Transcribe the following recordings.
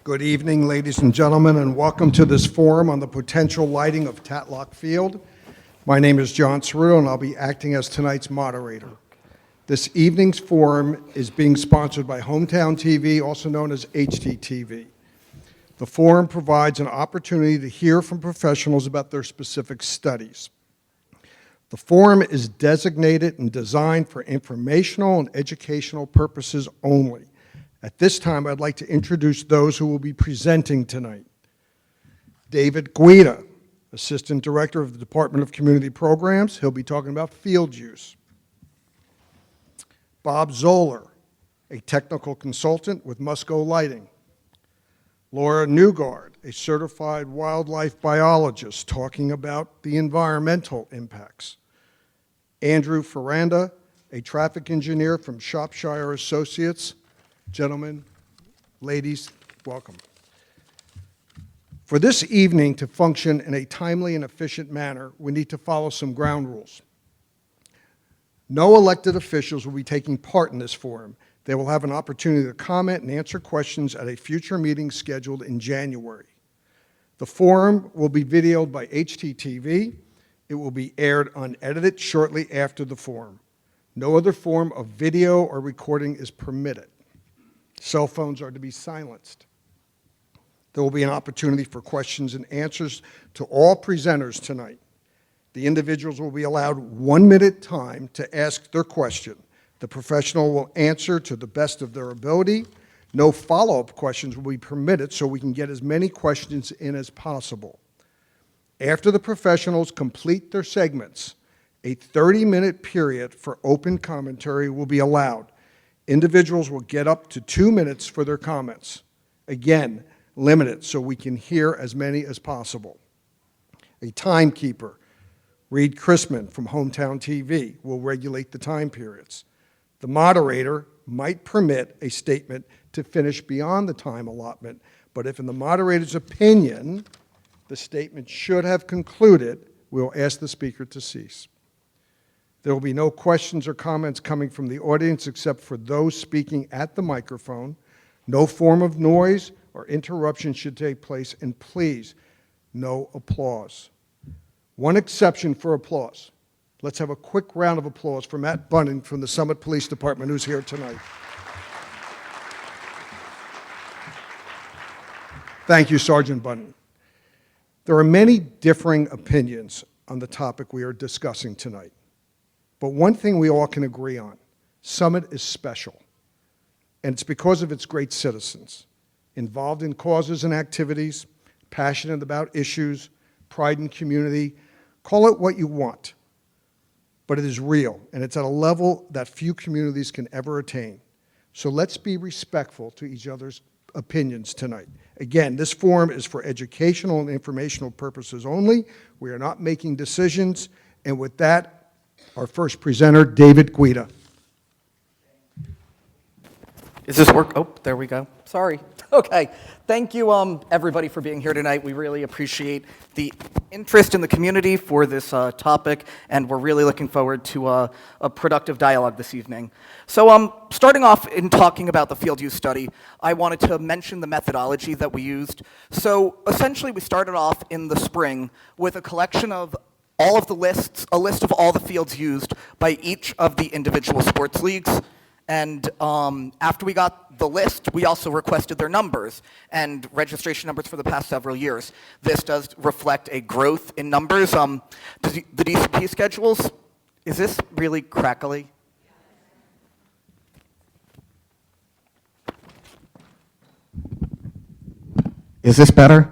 Good evening, ladies and gentlemen, and welcome to this forum on the potential lighting of Tatlock Field. My name is John Cerruto, and I'll be acting as tonight's moderator. This evening's forum is being sponsored by Hometown TV, also known as HTTV. The forum provides an opportunity to hear from professionals about their specific studies. The forum is designated and designed for informational and educational purposes only. At this time, I'd like to introduce those who will be presenting tonight. David Guida, Assistant Director of the Department of Community Programs. He'll be talking about field use. Bob Zoller, a technical consultant with Musco Lighting. Laura Newgard, a certified wildlife biologist, talking about the environmental impacts. Andrew Ferranda, a traffic engineer from Shropshire Associates. Gentlemen, ladies, welcome. For this evening to function in a timely and efficient manner, we need to follow some ground rules. No elected officials will be taking part in this forum. They will have an opportunity to comment and answer questions at a future meeting scheduled in January. The forum will be videoed by HTTV. It will be aired unedited shortly after the forum. No other form of video or recording is permitted. Cell phones are to be silenced. There will be an opportunity for questions and answers to all presenters tonight. The individuals will be allowed 1 minute time to ask their question. The professional will answer to the best of their ability. No follow-up questions will be permitted so we can get as many questions in as possible. After the professionals complete their segments, a 30-minute period for open commentary will be allowed. Individuals will get up to 2 minutes for their comments. Again, limited so we can hear as many as possible. A timekeeper, Reed Chrisman from Hometown TV, will regulate the time periods. The moderator might permit a statement to finish beyond the time allotment, but if in the moderator's opinion, the statement should have concluded, we'll ask the speaker to cease. There will be no questions or comments coming from the audience except for those speaking at the microphone. No form of noise or interruption should take place, and please, no applause. One exception for applause. Let's have a quick round of applause for Matt Bunning from the Summit Police Department, who's here tonight. Thank you, Sergeant Bunning. There are many differing opinions on the topic we are discussing tonight. But one thing we all can agree on, Summit is special, and it's because of its great citizens, involved in causes and activities, passionate about issues, pride in community, call it what you want, but it is real, and it's at a level that few communities can ever attain. So let's be respectful to each other's opinions tonight. Again, this forum is for educational and informational purposes only. We are not making decisions, and with that, our first presenter, David Guida. Is this work? Oh, there we go. Sorry. Okay. Thank you, everybody, for being here tonight. We really appreciate the interest in the community for this topic, and we're really looking forward to a productive dialogue this evening. So starting off in talking about the field use study, I wanted to mention the methodology that we used. So essentially, we started off in the spring with a collection of all of the lists, a list of all the fields used by each of the individual sports leagues. And after we got the list, we also requested their numbers and registration numbers for the past several years. This does reflect a growth in numbers. The DCP schedules, is this really crackly? Is this better?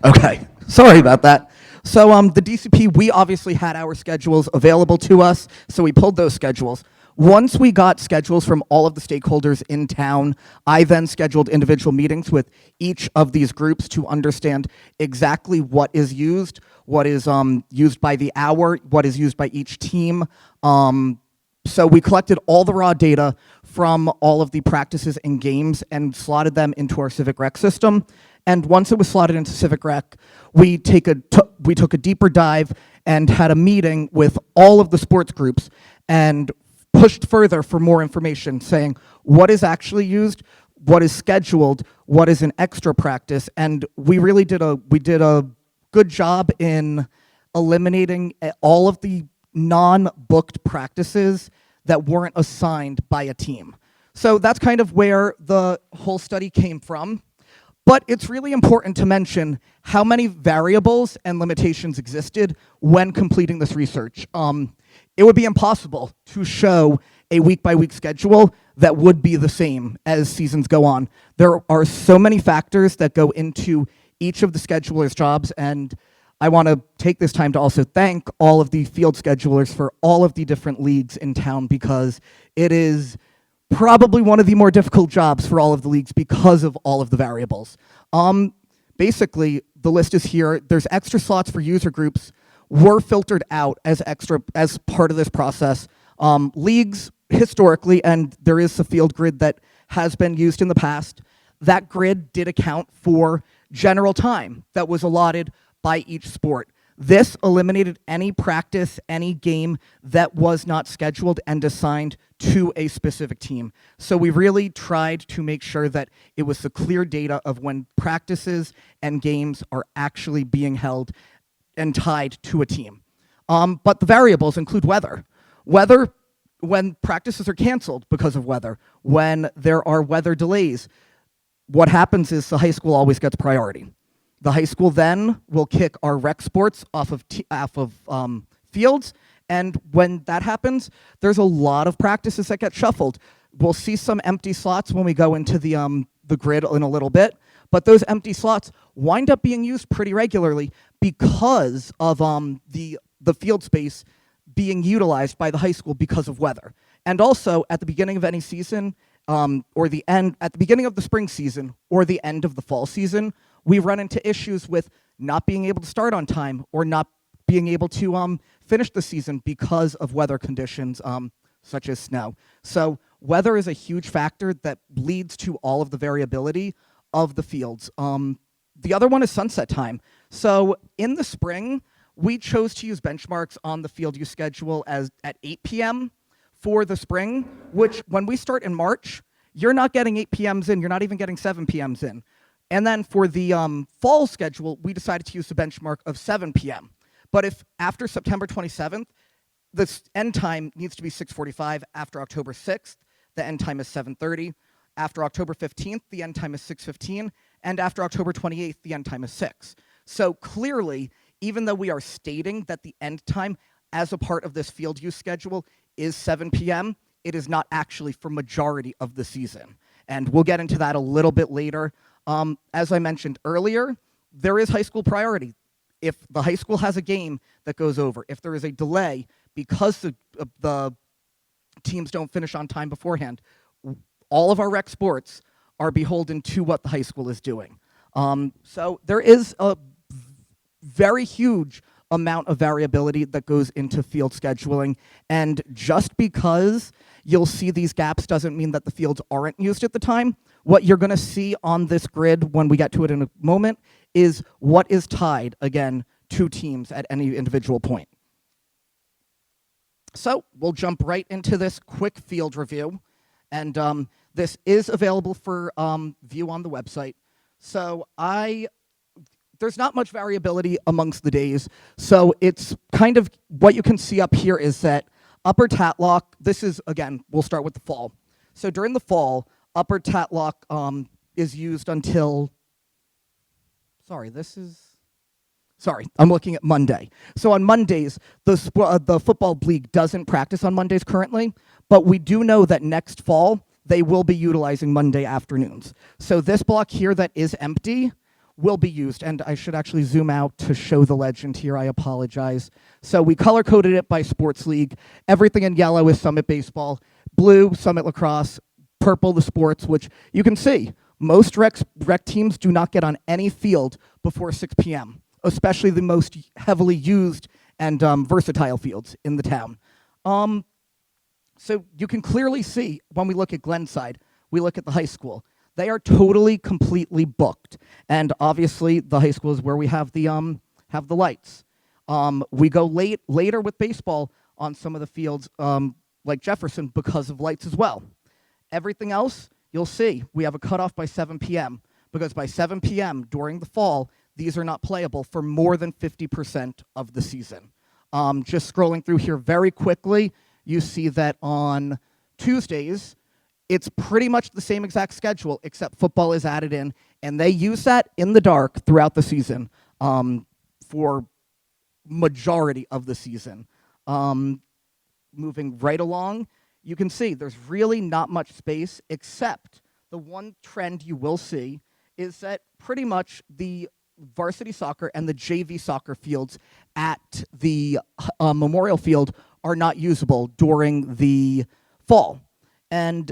Okay, sorry about that. So the DCP, we obviously had our schedules available to us, so we pulled those schedules. Once we got schedules from all of the stakeholders in town, I then scheduled individual meetings with each of these groups to understand exactly what is used used by the hour, what is used by each team. So we collected all the raw data from all of the practices and games and slotted them into our Civic Rec system. And once it was slotted into Civic Rec, we took a deeper dive and had a meeting with all of the sports groups and pushed further for more information, saying what is actually used, what is scheduled, what is an extra practice, and we really did a good job in eliminating all of the non-booked practices that weren't assigned by a team. So that's kind of where the whole study came from. But it's really important to mention how many variables and limitations existed when completing this research. It would be impossible to show a week-by-week schedule that would be the same as seasons go on. There are so many factors that go into each of the schedulers' jobs, and I want to take this time to also thank all of the field schedulers for all of the different leagues in town, because it is probably one of the more difficult jobs for all of the leagues because of all of the variables. Basically, the list is here. There's extra slots for user groups were filtered out as part of this process. Leagues, historically, and there is a field grid that has been used in the past, that grid did account for general time that was allotted by each sport. This eliminated any practice, any game that was not scheduled and assigned to a specific team. So we really tried to make sure that it was the clear data of when practices and games are actually being held and tied to a team. But the variables include weather. Weather, when practices are canceled because of weather, when there are weather delays, what happens is the high school always gets priority. The high school then will kick our rec sports off of fields, and when that happens, there's a lot of practices that get shuffled. We'll see some empty slots when we go into the grid in a little bit, but those empty slots wind up being used pretty regularly because of the field space being utilized by the high school because of weather. And also, at the beginning of any season, or at the beginning of the spring season or the end of the fall season, we run into issues with not being able to start on time or not being able to finish the season because of weather conditions such as snow. So weather is a huge factor that leads to all of the variability of the fields. The other one is sunset time. So in the spring, we chose to use benchmarks on the field use schedule as at 8 p.m. for the spring, which when we start in March, you're not getting 8 p.m.s in, you're not even getting 7 p.m.s in. And then for the fall schedule, we decided to use the benchmark of 7 p.m. But if after September 27th, the end time needs to be 6:45. After October 6th, the end time is 7:30. After October 15th, the end time is 6:15. And after October 28th, the end time is 6. So clearly, even though we are stating that the end time as a part of this field use schedule is 7 p.m., it is not actually for majority of the season. And we'll get into that a little bit later. As I mentioned earlier, there is high school priority. If the high school has a game that goes over, if there is a delay because the teams don't finish on time beforehand, all of our rec sports are beholden to what the high school is doing. So there is a very huge amount of variability that goes into field scheduling, and just because you'll see these gaps doesn't mean that the fields aren't used at the time. What you're going to see on this grid when we get to it in a moment is what is tied, again, to teams at any individual point. So we'll jump right into this quick field review, and this is available for view on the website. So there's not much variability amongst the days. So it's kind of, what you can see up here is that Upper Tatlock, this is, again, we'll start with the fall. So during the fall, Upper Tatlock is used until, I'm looking at Monday. So on Mondays, the Football League doesn't practice on Mondays currently, but we do know that next fall, they will be utilizing Monday afternoons. So this block here that is empty will be used, and I should actually zoom out to show the legend here, I apologize. So we color-coded it by sports league. Everything in yellow is Summit Baseball, blue, Summit Lacrosse, purple, the sports, which you can see, most rec teams do not get on any field before 6 p.m., especially the most heavily used and versatile fields in the town. So you can clearly see when we look at Glenside, we look at the high school. They are totally, completely booked. And obviously, the high school is where we have the lights. We go later with baseball on some of the fields, like Jefferson, because of lights as well. Everything else you'll see we have a cutoff by 7 p.m. because by 7 p.m. during the fall, these are not playable for more than 50% of the season. Just scrolling through here very quickly, you see that on Tuesdays, it's pretty much the same exact schedule, except football is added in, and they use that in the dark throughout the season for majority of the season. Moving right along, you can see there's really not much space, except the one trend you will see is that pretty much the varsity soccer and the JV soccer fields at the Memorial Field are not usable during the fall. And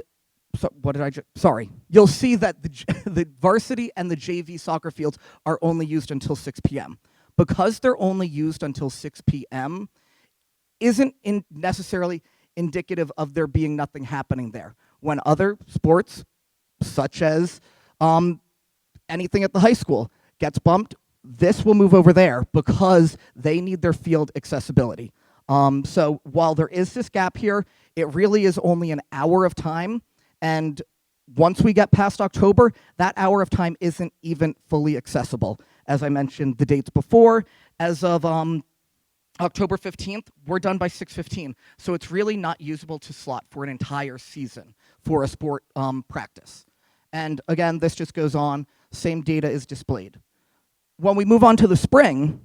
so what did I just, sorry. You'll see that the varsity and the JV soccer fields are only used until 6 p.m. Because they're only used until 6 p.m. isn't necessarily indicative of there being nothing happening there. When other sports, such as anything at the high school, gets bumped, this will move over there because they need their field accessibility. So while there is this gap here, it really is only an hour of time, and once we get past October, that hour of time isn't even fully accessible. As I mentioned the dates before, as of October 15th, we're done by 6:15, so it's really not usable to slot for an entire season for a sport practice. And again, this just goes on, same data is displayed. When we move on to the spring,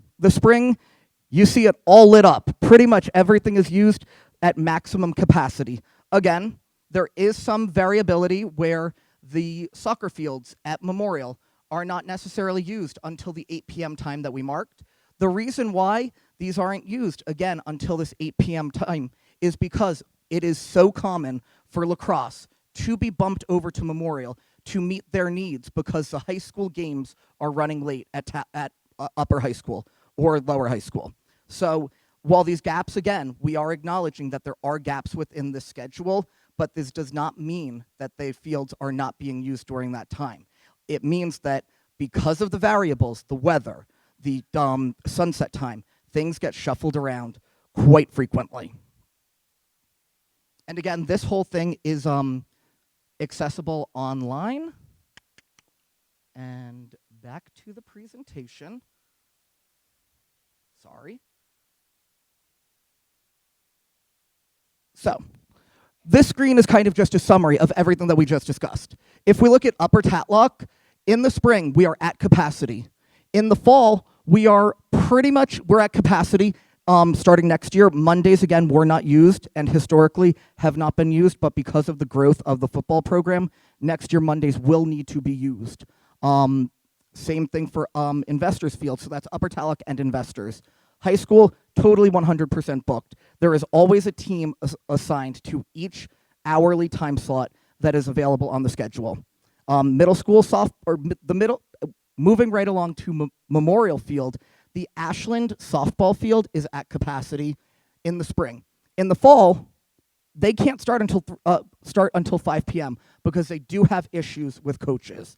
you see it all lit up. Pretty much everything is used at maximum capacity. Again, there is some variability where the soccer fields at Memorial are not necessarily used until the 8 p.m. time that we marked. The reason why these aren't used, again, until this 8 p.m. time is because it is so common for lacrosse to be bumped over to Memorial to meet their needs because the high school games are running late at upper high school or lower high school. So while these gaps, again, we are acknowledging that there are gaps within the schedule, but this does not mean that the fields are not being used during that time. It means that because of the variables, the weather, the sunset time, things get shuffled around quite frequently. And again, this whole thing is accessible online. And back to the presentation. Sorry. So, this screen is kind of just a summary of everything that we just discussed. If we look at Upper Tatlock, in the spring, we are at capacity. In the fall, we're at capacity starting next year. Mondays, again, were not used and historically have not been used, but because of the growth of the football program, next year Mondays will need to be used. Same thing for Investors Field, so that's Upper Tatlock and Investors. High school, totally 100% booked. There is always a team assigned to each hourly time slot that is available on the schedule. Middle school, moving right along to Memorial Field, the Ashland softball field is at capacity in the spring. In the fall, they can't start until 5 p.m. because they do have issues with coaches.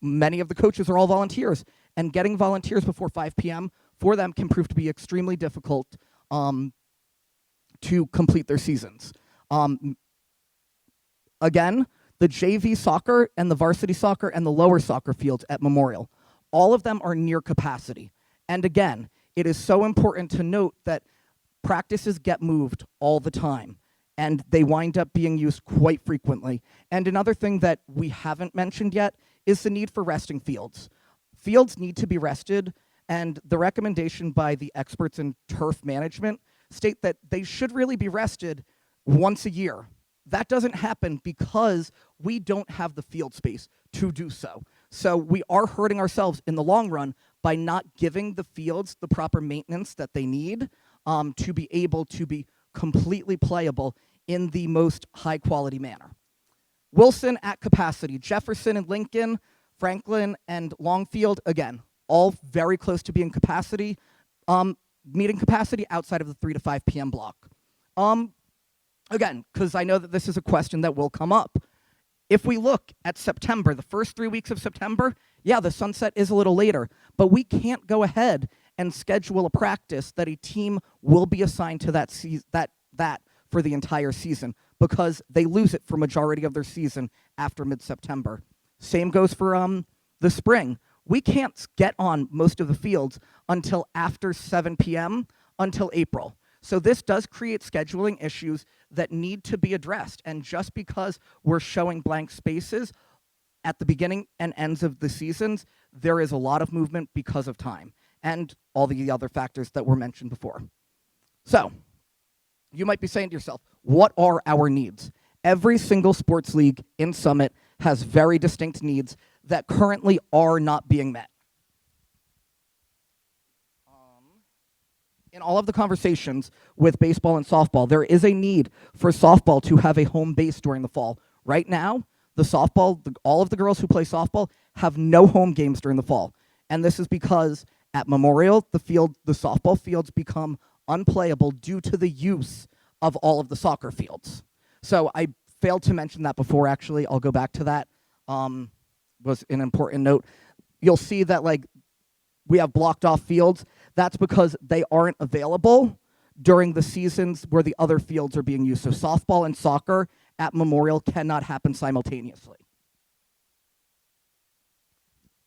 Many of the coaches are all volunteers, and getting volunteers before 5 p.m. for them can prove to be extremely difficult to complete their seasons. Again, the JV soccer and the varsity soccer and the lower soccer fields at Memorial, all of them are near capacity. And again, it is so important to note that practices get moved all the time, and they wind up being used quite frequently. And another thing that we haven't mentioned yet is the need for resting fields. Fields need to be rested, and the recommendation by the experts in turf management state that they should really be rested once a year. That doesn't happen because we don't have the field space to do so. So we are hurting ourselves in the long run by not giving the fields the proper maintenance that they need to be able to be completely playable in the most high quality manner. Wilson at capacity, Jefferson and Lincoln, Franklin and Longfield, again, all very close to being capacity, meeting capacity outside of the 3 to 5 p.m. block. Again, because I know that this is a question that will come up. If we look at September, the first 3 weeks of September, yeah, the sunset is a little later, but we can't go ahead and schedule a practice that a team will be assigned to that for the entire season because they lose it for majority of their season after mid-September. Same goes for the spring. We can't get on most of the fields until after 7 p.m. until April. So this does create scheduling issues that need to be addressed. And just because we're showing blank spaces at the beginning and ends of the seasons, there is a lot of movement because of time and all the other factors that were mentioned before. So you might be saying to yourself, what are our needs? Every single sports league in Summit has very distinct needs that currently are not being met. In all of the conversations with baseball and softball, there is a need for softball to have a home base during the fall. Right now, all of the girls who play softball have no home games during the fall. And this is because at Memorial, the softball fields become unplayable due to the use of all of the soccer fields. So I failed to mention that before, actually. I'll go back to that. Was an important note. You'll see that we have blocked off fields. That's because they aren't available during the seasons where the other fields are being used. So softball and soccer at Memorial cannot happen simultaneously.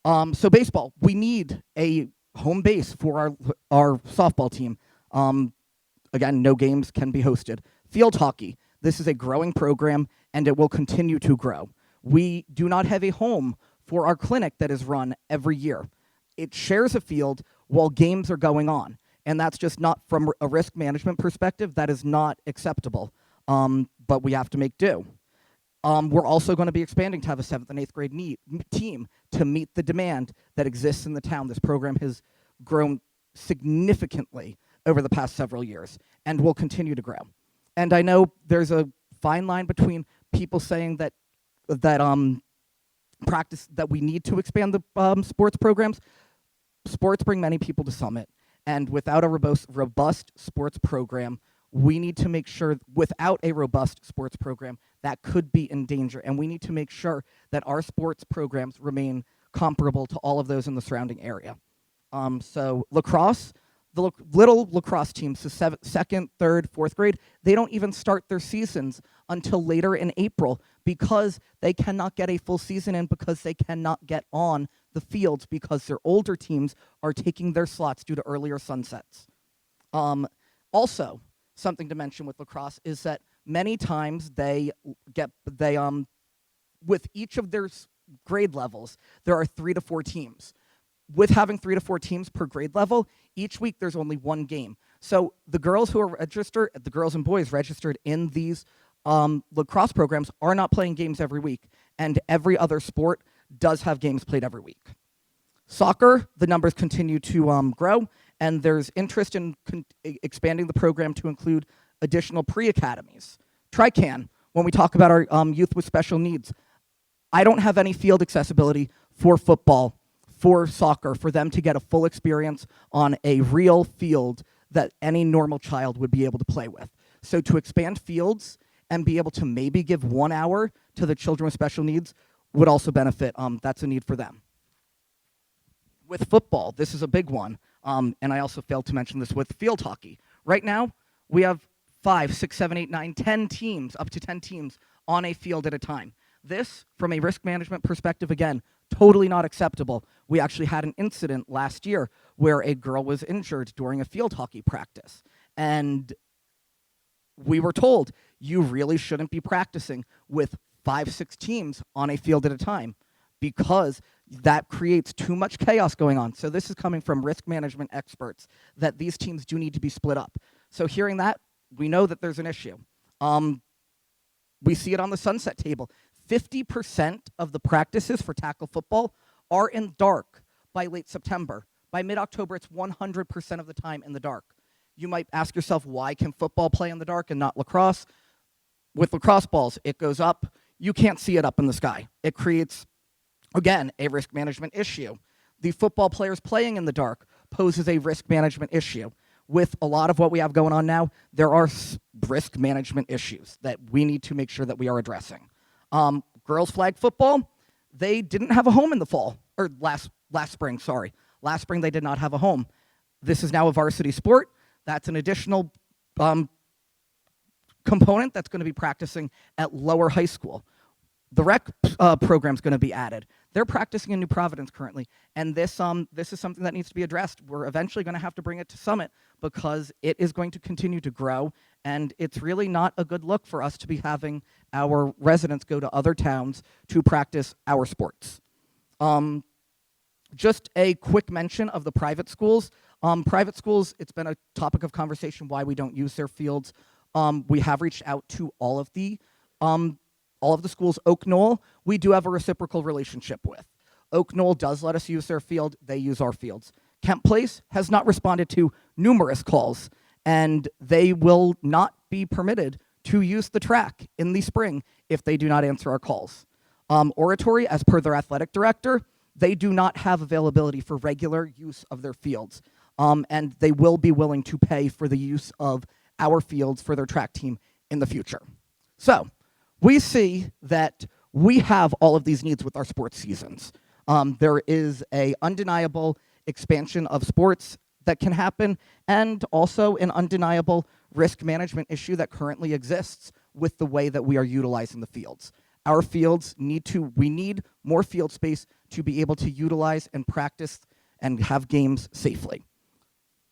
So baseball, we need a home base for our softball team. Again, no games can be hosted. Field hockey, this is a growing program, and it will continue to grow. We do not have a home for our clinic that is run every year. It shares a field while games are going on, and that's just not, from a risk management perspective, that is not acceptable, but we have to make do. We're also going to be expanding to have a 7th and 8th grade team to meet the demand that exists in the town. This program has grown significantly over the past several years and will continue to grow. And I know there's a fine line between people saying that practice that we need to expand the sports programs. Sports bring many people to Summit, and without a robust sports program, we need to make sure, without a robust sports program, that could be in danger, and we need to make sure that our sports programs remain comparable to all of those in the surrounding area. So lacrosse, the little lacrosse teams, so 2nd, 3rd, 4th grade, they don't even start their seasons until later in April because they cannot get a full season in, because they cannot get on the fields because their older teams are taking their slots due to earlier sunsets. Also, something to mention with lacrosse is that many times with each of their grade levels, there are 3 to 4 teams. With having 3 to 4 teams per grade level, each week there's only one game. So the girls who are registered, the girls and boys registered in these lacrosse programs are not playing games every week, and every other sport does have games played every week. Soccer, the numbers continue to grow, and there's interest in expanding the program to include additional pre-academies. Trican, when we talk about our youth with special needs, I don't have any field accessibility for football, for soccer, for them to get a full experience on a real field that any normal child would be able to play with. So to expand fields and be able to maybe give 1 hour to the children with special needs would also benefit. That's a need for them. With football, this is a big one, and I also failed to mention this with field hockey. Right now, we have 5, 6, 7, 8, 9, 10 teams, up to 10 teams on a field at a time. This, from a risk management perspective, again, totally not acceptable. We actually had an incident last year where a girl was injured during a field hockey practice, and we were told, you really shouldn't be practicing with 5, 6 teams on a field at a time because that creates too much chaos going on. So this is coming from risk management experts, that these teams do need to be split up. So hearing that, we know that there's an issue. We see it on the sunset table. 50% of the practices for tackle football are in dark by late September. By mid-October, it's 100% of the time in the dark. You might ask yourself, why can football play in the dark and not lacrosse? With lacrosse balls, it goes up. You can't see it up in the sky. It creates, again, a risk management issue. The football players playing in the dark poses a risk management issue. With a lot of what we have going on now, there are risk management issues that we need to make sure that we are addressing. Girls flag football, they didn't have a home in the fall, or last spring, sorry. Last spring, they did not have a home. This is now a varsity sport. That's an additional component that's going to be practicing at Lower High School. The rec program's going to be added. They're practicing in New Providence currently, and this is something that needs to be addressed. We're eventually going to have to bring it to Summit because it is going to continue to grow, and it's really not a good look for us to be having our residents go to other towns to practice our sports. Just a quick mention of the private schools. Private schools, it's been a topic of conversation why we don't use their fields. We have reached out to all of the schools. Oak Knoll, we do have a reciprocal relationship with. Oak Knoll does let us use their field. They use our fields. Kent Place has not responded to numerous calls, and they will not be permitted to use the track in the spring if they do not answer our calls. Oratory, as per their athletic director, they do not have availability for regular use of their fields, and they will be willing to pay for the use of our fields for their track team in the future. So, we see that we have all of these needs with our sports seasons. There is an undeniable expansion of sports that can happen, and also an undeniable risk management issue that currently exists with the way that we are utilizing the fields. Our fields we need more field space to be able to utilize and practice and have games safely.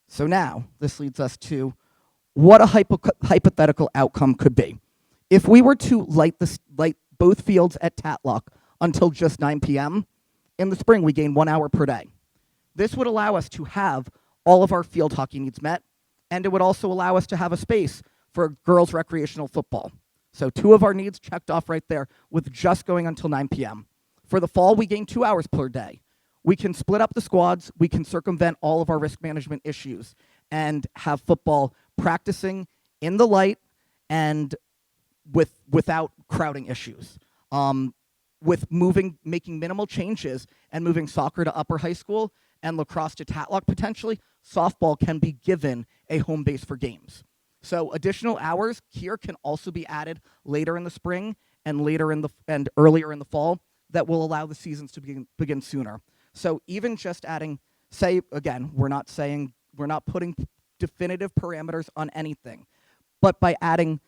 So now, this leads us to what a hypothetical outcome could be. If we were to light both fields at Tatlock until just 9 p.m., in the spring we gain 1 hour per day. This would allow us to have all of our field hockey needs met, and it would also allow us to have a space for girls' recreational football. So 2 of our needs checked off right there with just going until 9 p.m. For the fall, we gain 2 hours per day. We can split up the squads, we can circumvent all of our risk management issues, and have football practicing in the light and without crowding issues. With making minimal changes and moving soccer to upper high school and lacrosse to Tatlock potentially, softball can be given a home base for games. So additional hours here can also be added later in the spring and earlier in the fall that will allow the seasons to begin sooner. So even just adding, say again, we're not putting definitive parameters on anything, but by adding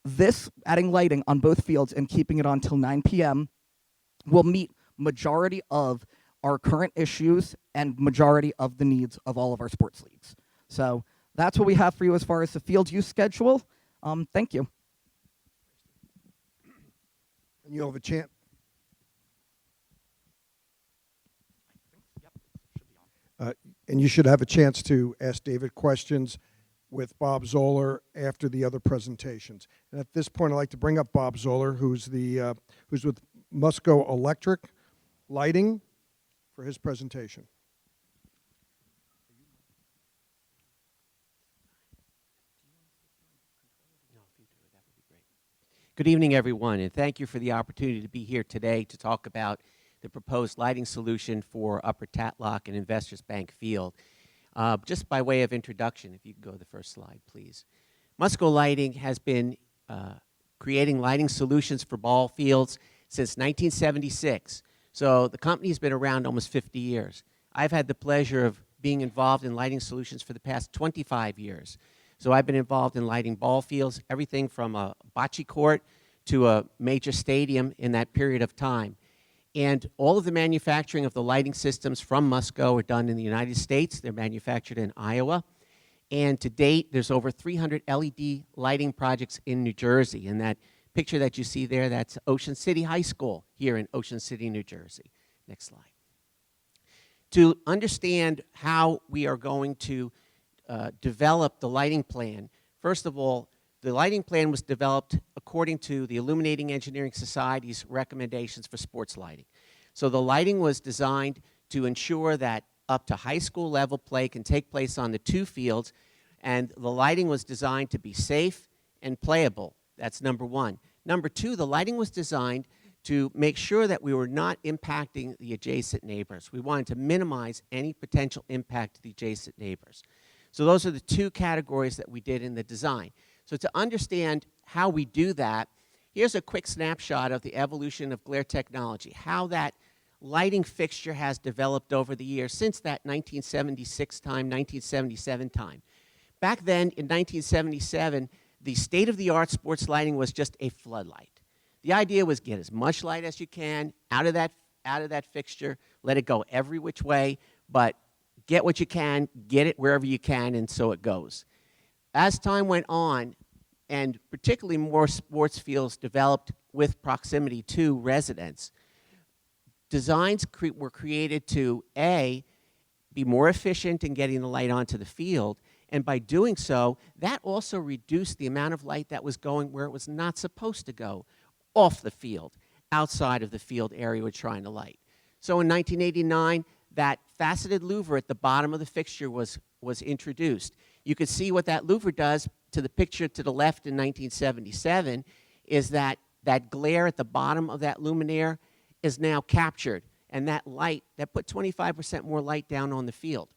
lighting on both fields and keeping it on till 9 p.m. will meet majority of our current issues and majority of the needs of all of our sports leagues. So that's what we have for you as far as the field use schedule. Thank you. And you'll have a chance. And you should have a chance to ask David questions with Bob Zoller after the other presentations. And at this point, I'd like to bring up Bob Zoller, who's with Musco Electric Lighting, for his presentation. Good evening, everyone, and thank you for the opportunity to be here today to talk about the proposed lighting solution for Upper Tatlock and Investors Bank Field. Just by way of introduction, if you could go to the first slide, please. Musco Lighting has been creating lighting solutions for ball fields since 1976. So the company's been around almost 50 years. I've had the pleasure of being involved in lighting solutions for the past 25 years. So I've been involved in lighting ball fields, everything from a bocce court to a major stadium in that period of time. And all of the manufacturing of the lighting systems from Musco are done in the United States. They're manufactured in Iowa. And to date, there's over 300 LED lighting projects in New Jersey. And that picture that you see there, that's Ocean City High School here in Ocean City, New Jersey. Next slide. To understand how we are going to develop the lighting plan, first of all, the lighting plan was developed according to the Illuminating Engineering Society's recommendations for sports lighting. So the lighting was designed to ensure that up to high school level play can take place on the 2 fields, and the lighting was designed to be safe and playable. That's number 1. Number 2, the lighting was designed to make sure that we were not impacting the adjacent neighbors. We wanted to minimize any potential impact to the adjacent neighbors. So those are the 2 categories that we did in the design. So to understand how we do that, here's a quick snapshot of the evolution of glare technology, how that lighting fixture has developed over the years since that 1976 time, 1977 time. Back then, in 1977, the state-of-the-art sports lighting was just a floodlight. The idea was get as much light as you can out of that fixture, let it go every which way, but get what you can, get it wherever you can, and so it goes. As time went on, and particularly more sports fields developed with proximity to residents, designs were created to, A, be more efficient in getting the light onto the field, and by doing so, that also reduced the amount of light that was going where it was not supposed to go, off the field, outside of the field area we're trying to light. So in 1989, that faceted louver at the bottom of the fixture was introduced. You could see what that louver does to the picture to the left in 1977 is that glare at the bottom of that luminaire is now captured, and that light, that put 25% more light down on the field.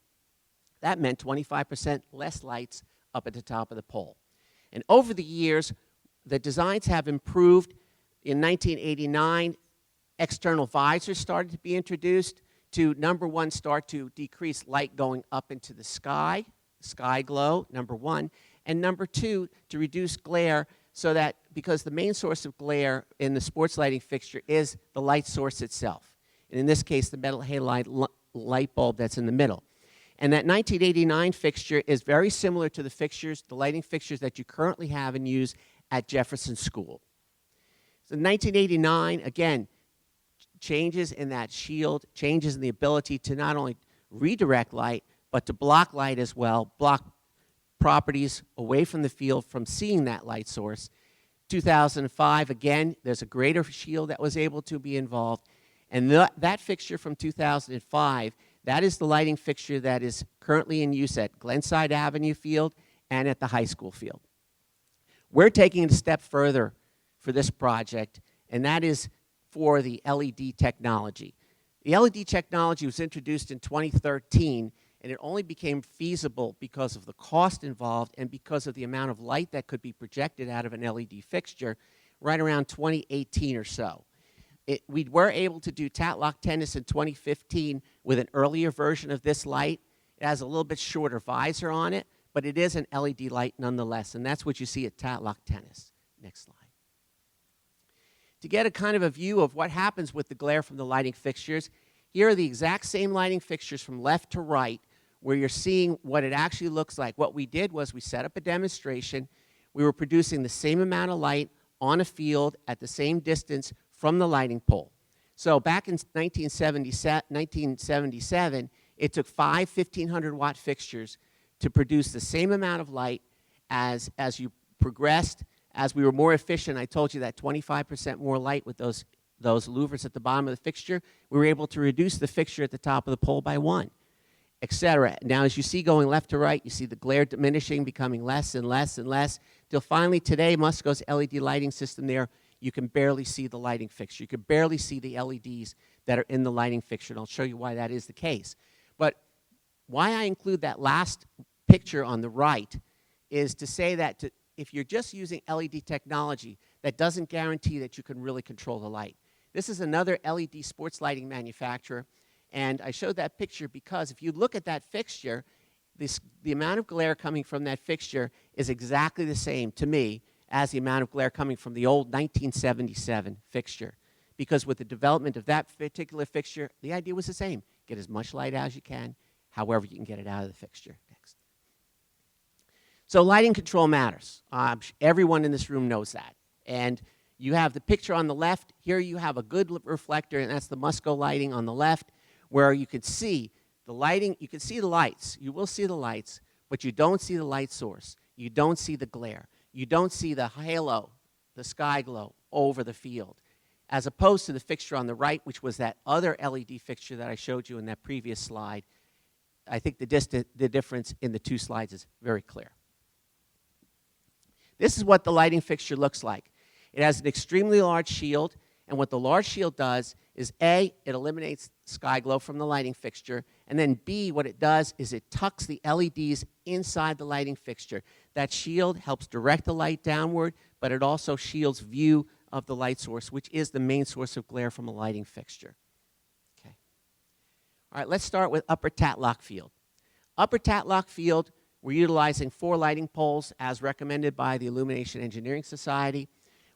That meant 25% less lights up at the top of the pole. And over the years, the designs have improved. In 1989, external visors started to be introduced to, number one, start to decrease light going up into the sky glow, number one, and number two, to reduce glare so that, because the main source of glare in the sports lighting fixture is the light source itself. And in this case, the metal halide light bulb that's in the middle. And that 1989 fixture is very similar to the lighting fixtures that you currently have and use at Jefferson School. So in 1989, again, changes in that shield, changes in the ability to not only redirect light, but to block light as well, block properties away from the field from seeing that light source. 2005, again, there's a greater shield that was able to be involved. And that fixture from 2005, that is the lighting fixture that is currently in use at Glenside Avenue Field and at the high school field. We're taking it a step further for this project, and that is for the LED technology. The LED technology was introduced in 2013, and it only became feasible because of the cost involved and because of the amount of light that could be projected out of an LED fixture right around 2018 or so. We were able to do Tatlock tennis in 2015 with an earlier version of this light. It has a little bit shorter visor on it, but it is an LED light nonetheless, and that's what you see at Tatlock tennis. Next slide. To get a kind of a view of what happens with the glare from the lighting fixtures, here are the exact same lighting fixtures from left to right where you're seeing what it actually looks like. What we did was we set up a demonstration. We were producing the same amount of light on a field at the same distance from the lighting pole. So back in 1977, it took 5 1,500-watt fixtures to produce the same amount of light. As you progressed, as we were more efficient, I told you that 25% more light with those louvers at the bottom of the fixture, we were able to reduce the fixture at the top of the pole by 1, etc. Now, as you see going left to right, you see the glare diminishing, becoming less and less and less, till finally today, Musco's LED lighting system there, you can barely see the lighting fixture. You can barely see the LEDs that are in the lighting fixture, and I'll show you why that is the case. But why I include that last picture on the right is to say that if you're just using LED technology, that doesn't guarantee that you can really control the light. This is another LED sports lighting manufacturer, and I showed that picture because if you look at that fixture, the amount of glare coming from that fixture is exactly the same, to me, as the amount of glare coming from the old 1977 fixture. Because with the development of that particular fixture, the idea was the same. Get as much light as you can, however you can get it out of the fixture. Next. So lighting control matters. Everyone in this room knows that. And you have the picture on the left. Here you have a good reflector, and that's the Musco lighting on the left, where you can see the lighting. You can see the lights. You will see the lights, but you don't see the light source. You don't see the glare. You don't see the halo, the sky glow over the field, as opposed to the fixture on the right, which was that other LED fixture that I showed you in that previous slide. I think the difference in the two slides is very clear. This is what the lighting fixture looks like. It has an extremely large shield, and what the large shield does is A, it eliminates sky glow from the lighting fixture, and then B, what it does is it tucks the LEDs inside the lighting fixture. That shield helps direct the light downward, but it also shields view of the light source, which is the main source of glare from a lighting fixture. Okay. All right, let's start with Upper Tatlock Field. Upper Tatlock Field We're utilizing 4 lighting poles as recommended by the Illumination Engineering Society.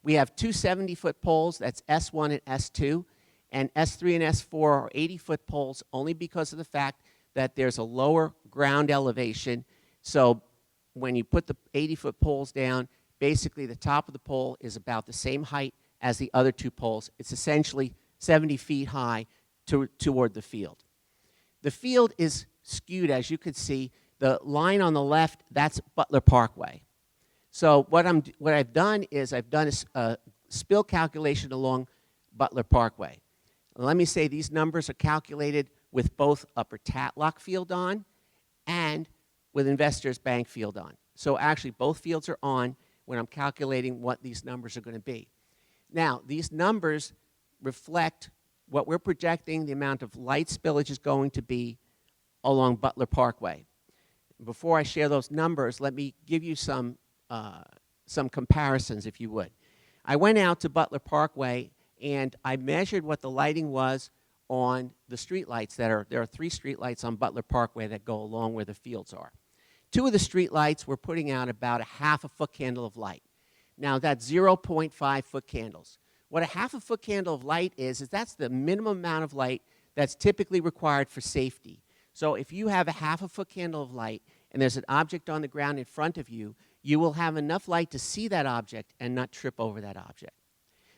We have 2 70-foot poles, that's S1 and S2, and S3 and S4 are 80-foot poles only because of the fact that there's a lower ground elevation. So when you put the 80-foot poles down, basically the top of the pole is about the same height as the other 2 poles. It's essentially 70 feet high toward the field. The field is skewed, as you can see. The line on the left, that's Butler Parkway. So what I've done is I've done a spill calculation along Butler Parkway. Let me say these numbers are calculated with both Upper Tatlock Field on and with Investors Bank Field on. So actually both fields are on when I'm calculating what these numbers are going to be. Now, these numbers reflect what we're projecting the amount of light spillage is going to be along Butler Parkway. Before I share those numbers, let me give you some comparisons, if you would. I went out to Butler Parkway and I measured what the lighting was on the street lights there are 3 street lights on Butler Parkway that go along where the fields are. 2 of the street lights were putting out about a half a foot candle of light. Now that's 0.5 foot candles. What a half a foot candle of light is that's the minimum amount of light that's typically required for safety. So if you have a half a foot candle of light and there's an object on the ground in front of you, you will have enough light to see that object and not trip over that object.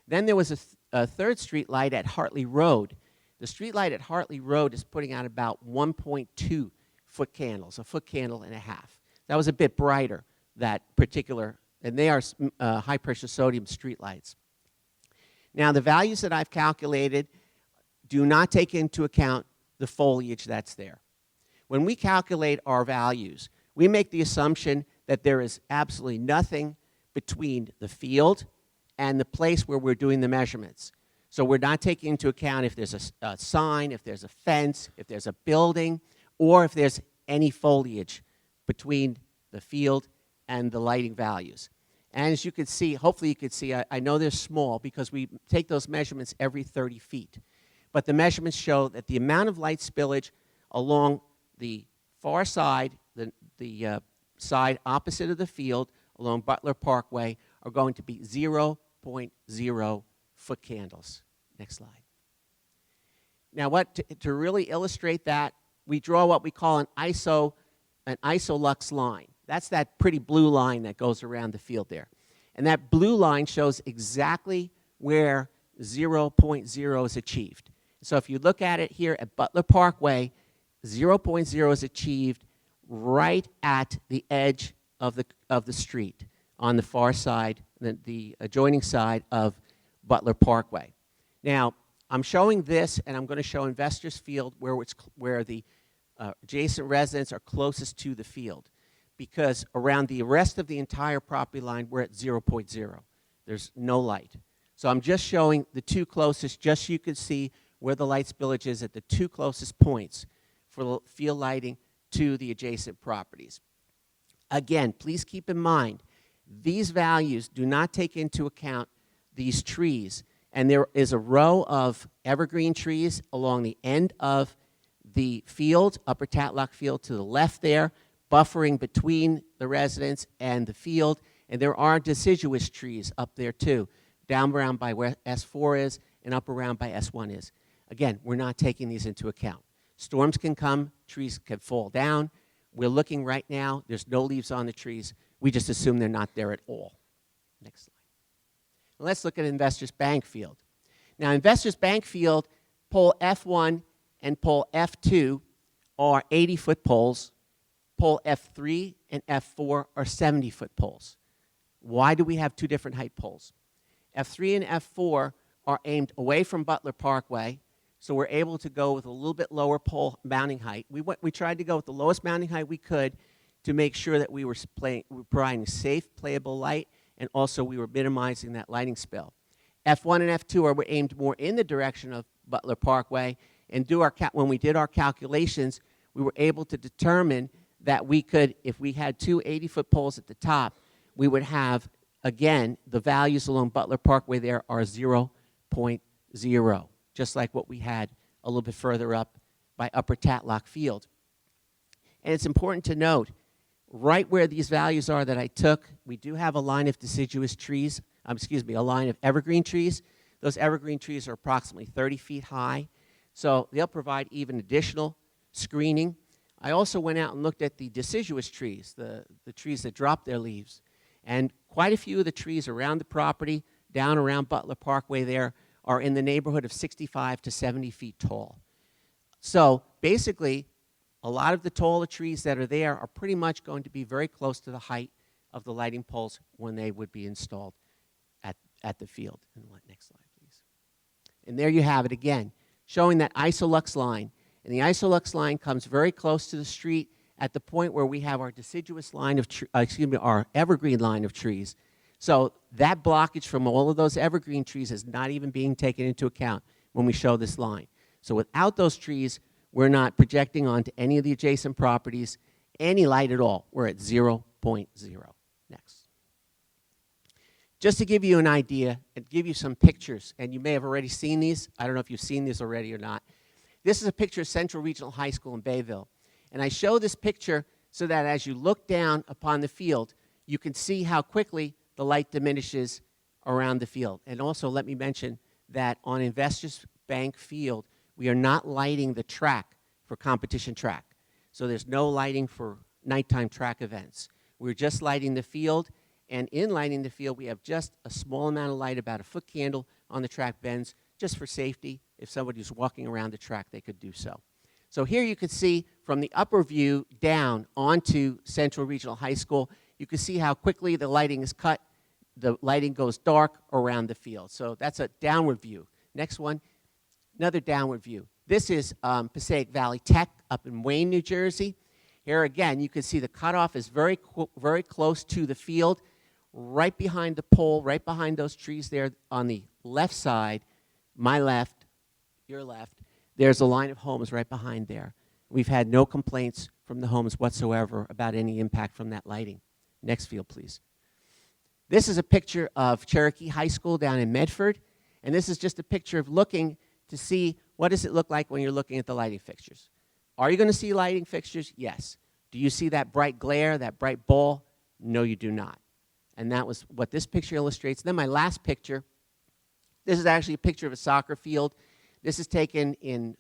Then there was a 3rd street light at Hartley Road. The street light at Hartley Road is putting out about 1.2 foot candles, a foot candle and a half. That was a bit brighter, that particular, and they are high pressure sodium street lights. Now the values that I've calculated do not take into account the foliage that's there. When we calculate our values, we make the assumption that there is absolutely nothing between the field and the place where we're doing the measurements. So we're not taking into account if there's a sign, if there's a fence, if there's a building, or if there's any foliage between the field and the lighting values. And as you can see, hopefully you can see, I know they're small because we take those measurements every 30 feet. But the measurements show that the amount of light spillage along the far side, the side opposite of the field, along Butler Parkway, are going to be 0.0 foot candles. Next slide. Now, to really illustrate that, we draw what we call an isolux line. That's that pretty blue line that goes around the field there. And that blue line shows exactly where 0.0 is achieved. So if you look at it here at Butler Parkway, 0.0 is achieved right at the edge of the street on the far side, the adjoining side of Butler Parkway. Now, I'm showing this, and I'm going to show Investors Field where the adjacent residents are closest to the field, because around the rest of the entire property line, we're at 0.0. There's no light. So I'm just showing the 2 closest, just so you can see where the light spillage is at the 2 closest points for field lighting to the adjacent properties. Again, please keep in mind, these values do not take into account these trees. And there is a row of evergreen trees along the end of the field, Upper Tatlock Field to the left there, buffering between the residents and the field. And there are deciduous trees up there too, down around by where S4 is and up around by S1 is. Again, we're not taking these into account. Storms can come, trees can fall down. We're looking right now, there's no leaves on the trees. We just assume they're not there at all. Next slide. Let's look at Investors Bank Field. Now, Investors Bank Field, pole F1 and pole F2 are 80-foot poles. Pole F3 and F4 are 70-foot poles. Why do we have 2 different height poles? F3 and F4 are aimed away from Butler Parkway, so we're able to go with a little bit lower pole mounting height. We tried to go with the lowest mounting height we could to make sure that we were providing safe, playable light, and also we were minimizing that lighting spill. F1 and F2 were aimed more in the direction of Butler Parkway, and when we did our calculations, we were able to determine that we could, if we had 2 80-foot poles at the top, we would have, again, the values along Butler Parkway there are 0.0, just like what we had a little bit further up by Upper Tatlock Field. And it's important to note, right where these values are that I took, we do have a line of deciduous trees, a line of evergreen trees. Those evergreen trees are approximately 30 feet high, so they'll provide even additional screening. I also went out and looked at the deciduous trees, the trees that drop their leaves. And quite a few of the trees around the property, down around Butler Parkway there, are in the neighborhood of 65 to 70 feet tall. So basically, a lot of the taller trees that are there are pretty much going to be very close to the height of the lighting poles when they would be installed at the field. And next slide, please. And there you have it again, showing that Isolux line. And the Isolux line comes very close to the street at the point where we have our deciduous line of, our evergreen line of trees. So that blockage from all of those evergreen trees is not even being taken into account when we show this line. So without those trees, we're not projecting onto any of the adjacent properties any light at all. We're at 0.0. Next. Just to give you an idea and give you some pictures, and you may have already seen these. I don't know if you've seen these already or not. This is a picture of Central Regional High School in Bayville. And I show this picture so that as you look down upon the field, you can see how quickly the light diminishes around the field. And also let me mention that on Investors Bank Field, we are not lighting the track for competition track. So there's no lighting for nighttime track events. We're just lighting the field, and in lighting the field, we have just a small amount of light, about a foot candle on the track bends, just for safety. If somebody's walking around the track, they could do so. So here you can see from the upper view down onto Central Regional High School, you can see how quickly the lighting is cut. The lighting goes dark around the field. So that's a downward view. Next one, another downward view. This is Passaic Valley Tech up in Wayne, New Jersey. Here again, you can see the cutoff is very close to the field, right behind the pole, right behind those trees there on the left side, my left, your left. There's a line of homes right behind there. We've had no complaints from the homes whatsoever about any impact from that lighting. Next field, please. This is a picture of Cherokee High School down in Medford, and this is just a picture of looking to see what does it look like when you're looking at the lighting fixtures. Are you going to see lighting fixtures? Yes. Do you see that bright glare, that bright ball? No, you do not. And that was what this picture illustrates. Then my last picture, this is actually a picture of a soccer field. This is taken in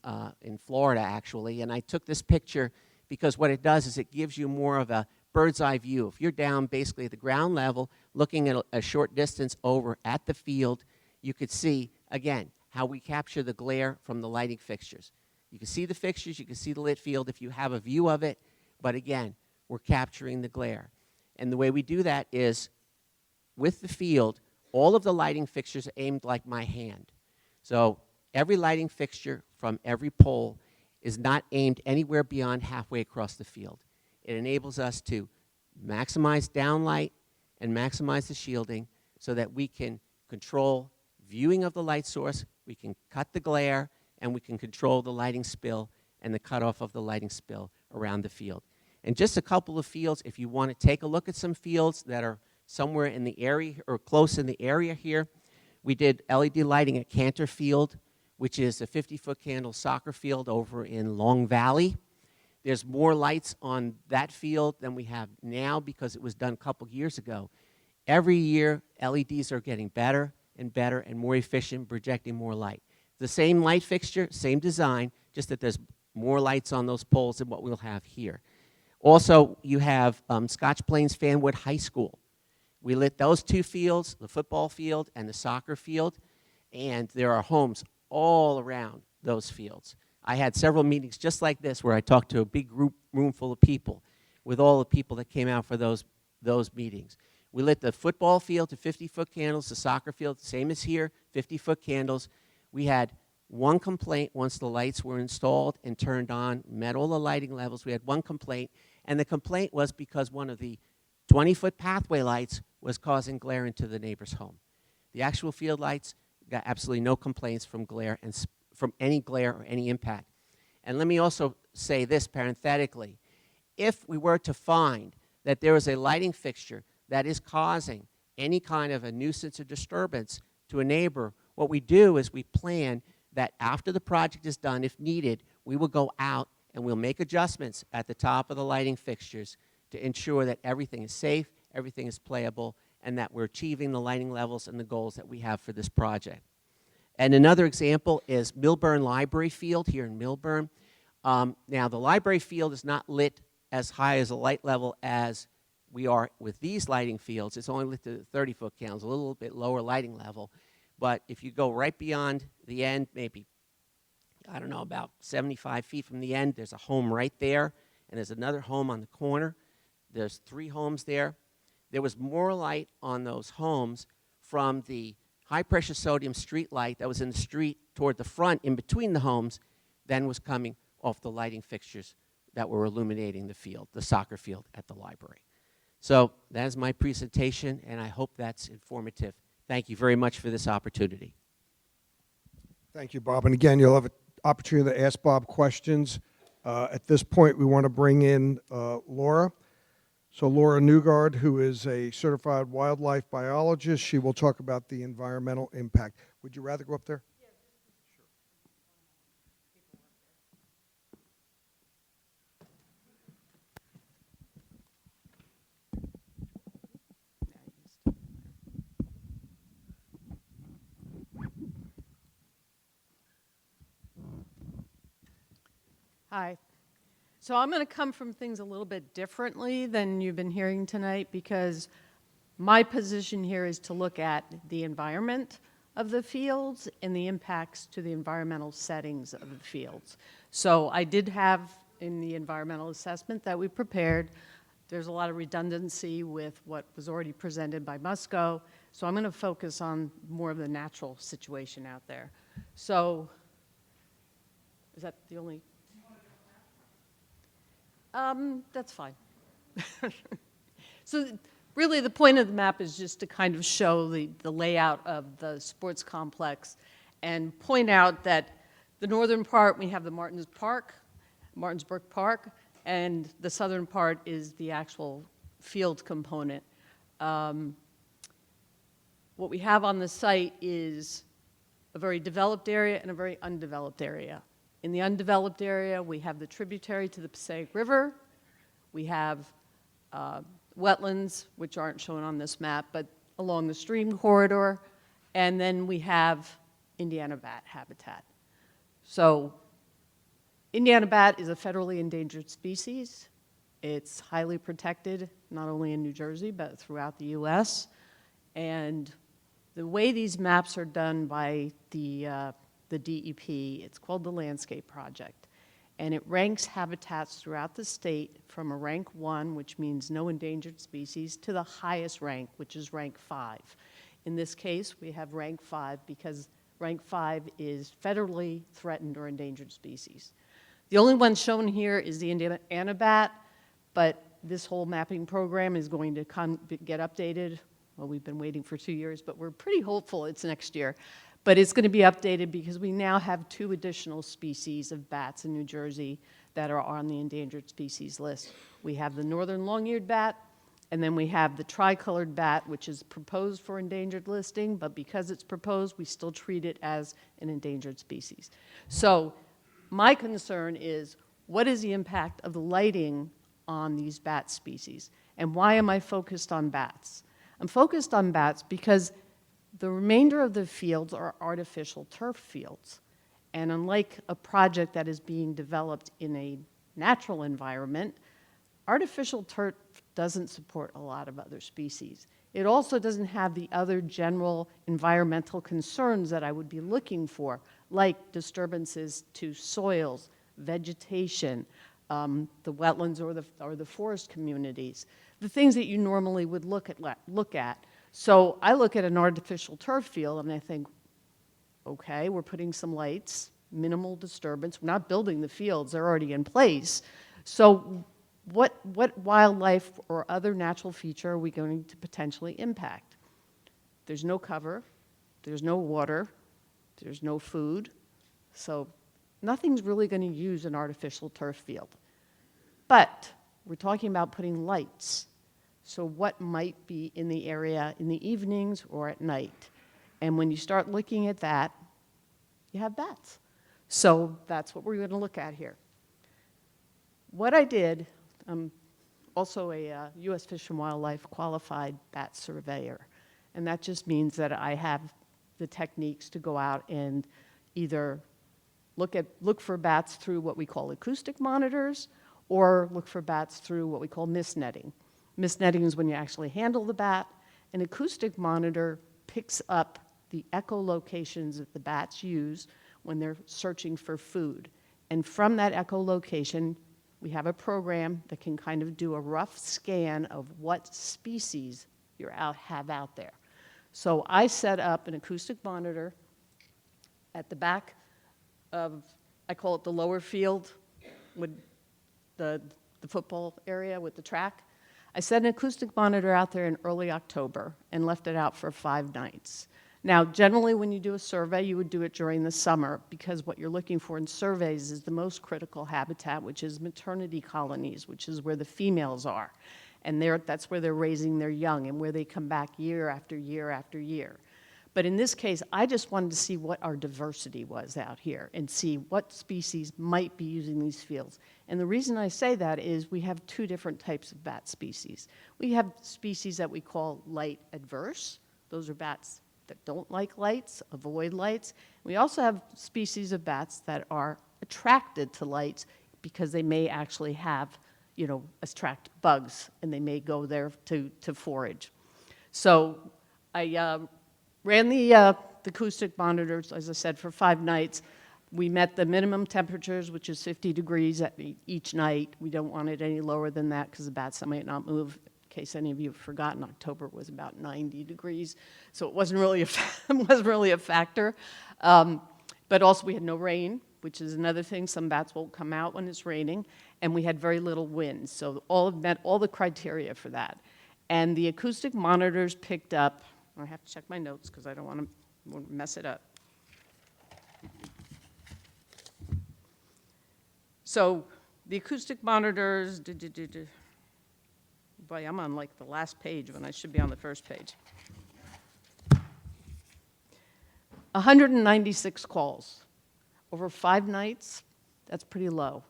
Florida, actually, and I took this picture because what it does is it gives you more of a bird's eye view. If you're down basically at the ground level, looking at a short distance over at the field, you could see, again, how we capture the glare from the lighting fixtures. You can see the fixtures, you can see the lit field if you have a view of it, but again, we're capturing the glare. And the way we do that is with the field, all of the lighting fixtures are aimed like my hand. So every lighting fixture from every pole is not aimed anywhere beyond halfway across the field. It enables us to maximize downlight and maximize the shielding so that we can control viewing of the light source, we can cut the glare, and we can control the lighting spill and the cutoff of the lighting spill around the field. And just a couple of fields, if you want to take a look at some fields that are somewhere in the area or close in the area here, we did LED lighting at Cantor Field, which is a 50-foot candle soccer field over in Long Valley. There's more lights on that field than we have now because it was done a couple years ago. Every year, LEDs are getting better and more efficient, projecting more light. The same light fixture, same design, just that there's more lights on those poles than what we'll have here. Also, you have Scotch Plains Fanwood High School. We lit those two fields, the football field and the soccer field, and there are homes all around those fields. I had several meetings just like this where I talked to a big room full of people with all the people that came out for those meetings. We lit the football field to 50-foot candles, the soccer field, same as here, 50-foot candles. We had one complaint once the lights were installed and turned on, met all the lighting levels. We had one complaint, and the complaint was because one of the 20-foot pathway lights was causing glare into the neighbor's home. The actual field lights got absolutely no complaints from glare and from any glare or any impact. And let me also say this parenthetically. If we were to find that there is a lighting fixture that is causing any kind of a nuisance or disturbance to a neighbor, what we do is we plan that after the project is done, if needed, we will go out and we'll make adjustments at the top of the lighting fixtures to ensure that everything is safe, everything is playable, and that we're achieving the lighting levels and the goals that we have for this project. And another example is Milburn Library Field here in Milburn. Now, the library field is not lit as high as a light level as we are with these lighting fields. It's only lit to the 30-foot candles, a little bit lower lighting level. But if you go right beyond the end, maybe, I don't know, about 75 feet from the end, there's a home right there, and there's another home on the corner. There's 3 homes there. There was more light on those homes from the high-pressure sodium street light that was in the street toward the front in between the homes than was coming off the lighting fixtures that were illuminating the field, the soccer field at the library. So that is my presentation, and I hope that's informative. Thank you very much for this opportunity. Thank you, Bob. And again, you'll have an opportunity to ask Bob questions. At this point, we want to bring in Laura. So Laura Newgard, who is a certified wildlife biologist, she will talk about the environmental impact. Would you rather go up there? Hi. So I'm going to come from things a little bit differently than you've been hearing tonight, because my position here is to look at the environment of the fields and the impacts to the environmental settings of the fields. So I did have in the environmental assessment that we prepared, there's a lot of redundancy with what was already presented by Musco. So I'm going to focus on more of the natural situation out there. So is that the only? That's fine. So really the point of the map is just to kind of show the layout of the sports complex and point out that the northern part, we have the Martinsburg Park, and the southern part is the actual field component. What we have on the site is a very developed area and a very undeveloped area. In the undeveloped area, we have the tributary to the Passaic River. We have wetlands, which aren't shown on this map, but along the stream corridor. And then we have Indiana bat habitat. So Indiana bat is a federally endangered species. It's highly protected, not only in New Jersey, but throughout the US. And the way these maps are done by the DEP, it's called the Landscape Project. And it ranks habitats throughout the state from a rank 1, which means no endangered species, to the highest rank, which is rank 5. In this case, we have rank 5 because rank 5 is federally threatened or endangered species. The only one shown here is the Indiana bat, but this whole mapping program is going to get updated. Well, we've been waiting for 2 years, but we're pretty hopeful it's next year. But it's going to be updated because we now have 2 additional species of bats in New Jersey that are on the endangered species list. We have the northern long-eared bat, and then we have the tricolored bat, which is proposed for endangered listing, but because it's proposed, we still treat it as an endangered species. So my concern is, what is the impact of the lighting on these bat species? And why am I focused on bats? I'm focused on bats because the remainder of the fields are artificial turf fields. And unlike a project that is being developed in a natural environment, artificial turf doesn't support a lot of other species. It also doesn't have the other general environmental concerns that I would be looking for, like disturbances to soils, vegetation, the wetlands or the forest communities, the things that you normally would look at. So I look at an artificial turf field and I think, okay, we're putting some lights, minimal disturbance. We're not building the fields, they're already in place. So what wildlife or other natural feature are we going to potentially impact? There's no cover, there's no water, there's no food. So nothing's really going to use an artificial turf field. But we're talking about putting lights. So what might be in the area in the evenings or at night? And when you start looking at that, you have bats. So that's what we're going to look at here. What I did, also a U.S. Fish and Wildlife qualified bat surveyor. And that just means that I have the techniques to go out and either look for bats through what we call acoustic monitors, or look for bats through what we call mist netting. Mist netting is when you actually handle the bat. An acoustic monitor picks up the echolocations that the bats use when they're searching for food. And from that echolocation, we have a program that can kind of do a rough scan of what species you have out there. So I set up an acoustic monitor at the back of, I call it the lower field, with the football area with the track. I set an acoustic monitor out there in early October and left it out for 5 nights. Now, generally when you do a survey, you would do it during the summer, because what you're looking for in surveys is the most critical habitat, which is maternity colonies, which is where the females are. And that's where they're raising their young and where they come back year after year after year. But in this case, I just wanted to see what our diversity was out here and see what species might be using these fields. And the reason I say that is we have 2 different types of bat species. We have species that we call light adverse. Those are bats that don't like lights, avoid lights. We also have species of bats that are attracted to lights because they may actually have, attract bugs, and they may go there to forage. So I ran the acoustic monitors, as I said, for 5 nights. We met the minimum temperatures, which is 50 degrees each night. We don't want it any lower than that because the bats might not move. In case any of you have forgotten, October was about 90 degrees, so it wasn't really a factor. But also we had no rain, which is another thing. Some bats won't come out when it's raining, and we had very little wind, so met all the criteria for that. And the acoustic monitors picked up, I have to check my notes because I don't want to mess it up. So the acoustic monitors, boy, I'm on like the last page when I should be on the first page. 196 calls over 5 nights. That's pretty low.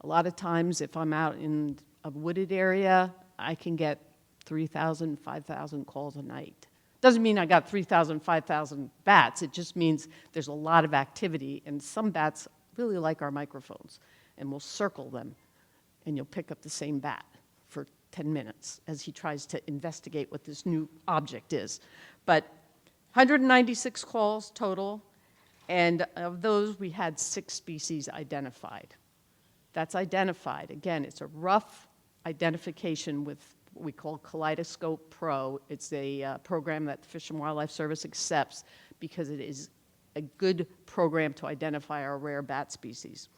A lot of times if I'm out in a wooded area, I can get 3,000, 5,000 calls a night. Doesn't mean I got 3,000, 5,000 bats. It just means there's a lot of activity, and some bats really like our microphones, and we'll circle them, and you'll pick up the same bat for 10 minutes as he tries to investigate what this new object is. But 196 calls total, and of those we had 6 species identified. That's identified. Again, it's a rough identification with what we call Kaleidoscope Pro. It's a program that the Fish and Wildlife Service accepts because it is a good program to identify our rare bat species.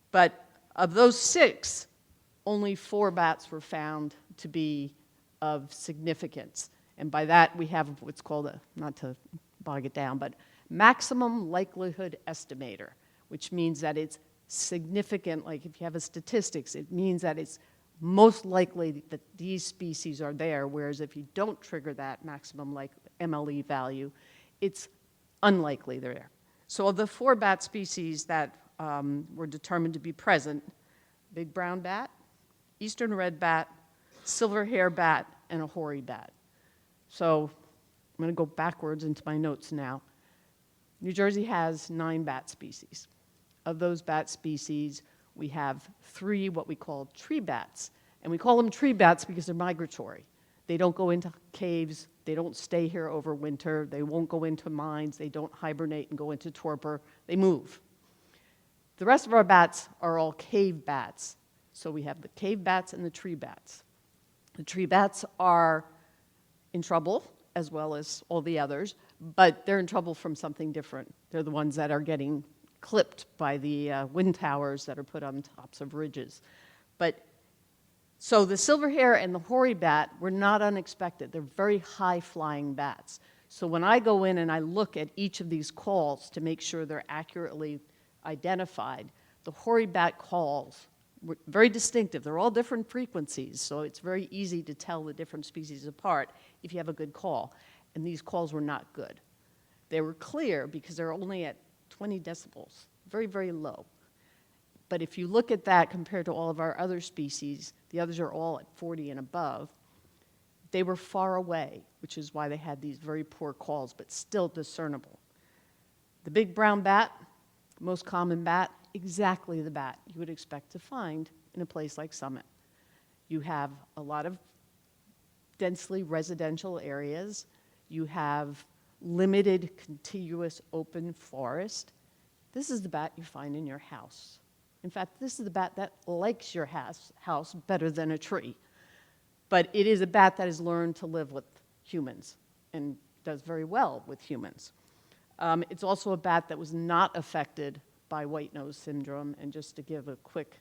But of those 6, only 4 bats were found to be of significance. And by that, we have what's called not to bog it down, but maximum likelihood estimator, which means that it's significant. Like if you have a statistics, it means that it's most likely that these species are there, whereas if you don't trigger that maximum MLE value, it's unlikely they're there. So of the 4 bat species that were determined to be present, big brown bat, eastern red bat, silver hair bat, and a hoary bat. So I'm going to go backwards into my notes now. New Jersey has 9 bat species. Of those bat species, we have 3 what we call tree bats. And we call them tree bats because they're migratory. They don't go into caves. They don't stay here over winter. They won't go into mines. They don't hibernate and go into torpor. They move. The rest of our bats are all cave bats. So we have the cave bats and the tree bats. The tree bats are in trouble, as well as all the others, but they're in trouble from something different. They're the ones that are getting clipped by the wind towers that are put on tops of ridges. So the silver hair and the hoary bat were not unexpected. They're very high-flying bats. So when I go in and I look at each of these calls to make sure they're accurately identified, the hoary bat calls were very distinctive. They're all different frequencies, so it's very easy to tell the different species apart if you have a good call. And these calls were not good. They were clear because they're only at 20 decibels, very, very low. But if you look at that compared to all of our other species, the others are all at 40 and above, they were far away, which is why they had these very poor calls, but still discernible. The big brown bat, most common bat, exactly the bat you would expect to find in a place like Summit. You have a lot of densely residential areas. You have limited, contiguous, open forest. This is the bat you find in your house. In fact, this is the bat that likes your house better than a tree. But it is a bat that has learned to live with humans and does very well with humans. It's also a bat that was not affected by white nose syndrome. And just to give a quick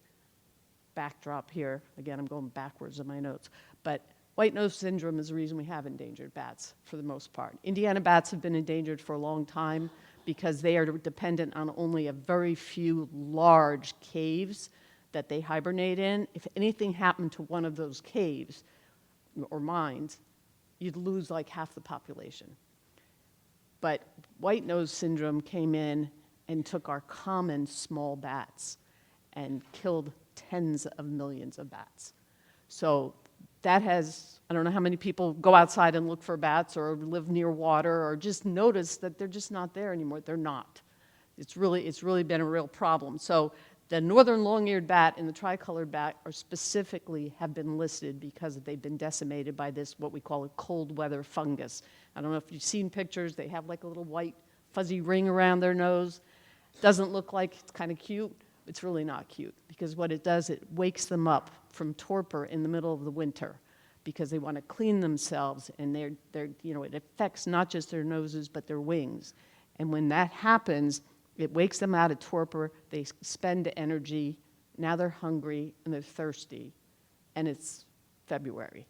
backdrop here, again, I'm going backwards in my notes, but white nose syndrome is the reason we have endangered bats for the most part. Indiana bats have been endangered for a long time because they are dependent on only a very few large caves that they hibernate in. If anything happened to one of those caves or mines, you'd lose like half the population. But white nose syndrome came in and took our common small bats and killed tens of millions of bats. So that has, I don't know how many people go outside and look for bats or live near water or just notice that they're just not there anymore. They're not. It's really been a real problem. So the northern long-eared bat and the tricolored bat are specifically have been listed because they've been decimated by this, what we call a cold weather fungus. I don't know if you've seen pictures. They have like a little white fuzzy ring around their nose. Doesn't look like it's kind of cute. It's really not cute because what it does, it wakes them up from torpor in the middle of the winter because they want to clean themselves, and it affects not just their noses but their wings. And when that happens, it wakes them out of torpor. They spend energy. Now they're hungry and they're thirsty, and it's February.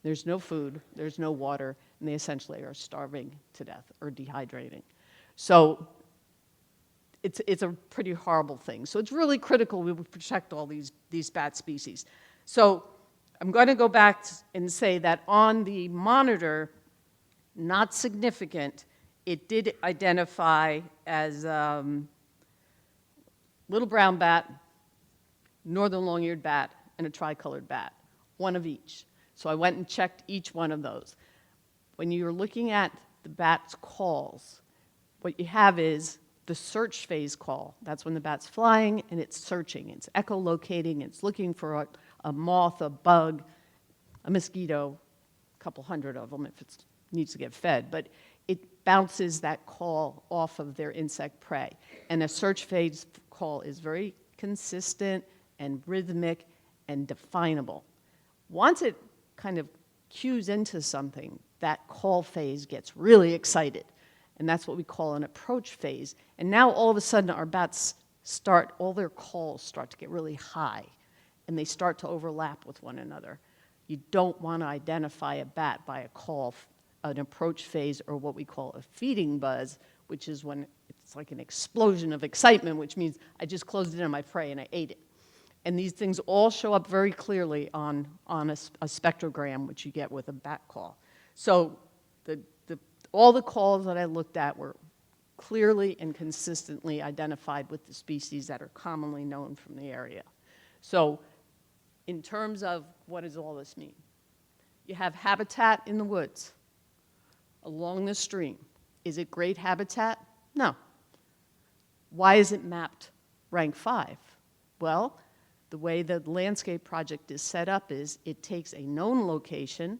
There's no food, there's no water, and they essentially are starving to death or dehydrating. So it's a pretty horrible thing. So it's really critical we protect all these bat species. So I'm going to go back and say that on the monitor, not significant, it did identify as little brown bat, northern long-eared bat, and a tricolored bat, one of each. So I went and checked each one of those. When you're looking at the bat's calls, what you have is the search phase call. That's when the bat's flying and it's searching. It's echolocating. It's looking for a moth, a bug, a mosquito, a couple hundred of them if it needs to get fed. But it bounces that call off of their insect prey. And a search phase call is very consistent and rhythmic and definable. Once it kind of cues into something, that call phase gets really excited. And that's what we call an approach phase. And now all of a sudden our bats all their calls start to get really high, and they start to overlap with one another. You don't want to identify a bat by a call, an approach phase, or what we call a feeding buzz, which is when it's like an explosion of excitement, which means I just closed in on my prey and I ate it. And these things all show up very clearly on a spectrogram, which you get with a bat call. So all the calls that I looked at were clearly and consistently identified with the species that are commonly known from the area. So in terms of what does all this mean? You have habitat in the woods, along the stream. Is it great habitat? No. Why is it mapped rank 5? Well, the way the landscape project is set up is it takes a known location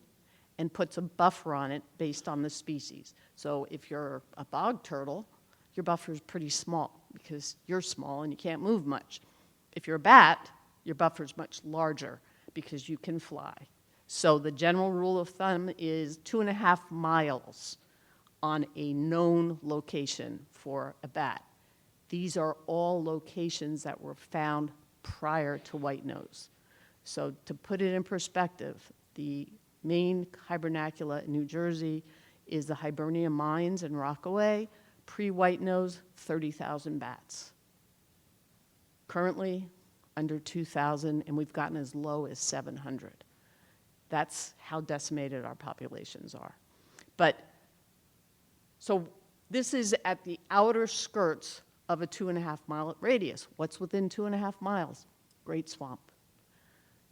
and puts a buffer on it based on the species. So if you're a bog turtle, your buffer is pretty small because you're small and you can't move much. If you're a bat, your buffer is much larger because you can fly. So the general rule of thumb is 2.5 miles on a known location for a bat. These are all locations that were found prior to white nose. So to put it in perspective, the main hibernacula in New Jersey is the Hibernia Mines in Rockaway. Pre-white nose, 30,000 bats. Currently, under 2,000, and we've gotten as low as 700. That's how decimated our populations are. But, so this is at the outer skirts of a 2.5-mile radius. What's within 2.5 miles? Great Swamp.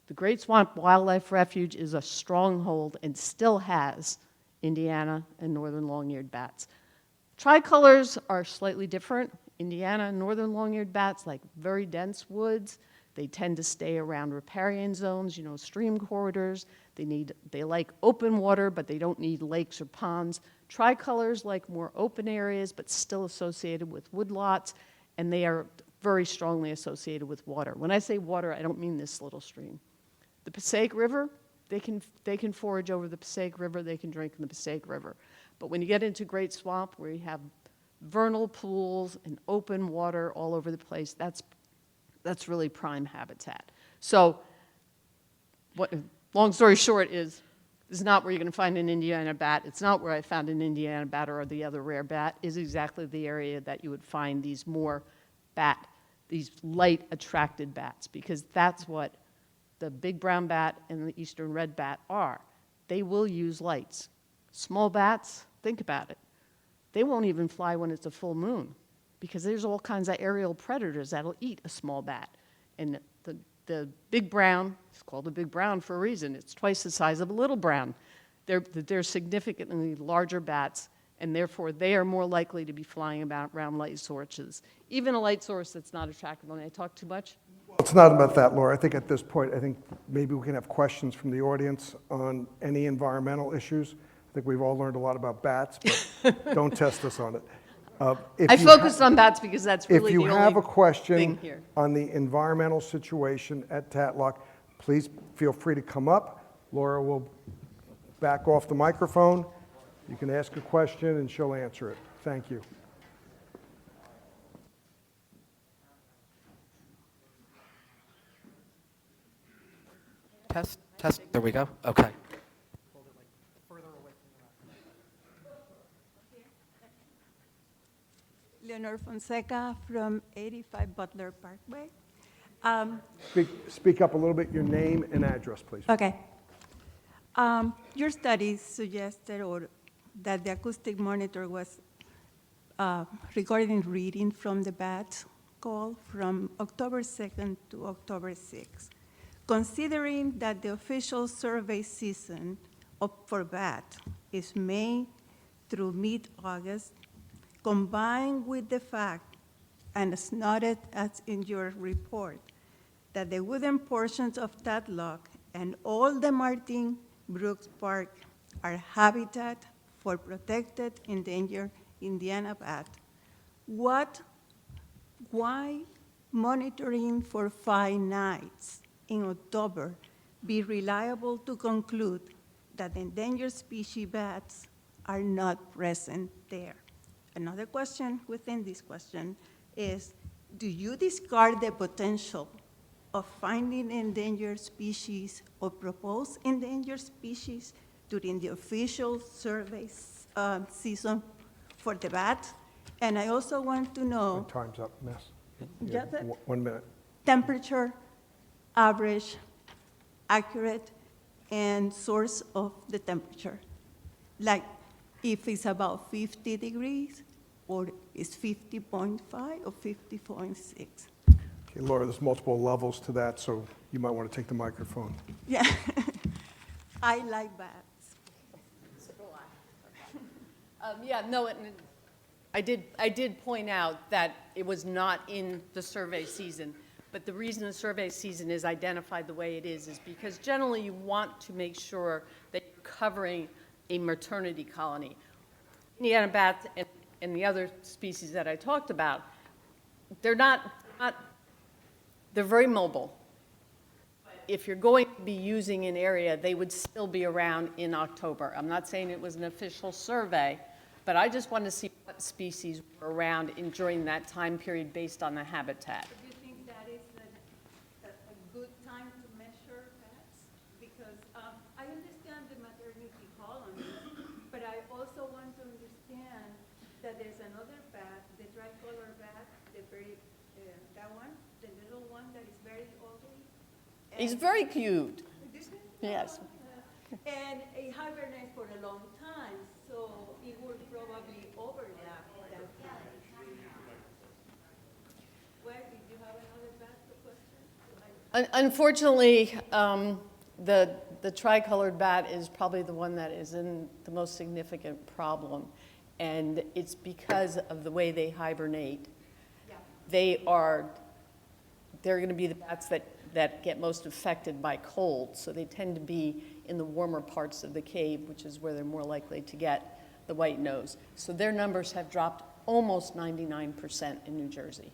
The Great Swamp Wildlife Refuge is a stronghold and still has Indiana and northern long-eared bats. Tricolors are slightly different. Indiana and northern long-eared bats like very dense woods. They tend to stay around riparian zones, stream corridors. They like open water, but they don't need lakes or ponds. Tricolors like more open areas, but still associated with woodlots, and they are very strongly associated with water. When I say water, I don't mean this little stream. The Passaic River, they can forage over the Passaic River, they can drink in the Passaic River. But when you get into Great Swamp, where you have vernal pools and open water all over the place, that's really prime habitat. So, long story short is, this is not where you're going to find an Indiana bat. It's not where I found an Indiana bat or the other rare bat. Is exactly the area that you would find these these light attracted bats, because that's what the big brown bat and the eastern red bat are. They will use lights. Small bats, think about it. They won't even fly when it's a full moon, because there's all kinds of aerial predators that'll eat a small bat. And the big brown, it's called a big brown for a reason. It's twice the size of a little brown. They're significantly larger bats, and therefore they are more likely to be flying about around light sources. Even a light source that's not attractive. When I talk too much? It's not about that, Laura. I think at this point, maybe we can have questions from the audience on any environmental issues. I think we've all learned a lot about bats, but don't test us on it. I focused on bats because that's really the only If you have a thing question here. on the environmental situation at Tatlock, please feel free to come up. Laura will back off the microphone. You can ask a question and she'll answer it. Thank you. Test, there we go, okay. Leonor Fonseca from 85 Butler Parkway. Speak up a little bit, your name and address, please. Okay. Your studies suggested that the acoustic monitor was recording reading from the bat call from October 2nd to October 6th. Considering that the official survey season for bat is May through mid-August, combined with the fact, and as noted as in your report, that the wooded portions of Tatlock and all the Martin Brooks Park are habitat for protected endangered Indiana bat, why monitoring for 5 nights in October be reliable to conclude that endangered species bats are not present there? Another question within this question is, do you discard the potential of finding endangered species or proposed endangered species during the official survey season for the bat? And I also want to know— Time's up, miss. Yeah, that- 1 minute. temperature, average, accurate, and source of the temperature. Like if it's about 50 degrees, or it's 50.5 or 50.6. Okay, Laura, there's multiple levels to that, so you might want to take the microphone. Yeah, I like bats. Yeah, no, I did point out that it was not in the survey season, but the reason the survey season is identified the way it is because generally you want to make sure that you're covering a maternity colony. Indiana bats and the other species that I talked about, they're very mobile. If you're going to be using an area, they would still be around in October. I'm not saying it was an official survey, but I just wanted to see what species were around during that time period based on the habitat. Do you think that is a good time to measure bats? Because I understand the maternity colony, but I also want to understand that there's another bat, the tricolor bat, that one, the little one that is very ugly. He's very cute. Yes. And it hibernates for a long time, so it would probably overlap that time. Unfortunately, the tricolored bat is probably the one that is in the most significant problem, and it's because of the way they hibernate. They're going to be the bats that get most affected by cold, so they tend to be in the warmer parts of the cave, which is where they're more likely to get the white nose. So their numbers have dropped almost 99% in New Jersey.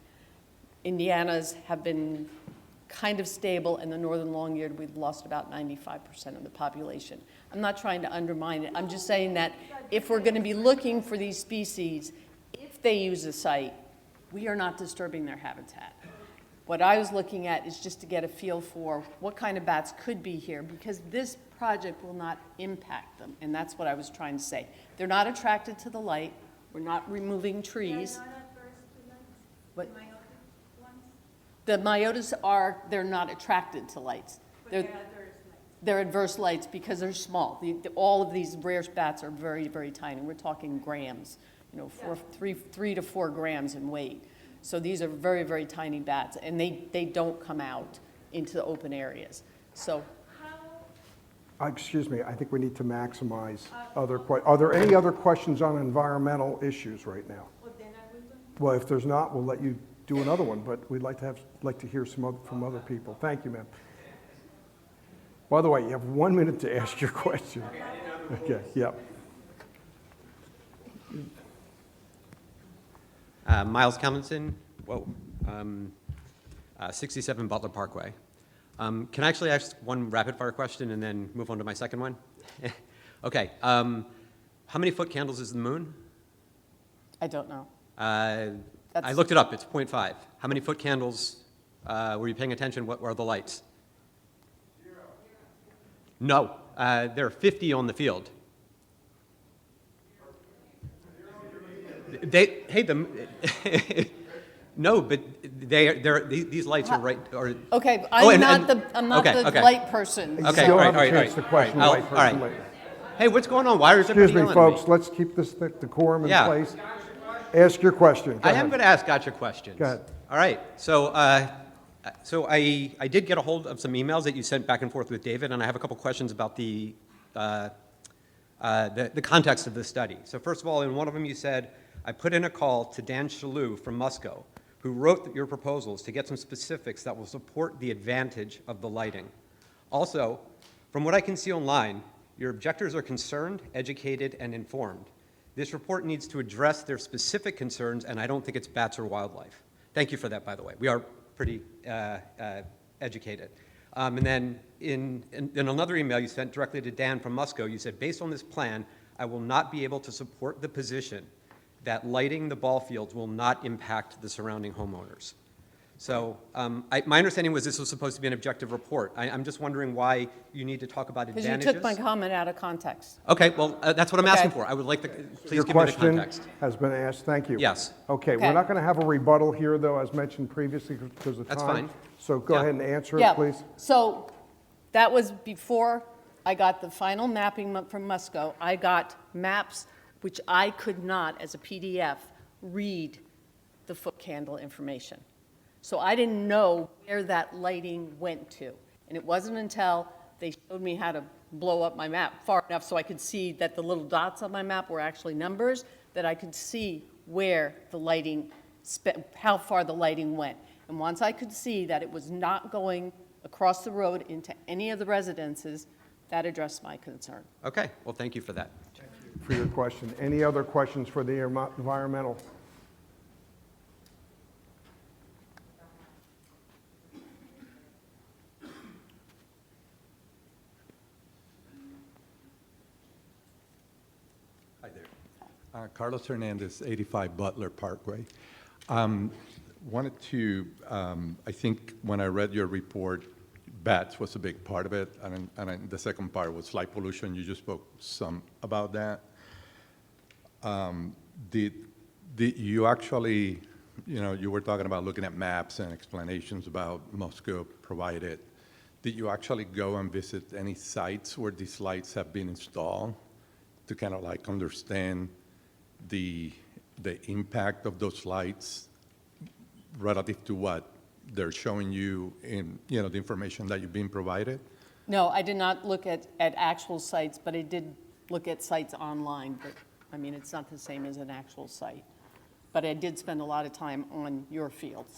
Indiana's have been kind of stable, and the northern long-eared, we've lost about 95% of the population. I'm not trying to undermine it. I'm just saying that if we're going to be looking for these species, if they use a site, we are not disturbing their habitat. What I was looking at is just to get a feel for what kind of bats could be here, because this project will not impact them, and that's what I was trying to say. They're not attracted to the light. We're not removing trees. What? The myotas they're not attracted to lights. They're adverse lights because they're small. All of these rare bats are very, very tiny. We're talking grams, 3 to 4 grams in weight. So these are very, very tiny bats, and they don't come out into the open areas. So. Excuse me, I think we need to maximize other questions. Are there any other questions on environmental issues right now? Well, if there's not, we'll let you do another one, but we'd like to hear from other people. Thank you, ma'am. By the way, you have 1 minute to ask your question. Okay, yep. Miles Kelmanson, 67 Butler Parkway. Can I actually ask one rapid-fire question and then move on to my second one? Okay. How many foot candles is the moon? I don't know. I looked it up. It's 0.5. How many foot candles were you paying attention? What were the lights? 0. No. There are 50 on the field. No, but these lights are right. Okay, I'm not the light person. Okay, You'll all have right, a chance to question all light right. person later. Hey, what's going on? Why is everybody Excuse me, yelling folks, at me? let's keep this decorum in Yeah. place. Ask your question. Go I ahead. am going to ask gotcha questions. Go ahead. All right. So I did get a hold of some emails that you sent back and forth with David, and I have a couple questions about the context of the study. So first of all, in one of them you said, I put in a call to Dan Shalou from Musco, who wrote your proposals to get some specifics that will support the advantage of the lighting. Also, from what I can see online, your objectors are concerned, educated, and informed. This report needs to address their specific concerns, and I don't think it's bats or wildlife. Thank you for that, by the way. We are pretty educated. And then in another email you sent directly to Dan from Musco, you said, based on this plan, I will not be able to support the position that lighting the ball fields will not impact the surrounding homeowners. So my understanding was this was supposed to be an objective report. I'm just wondering why you need to talk about advantages. Because you took my comment out of context. Okay, well, that's what I'm asking for. I would like to, please give me the Your context. question has been asked. Thank you. Yes. Okay, Okay. we're not going to have a rebuttal here, though, as mentioned previously, because of time. That's fine. So go Yeah. ahead and answer Yeah, it, please. so that was before I got the final mapping from Musco. I got maps which I could not, as a PDF, read the foot candle information. So I didn't know where that lighting went to. And it wasn't until they showed me how to blow up my map far enough so I could see that the little dots on my map were actually numbers, that I could see where the lighting, how far the lighting went. And once I could see that it was not going across the road into any of the residences, that addressed my concern. Okay, well, thank you for that. For your question. Any other questions for the environmental? Hi there. Carlos Hernandez, 85 Butler Parkway. Wanted to, I think when I read your report, bats was a big part of it, and the second part was light pollution. You just spoke some about that. Did you actually, you were talking about looking at maps and explanations about Moscow provided. Did you actually go and visit any sites where these lights have been installed to kind of like understand the impact of those lights relative to what they're showing you in, the information that you've been provided? No, I did not look at actual sites, but I did look at sites online. But, I mean, it's not the same as an actual site. But I did spend a lot of time on your fields.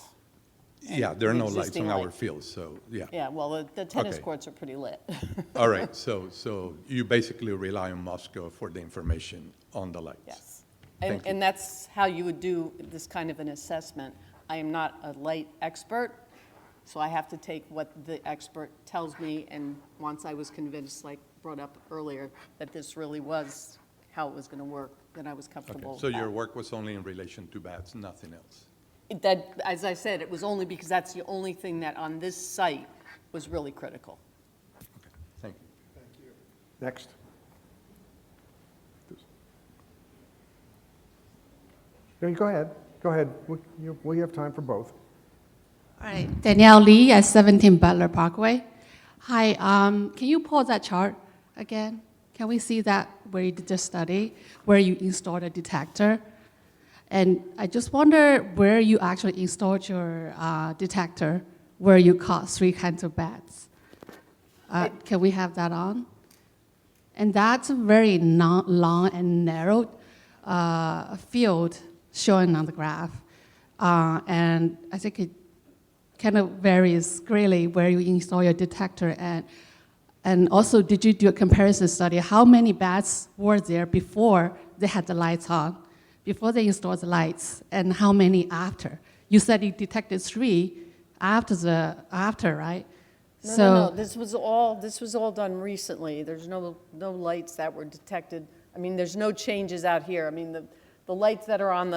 Yeah, there are no lights existing on our lights. fields, so, yeah. Yeah, well, the tennis Okay. courts are pretty lit. All right, so you basically rely on Moscow for the information on the lights? Yes. Thank you. And that's how you would do this kind of an assessment. I am not a light expert, so I have to take what the expert tells me, and once I was convinced, like brought up earlier, that this really was how it was going to work, then I was Okay, comfortable with so that. your work was only in relation to bats, nothing else? That, as I said, it was only because that's the only thing that on this site was really critical. Okay, thank you. Next. No, go ahead. Go ahead. We have time for both. All right, Danielle Lee at 17 Butler Parkway. Hi, can you pull that chart again? Can we see that where you did the study, where you installed a detector? And I just wonder where you actually installed your detector, where you caught 3 kinds of bats. Can we have that on? And that's a very long and narrow field shown on the graph. And I think it kind of varies greatly where you install your detector. And also, did you do a comparison study? How many bats were there before they had the lights on, before they installed the lights, and how many after? You said you detected 3 after, right? No. This was all done recently. There's no lights that were detected. I mean, there's no changes out here. I mean, the lights that are on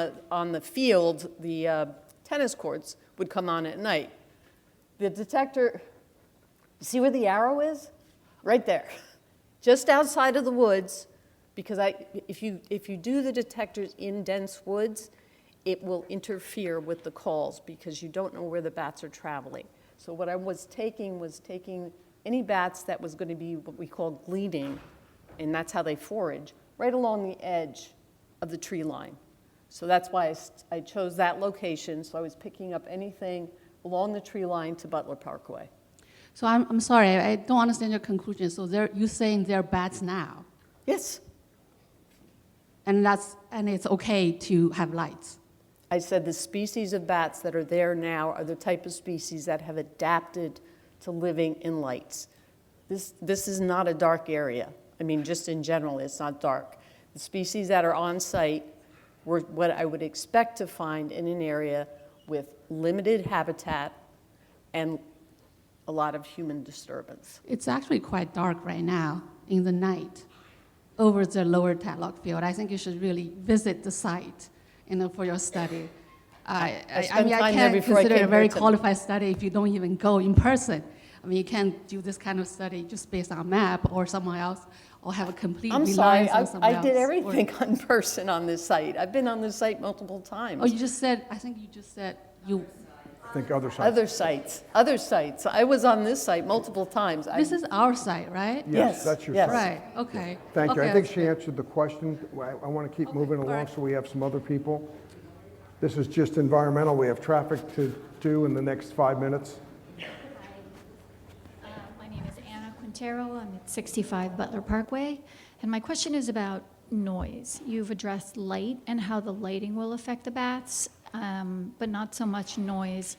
the field, the tennis courts, would come on at night. The detector, you see where the arrow is? Right there, just outside of the woods, because if you do the detectors in dense woods, it will interfere with the calls because you don't know where the bats are traveling. So what I was taking any bats that was going to be what we call gleaning, and that's how they forage, right along the edge of the tree line. So that's why I chose that location. So I was picking up anything along the tree line to Butler Parkway. So I'm sorry, I don't understand your conclusion. So you're saying they're bats now, Yes, and it's okay to have lights. I said the species of bats that are there now are the type of species that have adapted to living in lights. This is not a dark area. I mean, just in general, it's not dark. The species that are on site were what I would expect to find in an area with limited habitat and a lot of human disturbance. It's actually quite dark right now in the night over the lower Tatlock field. I think you should really visit the site, for your study. I I spent mean, I time there can't before I consider it came a very here today. qualified study if you don't even go in person. I mean, you can't do this kind of study just based on a map or someone else, or have a complete I'm sorry, reliance on someone I else. did or- everything on person on this site. I've been on this site multiple times. Oh, I think you just said you. I think other sides. Other sites. I was on this site multiple times. This is our site, right? Yes, That's your yes. side. Right, okay. Thank you. Okay, I think that's she good. answered the question. I want to keep moving all along right. so we have some other people. This is just environmental. We have traffic to do in the next 5 minutes. My name is Anna Quintero. I'm at 65 Butler Parkway. And my question is about noise. You've addressed light and how the lighting will affect the bats, but not so much noise,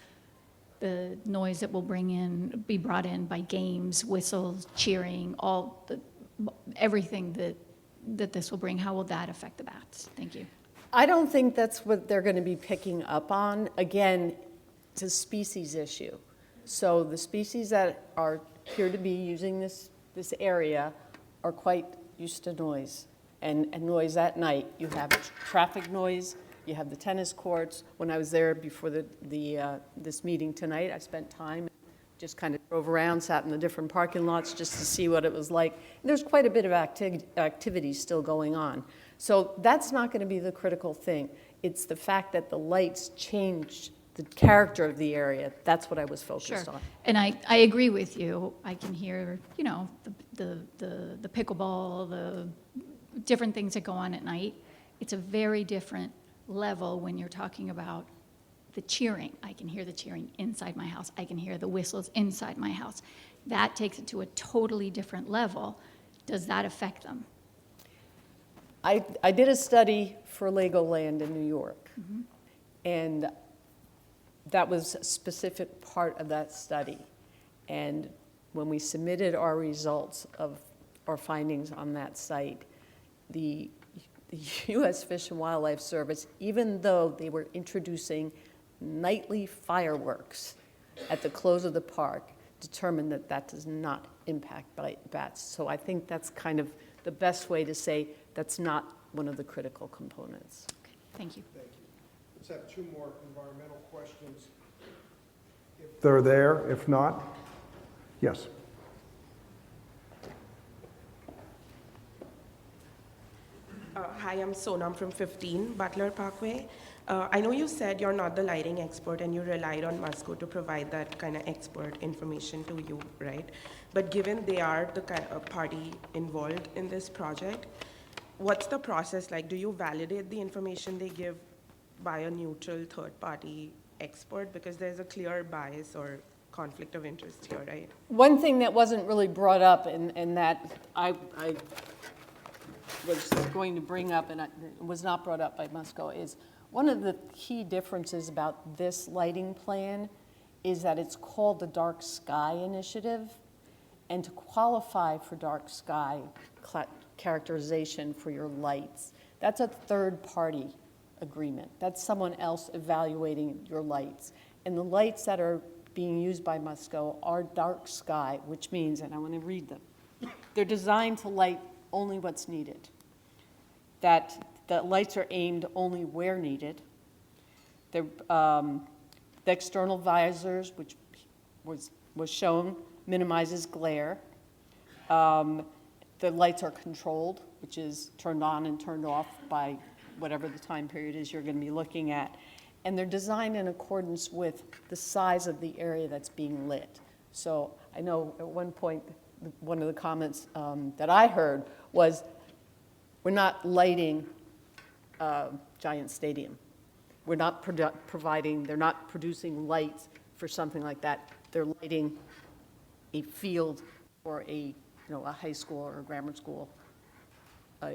the noise that will be brought in by games, whistles, cheering, everything that this will bring. How will that affect the bats? Thank you. I don't think that's what they're going to be picking up on. Again, it's a species issue. So the species that appear to be using this area are quite used to noise and noise at night. You have traffic noise, you have the tennis courts. When I was there before this meeting tonight, I spent time, just kind of drove around, sat in the different parking lots just to see what it was like. And there's quite a bit of activity still going on. So that's not going to be the critical thing. It's the fact that the lights changed the character of the area. That's what I was focused on. And I agree with you. I can hear, the pickleball, the different things that go on at night. It's a very different level when you're talking about the cheering. I can hear the cheering inside my house. I can hear the whistles inside my house. That takes it to a totally different level. Does that affect them? I did a study for Legoland in New York, and that was a specific part of that study. And when we submitted our results of our findings on that site, the U.S. Fish and Wildlife Service, even though they were introducing nightly fireworks at the close of the park, determined that that does not impact bats. So I think that's kind of the best way to say that's not one of the critical components. Okay, thank you. Thank you. Let's have two more environmental questions. If they're there, if not, yes. Hi, I'm Sonam from 15 Butler Parkway. I know you said you're not the lighting expert and you relied on Musco to provide that kind of expert information to you, right? But given they are the kind of party involved in this project, what's the process like? Do you validate the information they give by a neutral third-party expert? Because there's a clear bias or conflict of interest here, right? One thing that wasn't really brought up and that I was going to bring up and was not brought up by Musco is one of the key differences about this lighting plan is that it's called the Dark Sky Initiative. And to qualify for dark sky characterization for your lights, that's a third-party agreement. That's someone else evaluating your lights. And the lights that are being used by Musco are dark sky, which means, and I want to read them, they're designed to light only what's needed. That the lights are aimed only where needed. The external visors, which was shown, minimizes glare. The lights are controlled, which is turned on and turned off by whatever the time period is you're going to be looking at. And they're designed in accordance with the size of the area that's being lit. So I know at one point, one of the comments that I heard was, we're not lighting Giant Stadium. We're not they're not producing lights for something like that. They're lighting a field or a high school or a grammar school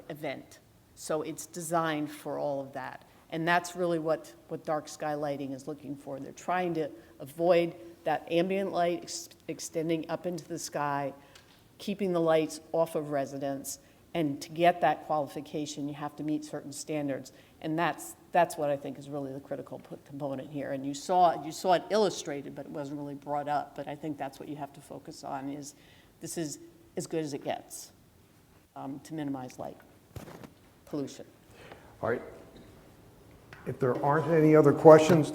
event. So it's designed for all of that. And that's really what dark sky lighting is looking for. They're trying to avoid that ambient light extending up into the sky, keeping the lights off of residents. And to get that qualification, you have to meet certain standards. And that's what I think is really the critical component here. And you saw it illustrated, but it wasn't really brought up. But I think that's what you have to focus on is this is as good as it gets to minimize light pollution. All right. If there aren't any other questions,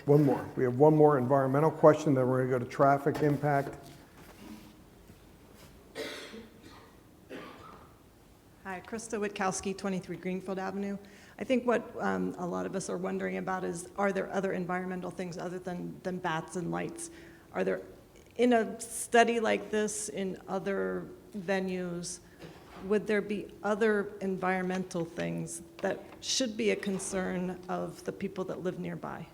one more. We have one more environmental question, then we're going to go to traffic impact. Hi, Krista Witkowski, 23 Greenfield Avenue. I think what a lot of us are wondering about is, are there other environmental things other than bats and lights? Are there, in a study like this, in other venues, would there be other environmental things that should be a concern of the people that live nearby?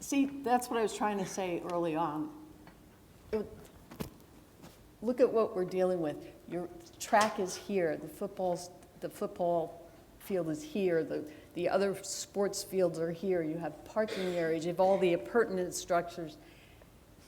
See, that's what I was trying to say early on. Look at what we're dealing with. Your track is here, the football field is here, the other sports fields are here, you have parking areas, you have all the appurtenant structures.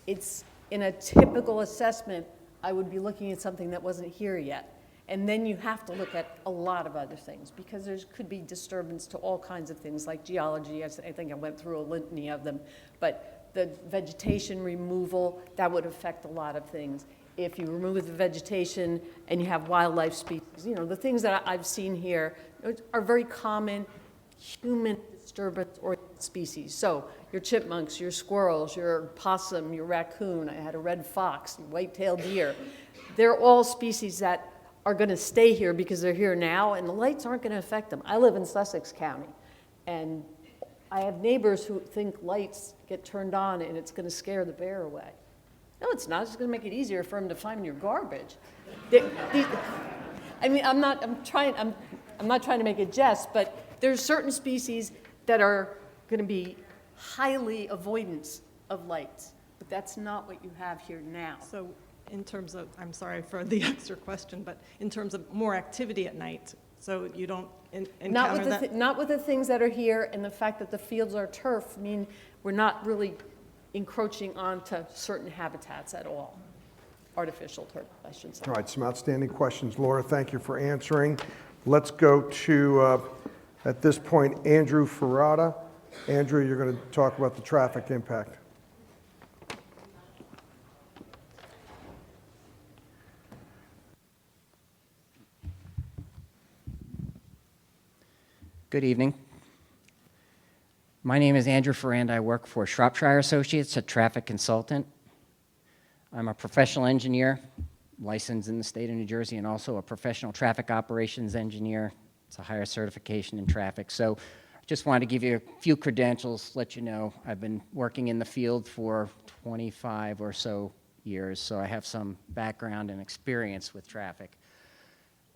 It's in a typical assessment, I would be looking at something that wasn't here yet. And then you have to look at a lot of other things because there could be disturbance to all kinds of things like geology. I think I went through a litany of them. But the vegetation removal, that would affect a lot of things. If you remove the vegetation and you have wildlife species, the things that I've seen here are very common human disturbance-oriented species. So your chipmunks, your squirrels, your possum, your raccoon, I had a red fox, white-tailed deer. They're all species that are going to stay here because they're here now, and the lights aren't going to affect them. I live in Sussex County, and I have neighbors who think lights get turned on and it's going to scare the bear away. No, it's not. It's going to make it easier for them to find your garbage. I mean, I'm not trying to make a jest, but there's certain species that are going to be highly avoidance of lights, but that's not what you have here now. So in terms of, I'm sorry for the extra question, but in terms of more activity at night, so you don't encounter that? Not with the things that are here, and the fact that the fields are turf mean we're not really encroaching onto certain habitats at all. Artificial turf, I should say. All right, some outstanding questions. Laura, thank you for answering. Let's go to, at this point, Andrew Ferrata. Andrew, you're going to talk about the traffic impact. Good evening. My name is Andrew Ferrand. I work for Shropshire Associates, a traffic consultant. I'm a professional engineer, licensed in the state of New Jersey, and also a professional traffic operations engineer. It's a higher certification in traffic. So I just wanted to give you a few credentials, let you know I've been working in the field for 25 or so years, so I have some background and experience with traffic.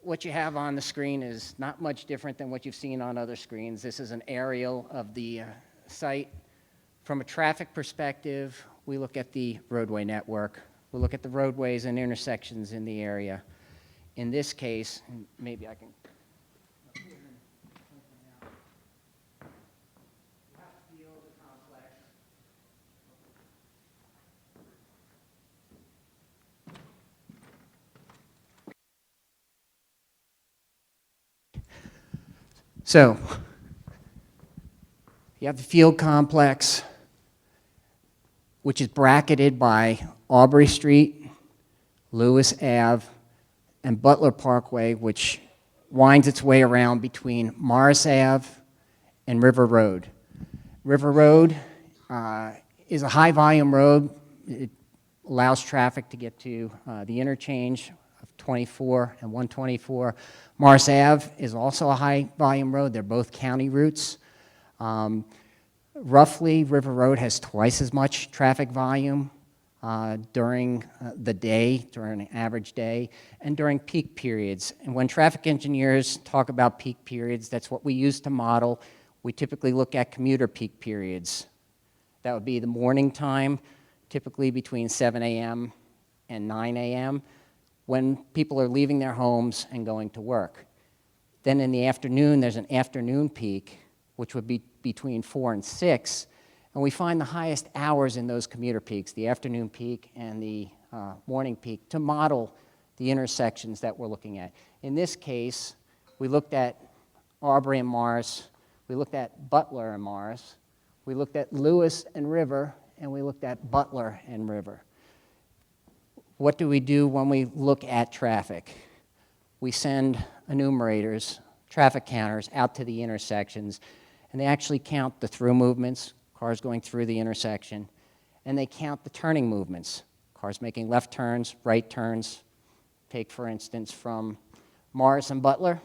What you have on the screen is not much different than what you've seen on other screens. This is an aerial of the site. From a traffic perspective, we look at the roadway network. We look at the roadways and intersections in the area. In this case, maybe I can... So, you have the field complex, which is bracketed by Aubrey Street, Lewis Ave, and Butler Parkway, which winds its way around between Morris Ave and River Road. River Road is a high-volume road. It allows traffic to get to the interchange of 24 and 124. Morris Ave is also a high-volume road. They're both county routes. Roughly, River Road has twice as much traffic volume during the day, during an average day, and during peak periods. And when traffic engineers talk about peak periods, that's what we use to model. We typically look at commuter peak periods. That would be the morning time, typically between 7 a.m. and 9 a.m., when people are leaving their homes and going to work. Then in the afternoon, there's an afternoon peak, which would be between 4 and 6, and we find the highest hours in those commuter peaks, the afternoon peak and the morning peak, to model the intersections that we're looking at. In this case, we looked at Aubrey and Morris, we looked at Butler and Morris, we looked at Lewis and River, and we looked at Butler and River. What do we do when we look at traffic? We send enumerators, traffic counters, out to the intersections, and they actually count the through movements, cars going through the intersection, and they count the turning movements, cars making left turns, right turns. Take, for instance, from Morris and Butler,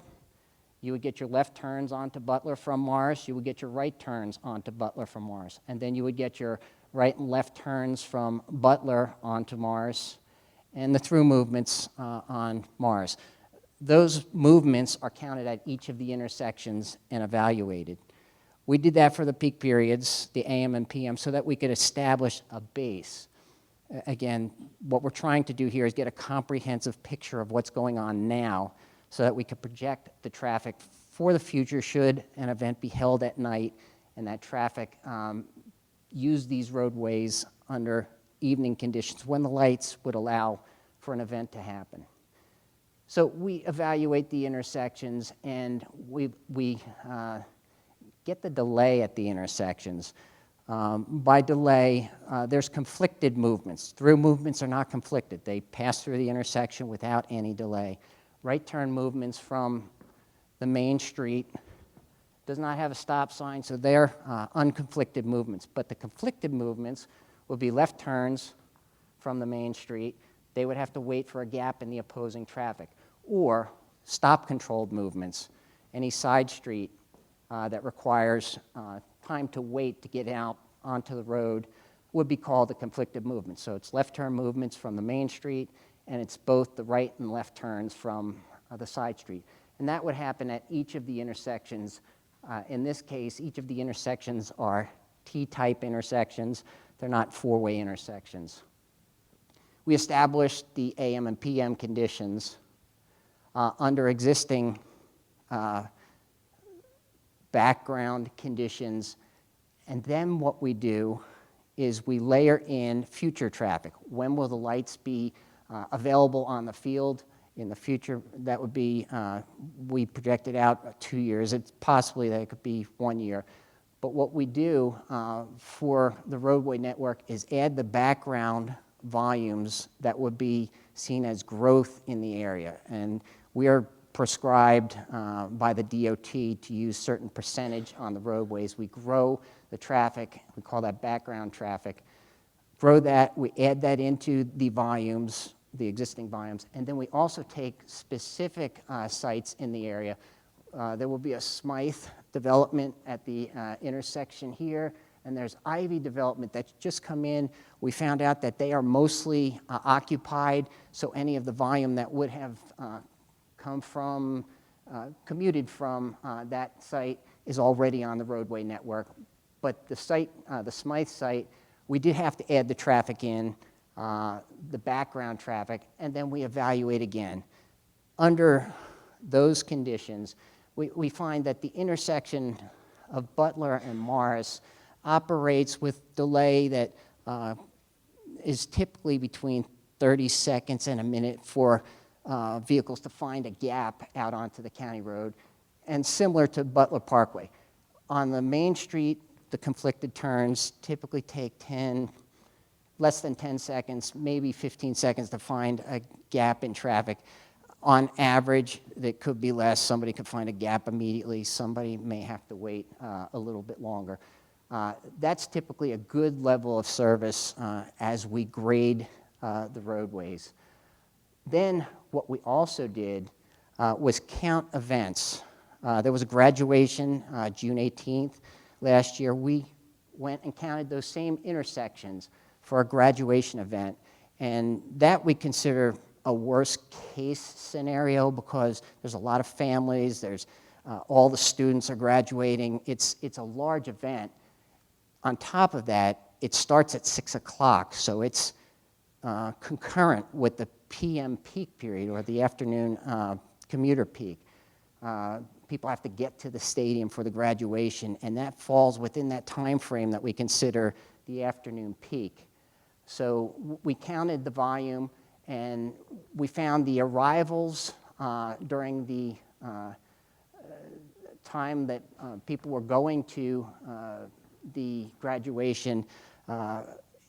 you would get your left turns onto Butler from Morris, you would get your right turns onto Butler from Morris, and then you would get your right and left turns from Butler onto Morris, and the through movements on Morris. Those movements are counted at each of the intersections and evaluated. We did that for the peak periods, the AM and PM, so that we could establish a base. Again, what we're trying to do here is get a comprehensive picture of what's going on now so that we could project the traffic for the future should an event be held at night and that traffic use these roadways under evening conditions when the lights would allow for an event to happen. So we evaluate the intersections and we get the delay at the intersections. By delay, there's conflicted movements. Through movements are not conflicted. They pass through the intersection without any delay. Right turn movements from the main street does not have a stop sign, so they're unconflicted movements. But the conflicted movements would be left turns from the main street. They would have to wait for a gap in the opposing traffic. Or stop-controlled movements, any side street that requires time to wait to get out onto the road would be called a conflicted movement. So it's left turn movements from the main street, and it's both the right and left turns from the side street. And that would happen at each of the intersections. In this case, each of the intersections are T-type intersections. They're not four-way intersections. We established the AM and PM conditions under existing background conditions. And then what we do is we layer in future traffic. When will the lights be available on the field in the future? That would be, we projected out 2 years. It's possibly that it could be 1 year. But what we do for the roadway network is add the background volumes that would be seen as growth in the area. And we are prescribed by the DOT to use certain percentage on the roadways. We grow the traffic, we call that background traffic, grow that, we add that into the volumes, the existing volumes, and then we also take specific sites in the area. There will be a Smythe development at the intersection here, and there's Ivy development that's just come in. We found out that they are mostly occupied, so any of the volume that would have come from, commuted from that site is already on the roadway network. But the site, the Smythe site, we did have to add the traffic in, the background traffic, and then we evaluate again. Under those conditions, we find that the intersection of Butler and Morris operates with delay that is typically between 30 seconds and a minute for vehicles to find a gap out onto the county road, and similar to Butler Parkway. On the main street, the conflicted turns typically take less than 10 seconds, maybe 15 seconds to find a gap in traffic. On average, that could be less. Somebody could find a gap immediately. Somebody may have to wait a little bit longer. That's typically a good level of service as we grade the roadways. Then what we also did was count events. There was a graduation June 18th. Last year, we went and counted those same intersections for a graduation event, and that we consider a worst-case scenario because there's a lot of families, there's all the students are graduating. It's a large event. On top of that, it starts at 6 o'clock, so it's concurrent with the PM peak period or the afternoon commuter peak. People have to get to the stadium for the graduation, and that falls within that time frame that we consider the afternoon peak. So we counted the volume, and we found the arrivals during the time that people were going to the graduation.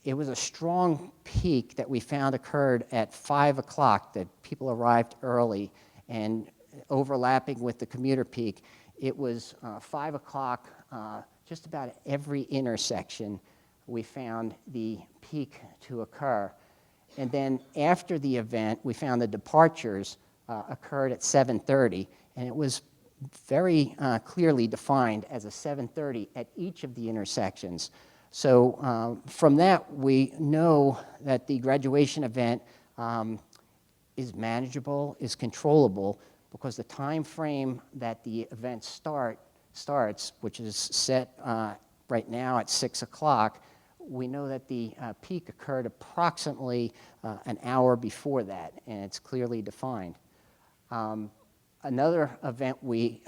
It was a strong peak that we found occurred at 5 o'clock, that people arrived early, and overlapping with the commuter peak, it was 5 o'clock, just about every intersection we found the peak to occur. And then after the event, we found the departures occurred at 7:30, and it was very clearly defined as a 7:30 at each of the intersections. So from that, we know that the graduation event is manageable, is controllable, because the time frame that the event starts, which is set right now at 6 o'clock, we know that the peak occurred approximately an hour before that, and it's clearly defined. Another event we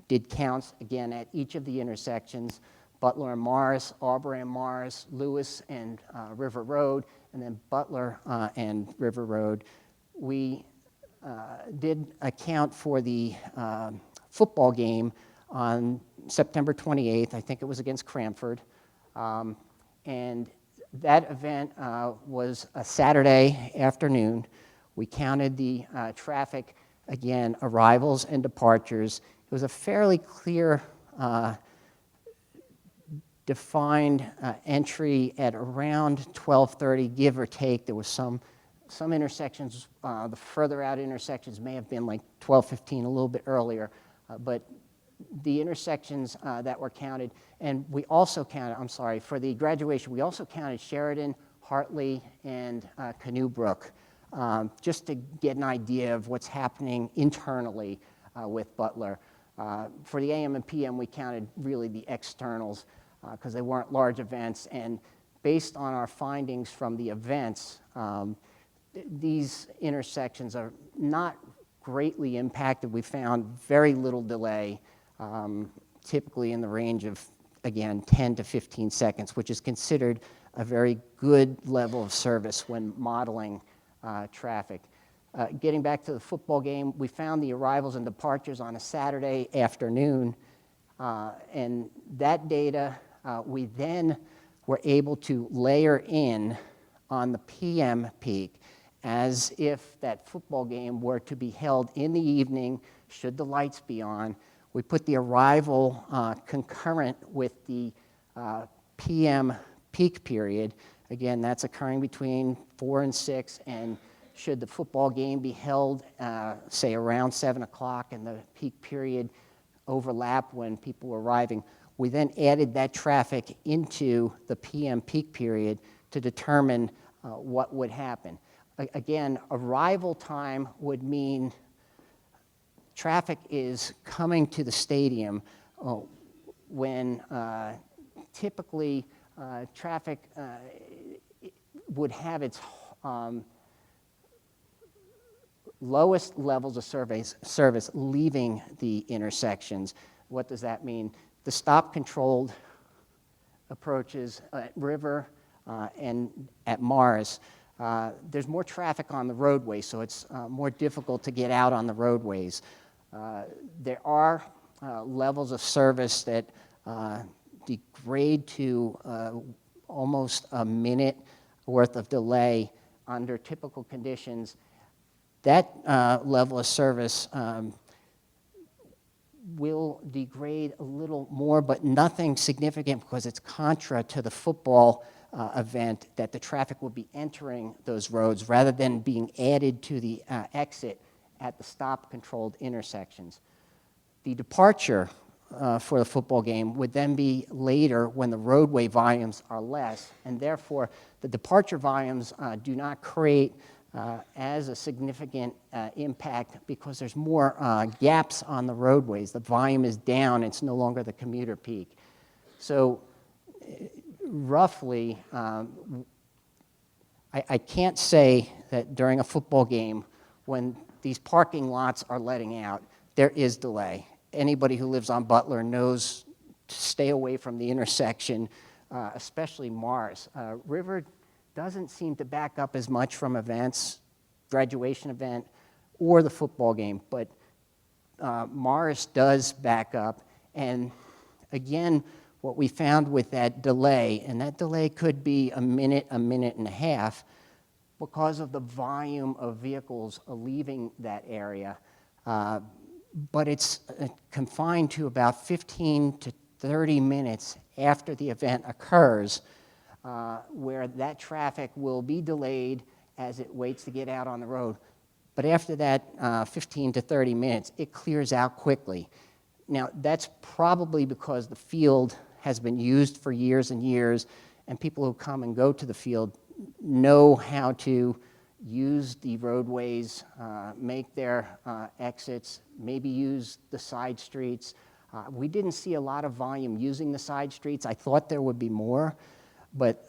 did counts, again, at each of the intersections, Butler and Morris, Aubrey and Morris, Lewis and River Road, and then Butler and River Road. We did account for the football game on September 28th. I think it was against Cranford. And that event was a Saturday afternoon. We counted the traffic, again, arrivals and departures. It was a fairly clear, defined entry at around 12:30, give or take. There was some intersections, the further out intersections may have been like 12:15, a little bit earlier, but the intersections that were counted, and we also counted, I'm sorry, for the graduation, we also counted Sheridan, Hartley, and Canoe Brook, just to get an idea of what's happening internally with Butler. For the AM and PM, we counted really the externals. because they weren't large events. And based on our findings from the events, these intersections are not greatly impacted. We found very little delay, typically in the range of, again, 10 to 15 seconds, which is considered a very good level of service when modeling traffic. Getting back to the football game, we found the arrivals and departures on a Saturday afternoon, and that data we then were able to layer in on the PM peak as if that football game were to be held in the evening, should the lights be on. We put the arrival concurrent with the PM peak period. Again, that's occurring between 4 and 6, and should the football game be held, say, around 7 o'clock and the peak period overlap when people were arriving, we then added that traffic into the PM peak period to determine what would happen. Again, arrival time would mean traffic is coming to the stadium when typically traffic would have its lowest levels of service leaving the intersections. What does that mean? The stop-controlled approaches at River and at Mars, there's more traffic on the roadway, so it's more difficult to get out on the roadways. There are levels of service that degrade to almost a minute worth of delay under typical conditions. That level of service will degrade a little more, but nothing significant because it's contra to the football event that the traffic will be entering those roads rather than being added to the exit at the stop-controlled intersections. The departure for the football game would then be later when the roadway volumes are less, and therefore the departure volumes do not create as a significant impact because there's more gaps on the roadways. The volume is down, it's no longer the commuter peak. So roughly, I can't say that during a football game when these parking lots are letting out, there is delay. Anybody who lives on Butler knows to stay away from the intersection, especially Mars. River doesn't seem to back up as much from events, graduation event, or the football game, but Morris does back up. And again, what we found with that delay, and that delay could be a minute and a half, because of the volume of vehicles leaving that area, but it's confined to about 15 to 30 minutes after the event occurs, where that traffic will be delayed as it waits to get out on the road. But after that 15 to 30 minutes, it clears out quickly. Now, that's probably because the field has been used for years and years, and people who come and go to the field know how to use the roadways, make their exits, maybe use the side streets. We didn't see a lot of volume using the side streets. I thought there would be more. But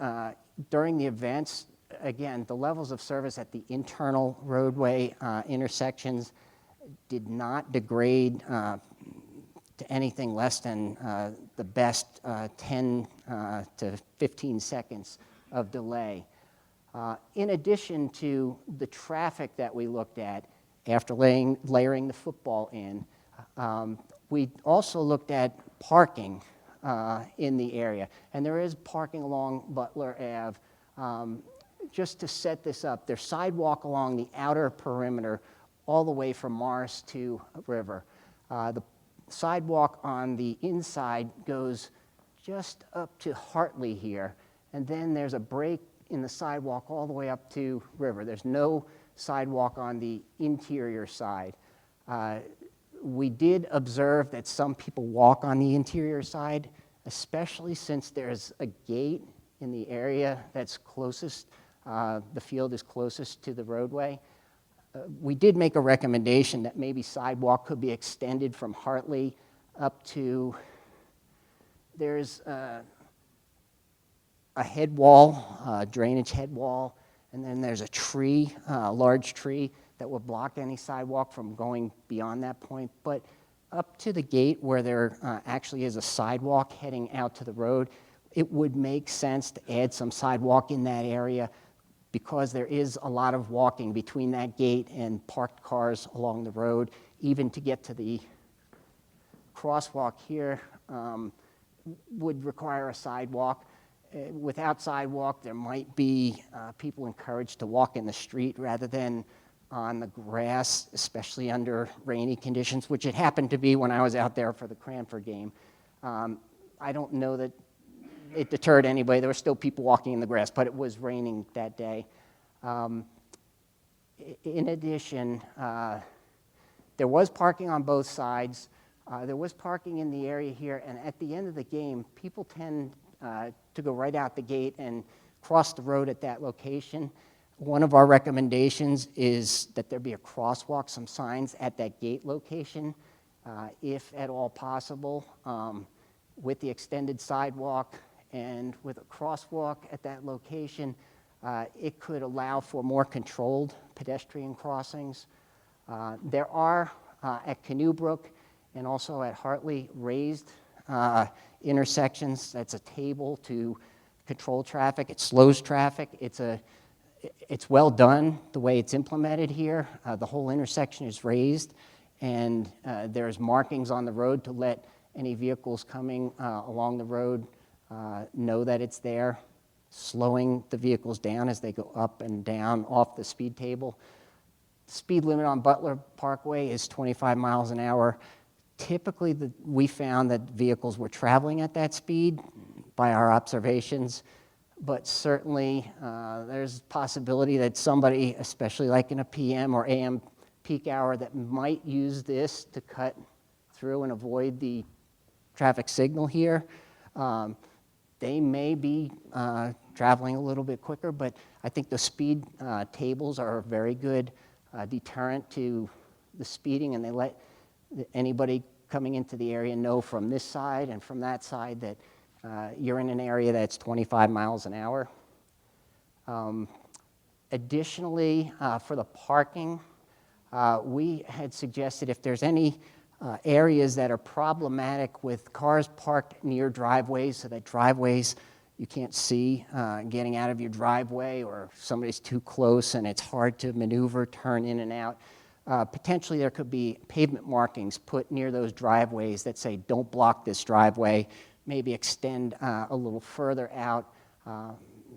during the events, again, the levels of service at the internal roadway intersections did not degrade to anything less than the best 10 to 15 seconds of delay. In addition to the traffic that we looked at after layering the football in, we also looked at parking in the area. And there is parking along Butler Ave. Just to set this up, there's sidewalk along the outer perimeter all the way from Morris to River. The sidewalk on the inside goes just up to Hartley here, and then there's a break in the sidewalk all the way up to River. There's no sidewalk on the interior side. We did observe that some people walk on the interior side, especially since there's a gate in the area that's closest, the field is closest to the roadway. We did make a recommendation that maybe sidewalk could be extended from Hartley up to, there's a head wall, drainage head wall, and then there's a tree, a large tree that would block any sidewalk from going beyond that point. But up to the gate where there actually is a sidewalk heading out to the road, it would make sense to add some sidewalk in that area because there is a lot of walking between that gate and parked cars along the road. Even to get to the crosswalk here would require a sidewalk. Without sidewalk, there might be people encouraged to walk in the street rather than on the grass, especially under rainy conditions, which it happened to be when I was out there for the Cranford game. I don't know that it deterred anybody. There were still people walking in the grass, but it was raining that day. In addition, there was parking on both sides. There was parking in the area here, and at the end of the game, people tend to go right out the gate and cross the road at that location. One of our recommendations is that there be a crosswalk, some signs at that gate location, if at all possible, with the extended sidewalk and with a crosswalk at that location. It could allow for more controlled pedestrian crossings. There are at Canoe Brook and also at Hartley raised intersections. That's a table to control traffic. It slows traffic. It's well done the way it's implemented here. The whole intersection is raised, and there's markings on the road to let any vehicles coming along the road know that it's there, slowing the vehicles down as they go up and down off the speed table. The speed limit on Butler Parkway is 25 miles an hour. Typically, we found that vehicles were traveling at that speed by our observations, but certainly there's a possibility that somebody, especially like in a PM or AM peak hour, that might use this to cut through and avoid the traffic signal here. They may be traveling a little bit quicker, but I think the speed tables are a very good deterrent to the speeding, and they let anybody coming into the area know from this side and from that side that you're in an area that's 25 miles an hour. Additionally, for the parking, we had suggested if there's any areas that are problematic with cars parked near driveways, so that driveways you can't see getting out of your driveway, or somebody's too close and it's hard to maneuver, turn in and out. Potentially there could be pavement markings put near those driveways that say, don't block this driveway, maybe extend a little further out,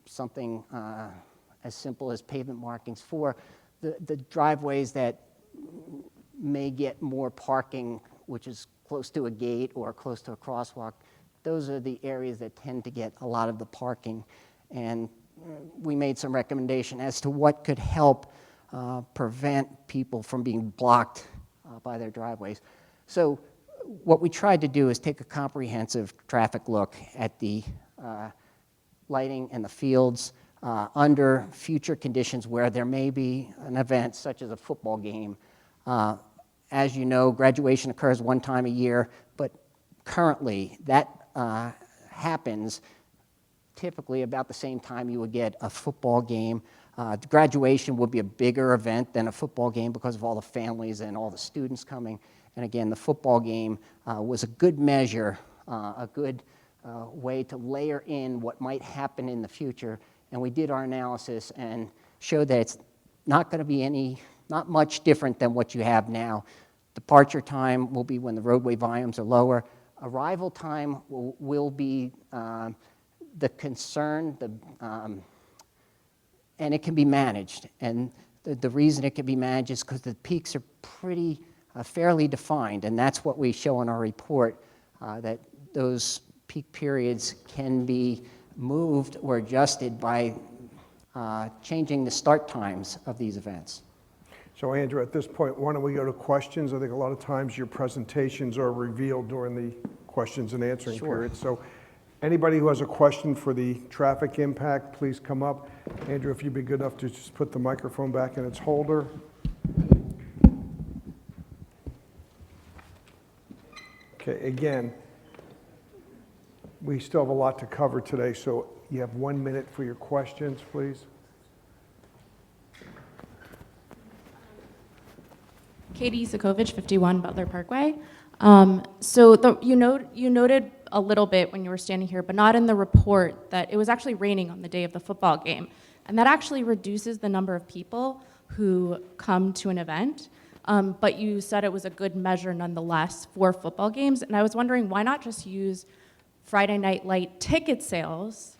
something as simple as pavement markings for the driveways that may get more parking, which is close to a gate or close to a crosswalk. Those are the areas that tend to get a lot of the parking. And we made some recommendation as to what could help prevent people from being blocked by their driveways. So what we tried to do is take a comprehensive traffic look at the lighting and the fields under future conditions where there may be an event such as a football game. As you know, graduation occurs one time a year, but currently that happens typically about the same time you would get a football game. The graduation would be a bigger event than a football game because of all the families and all the students coming. And again, the football game was a good measure, a good way to layer in what might happen in the future. And we did our analysis and showed that it's not going to be not much different than what you have now. Departure time will be when the roadway volumes are lower. Arrival time will be the concern, and it can be managed. And the reason it can be managed is because the peaks are pretty fairly defined, and that's what we show in our report, that those peak periods can be moved or adjusted by changing the start times of these events. So Andrew, at this point, why don't we go to questions? I think a lot of times your presentations are revealed during the questions and answering period. So anybody who has a question for the traffic impact, please come up. Andrew, if you'd be good enough to just put the microphone back in its holder. Okay, again, we still have a lot to cover today, so You have 1 minute for your questions, please. Katie Sokovich, 51 Butler Parkway. You noted a little bit when you were standing here, but not in the report, that it was actually raining on the day of the football game. And that actually reduces the number of people who come to an event. But you said it was a good measure nonetheless for football games. And I was wondering, why not just use Friday Night Light ticket sales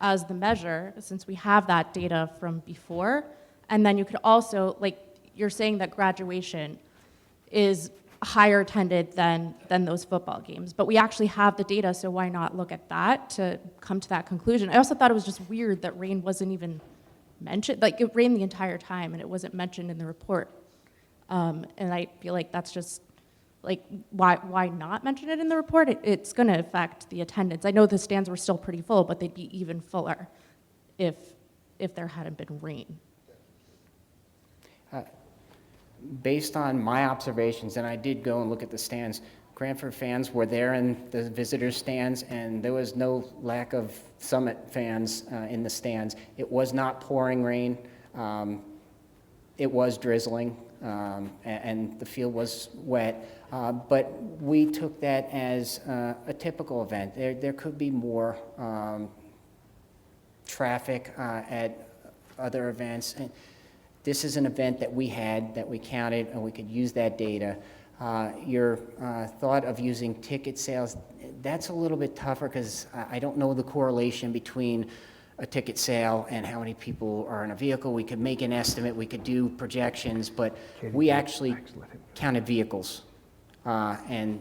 as the measure, since we have that data from before? And then you could also, like, you're saying that graduation is higher attended than those football games, but we actually have the data, so why not look at that to come to that conclusion? I also thought it was just weird that rain wasn't even mentioned. Like, it rained the entire time and it wasn't mentioned in the report. And I feel like that's just, like, why not mention it in the report? It's gonna affect the attendance. I know the stands were still pretty full, but they'd be even fuller if there hadn't been rain. Based on my observations, and I did go and look at the stands, Cranford fans were there in the visitors' stands, and there was no lack of Summit fans in the stands. It was not pouring rain. It was drizzling, and the field was wet. But we took that as a typical event. There could be more traffic at other events. And this is an event that we counted, and we could use that data. Your thought of using ticket sales, that's a little bit tougher because I don't know the correlation between a ticket sale and how many people are in a vehicle. We could make an estimate, we could do projections, but we actually counted vehicles. And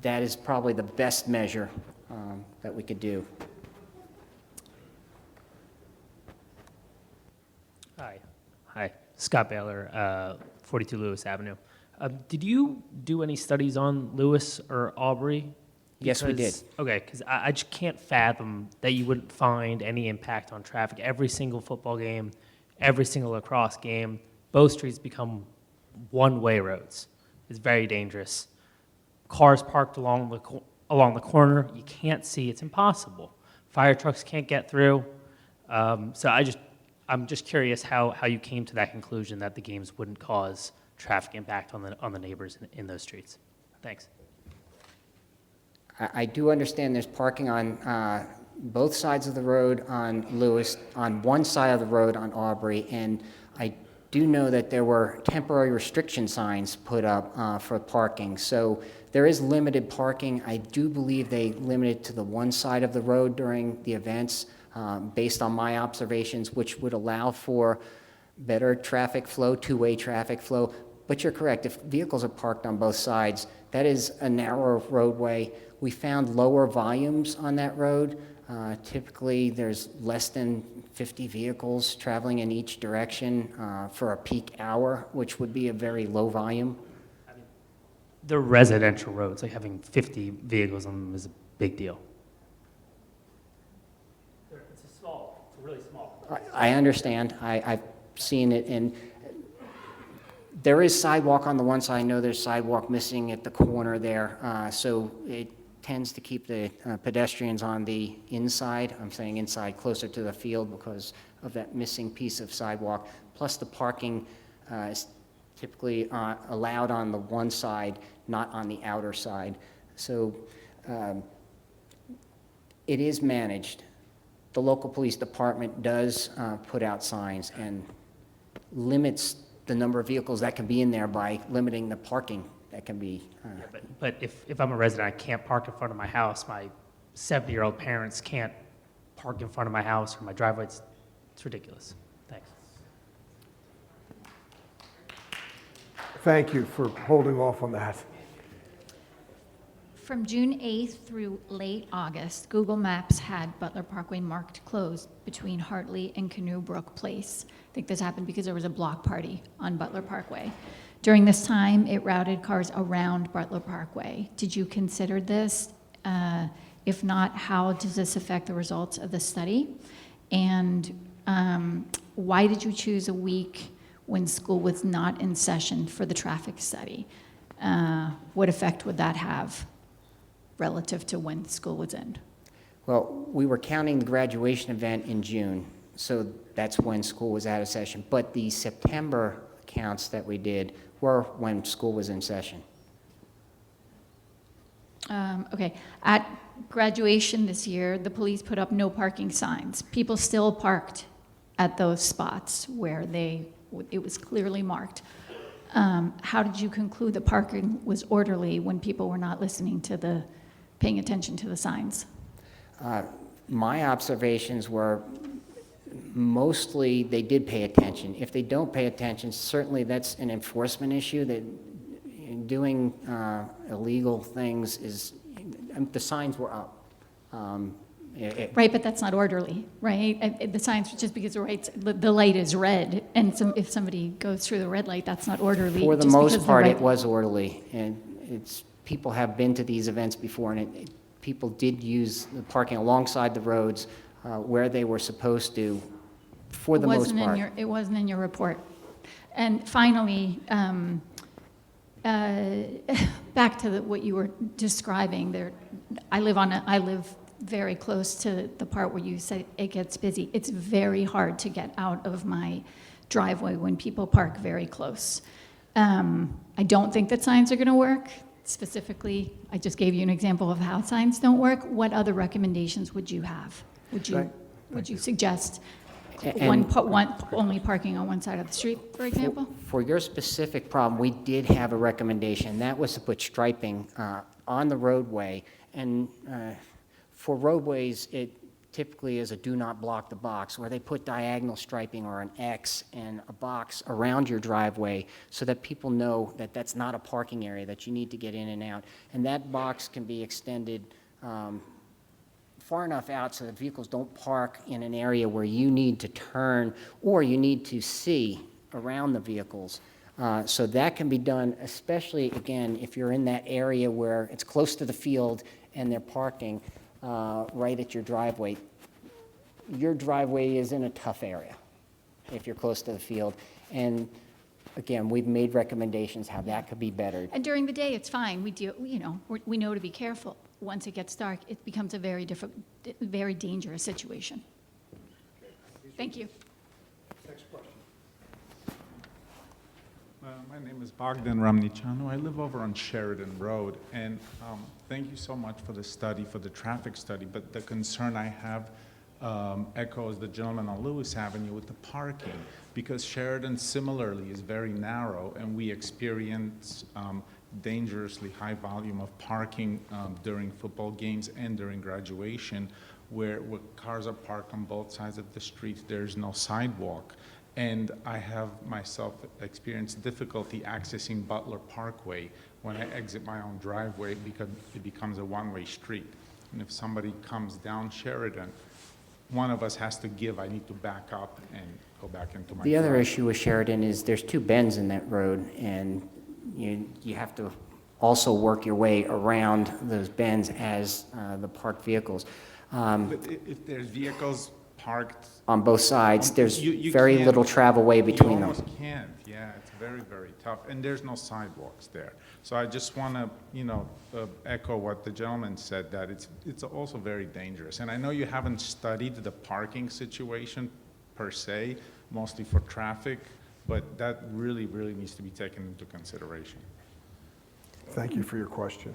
that is probably the best measure that we could do. Hi, Scott Baylor, 42 Lewis Avenue. Did you do any studies on Lewis or Aubrey? Yes, we did. Okay, because I just can't fathom that you wouldn't find any impact on traffic. Every single football game, every single lacrosse game, both streets become one-way roads. It's very dangerous. Cars parked along the corner, you can't see, it's impossible. Fire trucks can't get through. I'm just curious how you came to that conclusion that the games wouldn't cause traffic impact on the neighbors in those streets. Thanks. I do understand there's parking on both sides of the road on Lewis, on one side of the road on Aubrey, and I do know that there were temporary restriction signs put up for parking. So there is limited parking. I do believe they limited to the one side of the road during the events. Based on my observations, which would allow for better traffic flow, two-way traffic flow. But you're correct, if vehicles are parked on both sides, that is a narrower roadway. We found lower volumes on that road. Typically, there's less than 50 vehicles traveling in each direction for a peak hour, which would be a very low volume. They're residential roads, like having 50 vehicles on them is a big deal. Really small. I understand. I've seen it, and there is sidewalk on the one side. I know there's sidewalk missing at the corner there, so it tends to keep the pedestrians on the inside. I'm saying inside, closer to the field because of that missing piece of sidewalk. Plus, the parking is typically allowed on the one side, not on the outer side. So it is managed. The local police department does put out signs and limits the number of vehicles that can be in there by limiting the parking that can be. But if I'm a resident, I can't park in front of my house. My 70-year-old parents can't park in front of my house or my driveway. It's ridiculous. Thanks. Thank you for holding off on that. From June 8th through late August, Google Maps had Butler Parkway marked closed between Hartley and Canoe Brook Place. I think this happened because there was a block party on Butler Parkway. During this time, it routed cars around Butler Parkway. Did you consider this? If not, how does this affect the results of the study? And why did you choose a week when school was not in session for the traffic study? What effect would that have relative to when school was in? Well, we were counting the graduation event in June, so that's when school was out of session. But the September counts that we did were when school was in session. Okay. At graduation this year, the police put up no parking signs. People still parked at those spots where it was clearly marked. How did you conclude the parking was orderly when people were not paying attention to the signs? My observations were mostly they did pay attention. If they don't pay attention, certainly that's an enforcement issue. That doing illegal things is, the signs were up. Right, but that's not orderly, right? The signs, just because the light is red, and if somebody goes through the red light, that's not orderly. For the just most because part, it was orderly, and people have been to these events before, and people did use the parking alongside the roads where they were supposed to, for the most part. It wasn't in your report. And finally, back to what you were describing there, I live very close to the part where you said it gets busy. It's very hard to get out of my driveway when people park very close. I don't think that signs are going to work. Specifically, I just gave you an example of how signs don't work. What other recommendations would you have? Would you suggest only parking on one side of the street, for example? For your specific problem, we did have a recommendation. That was to put striping on the roadway. And for roadways, it typically is a do not block the box, where they put diagonal striping or an X and a box around your driveway so that people know that that's not a parking area, that you need to get in and out. And that box can be extended far enough out so that vehicles don't park in an area where you need to turn or you need to see around the vehicles. So that can be done, especially, again, if you're in that area where it's close to the field and they're parking right at your driveway. Your driveway is in a tough area if you're close to the field. And again, we've made recommendations how that could be better. And during the day, it's fine. We know to be careful. Once it gets dark, it becomes a very dangerous situation. Thank you. Next question. My name is Bogdan Ramnichanu. I live over on Sheridan Road, and thank you so much for the study, for the traffic study, but the concern I have echoes the gentleman on Lewis Avenue with the parking, because Sheridan similarly is very narrow, and we experience dangerously high volume of parking during football games and during graduation, where cars are parked on both sides of the street. There's no sidewalk. And I have myself experienced difficulty accessing Butler Parkway when I exit my own driveway because it becomes a one-way street. And if somebody comes down Sheridan, one of us has to give. I need to back up and go back into my The other driveway. issue with Sheridan is there's two bends in that road, and you have to also work your way around those bends as the parked vehicles. But if there's vehicles parked On both sides, there's you very can't- little travel way between You them. almost can't, yeah, it's very, very tough, and there's no sidewalks there. So I just want to, echo what the gentleman said, that it's also very dangerous. And I know you haven't studied the parking situation per se, mostly for traffic, but that really, really needs to be taken into consideration. Thank you for your question.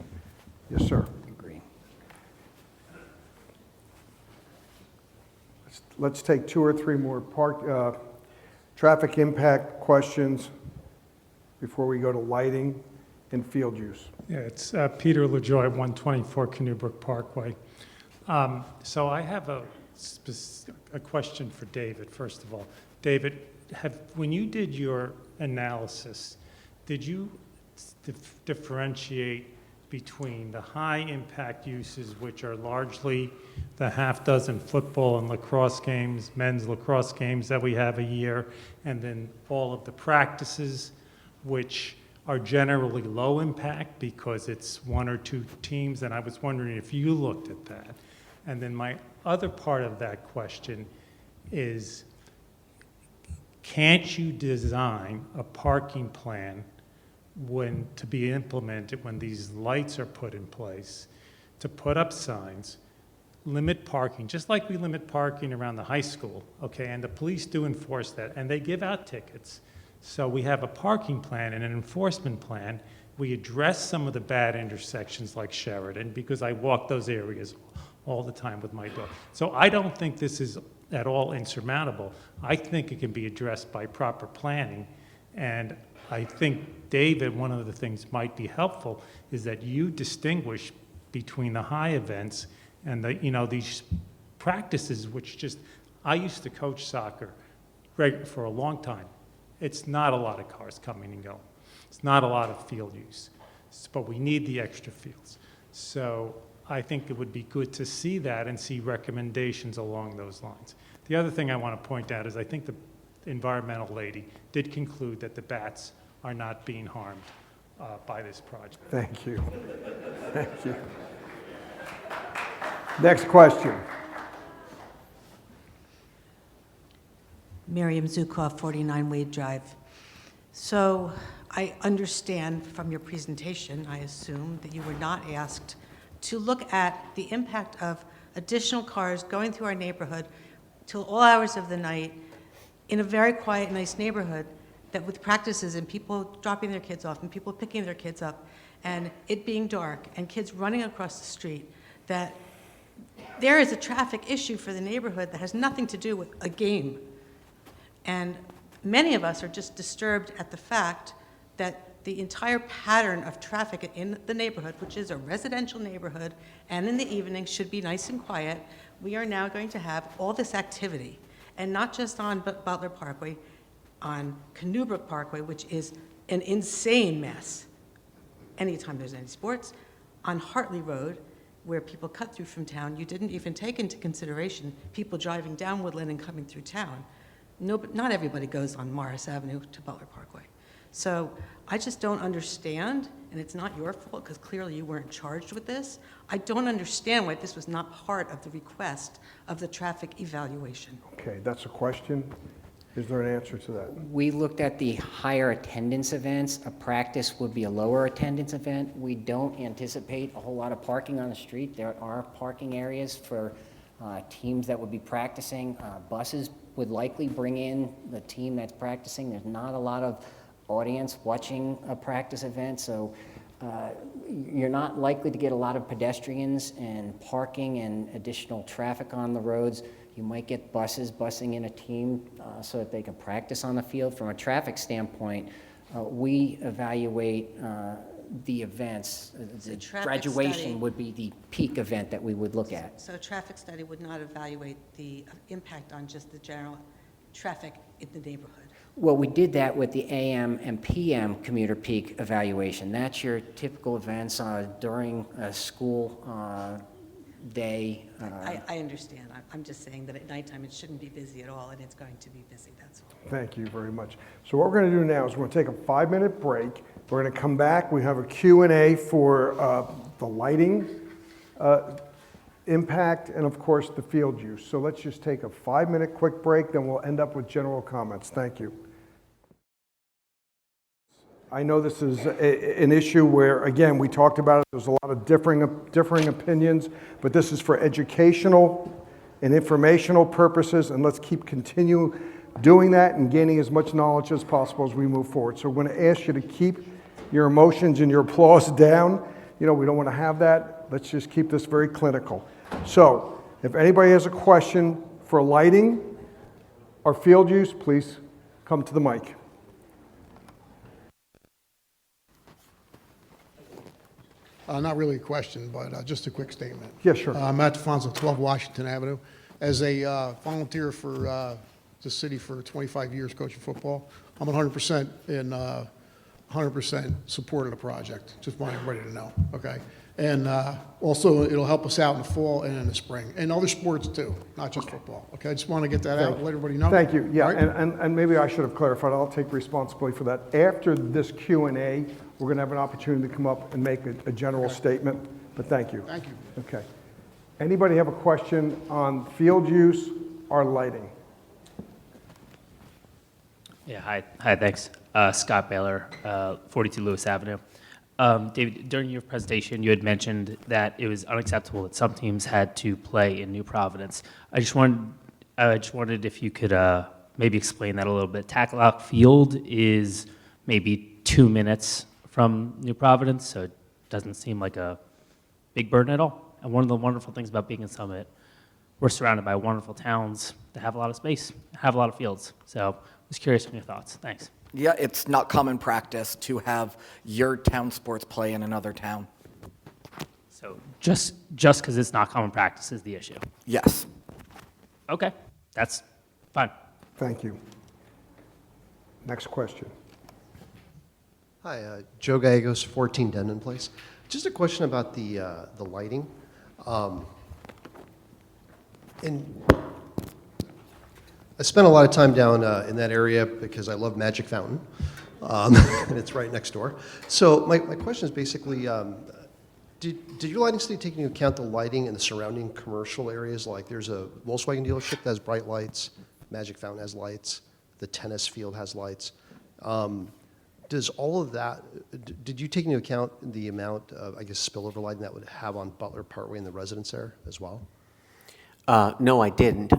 Yes, sir. Agree. Let's take 2 or 3 more traffic impact questions before we go to lighting and field use. Yeah, it's Peter LaJoy, 124 Canoebrook Parkway. So I have a question for David, first of all. David, when you did your analysis, did you differentiate between the high-impact uses, which are largely the half-dozen football and lacrosse games, men's lacrosse games that we have a year, and then all of the practices, which are generally low impact because it's 1 or 2 teams, and I was wondering if you looked at that. And then my other part of that question is, can't you design a parking plan to be implemented when these lights are put in place, to put up signs, limit parking, just like we limit parking around the high school, okay? And the police do enforce that, and they give out tickets. So we have a parking plan and an enforcement plan. We address some of the bad intersections like Sheridan, because I walk those areas all the time with my dog. So I don't think this is at all insurmountable. I think it can be addressed by proper planning. And I think, David, one of the things might be helpful is that you distinguish between the high events and these practices, which just, I used to coach soccer for a long time. It's not a lot of cars coming and going. It's not a lot of field use, but we need the extra fields. So I think it would be good to see that and see recommendations along those lines. The other thing I want to point out is I think the environmental lady did conclude that the bats are not being harmed by this project. Thank you. Thank you. Next question. Miriam Zukov, 49 Wade Drive. So I understand from your presentation, I assume, that you were not asked to look at the impact of additional cars going through our neighborhood till all hours of the night in a very quiet, nice neighborhood that with practices and people dropping their kids off and people picking their kids up and it being dark and kids running across the street, that there is a traffic issue for the neighborhood that has nothing to do with a game. And many of us are just disturbed at the fact that the entire pattern of traffic in the neighborhood, which is a residential neighborhood, and in the evening should be nice and quiet, we are now going to have all this activity. And not just on Butler Parkway, on Canoebrook Parkway, which is an insane mess anytime there's any sports, on Hartley Road, where people cut through from town. You didn't even take into consideration people driving down Woodland and coming through town. No, but not everybody goes on Morris Avenue to Butler Parkway. So I just don't understand, and it's not your fault because clearly you weren't charged with this. I don't understand why this was not part of the request of the traffic evaluation. Okay, that's a question. Is there an answer to that? We looked at the higher attendance events. A practice would be a lower attendance event. We don't anticipate a whole lot of parking on the street. There are parking areas for teams that would be practicing. Buses would likely bring in the team that's practicing. There's not a lot of audience watching a practice event, so you're not likely to get a lot of pedestrians and parking and additional traffic on the roads. You might get buses busing in a team so that they can practice on the field. From a traffic standpoint, we evaluate the events. The graduation study would be the peak event that we would look at. So a traffic study would not evaluate the impact on just the general traffic in the neighborhood. Well, we did that with the AM and PM commuter peak evaluation. That's your typical events during a school day. I understand. I'm just saying that at nighttime it shouldn't be busy at all, and it's going to be busy, that's all. Thank you very much. So what we're going to do now is we're going to take a 5-minute break. We're going to come back. We have a Q&A for the lighting impact and, of course, the field use. So let's just take a 5-minute quick break, then we'll end up with general comments. Thank you. I know this is an issue where, again, we talked about it. There's a lot of differing opinions, but this is for educational and informational purposes, and let's continue doing that and gaining as much knowledge as possible as we move forward. So we're going to ask you to keep your emotions and your applause down. You know, we don't want to have that. Let's just keep this very clinical. So if anybody has a question for lighting or field use, please come to the mic. Not really a question, but just a quick statement. Yeah, sure. Matt DeFonso, 12 Washington Avenue. As a volunteer for the city for 25 years coaching football, I'm 100% in 100% support of the project. Just want everybody to know, okay? And also, it'll help us out in the fall and in the spring, and other sports too, not just football. Okay, I just want to get that out and let everybody know. Thank you. Yeah, Right? and maybe I should have clarified. I'll take responsibility for that. After this Q&A, we're going to have an opportunity to come up and make a general statement. But thank you. Thank you. Okay. Anybody have a question on field use or lighting? Yeah, hi, thanks. Scott Baylor, 42 Lewis Avenue. David, during your presentation, you had mentioned that it was unacceptable that some teams had to play in New Providence. I just wondered if you could maybe explain that a little bit. Tatlock Field is maybe 2 minutes from New Providence, so it doesn't seem like a big burden at all. And one of the wonderful things about being in Summit, we're surrounded by wonderful towns that have a lot of space, have a lot of fields. So I was curious on your thoughts. Thanks. Yeah, it's not common practice to have your town sports play in another town. So just because it's not common practice is the issue? Yes. Okay, that's fine. Thank you. Next question. Hi, Joe Gallegos, 14 Denman Place. Just a question about the lighting. And I spent a lot of time down in that area because I love Magic Fountain, and it's right next door. So my question is basically, did your lighting study take into account the lighting in the surrounding commercial areas? Like there's a Volkswagen dealership that has bright lights, Magic Fountain has lights, the tennis field has lights. Does all of that, did you take into account the amount of, I guess, spillover lighting that would have on Butler Parkway and the residence there as well? No, I didn't.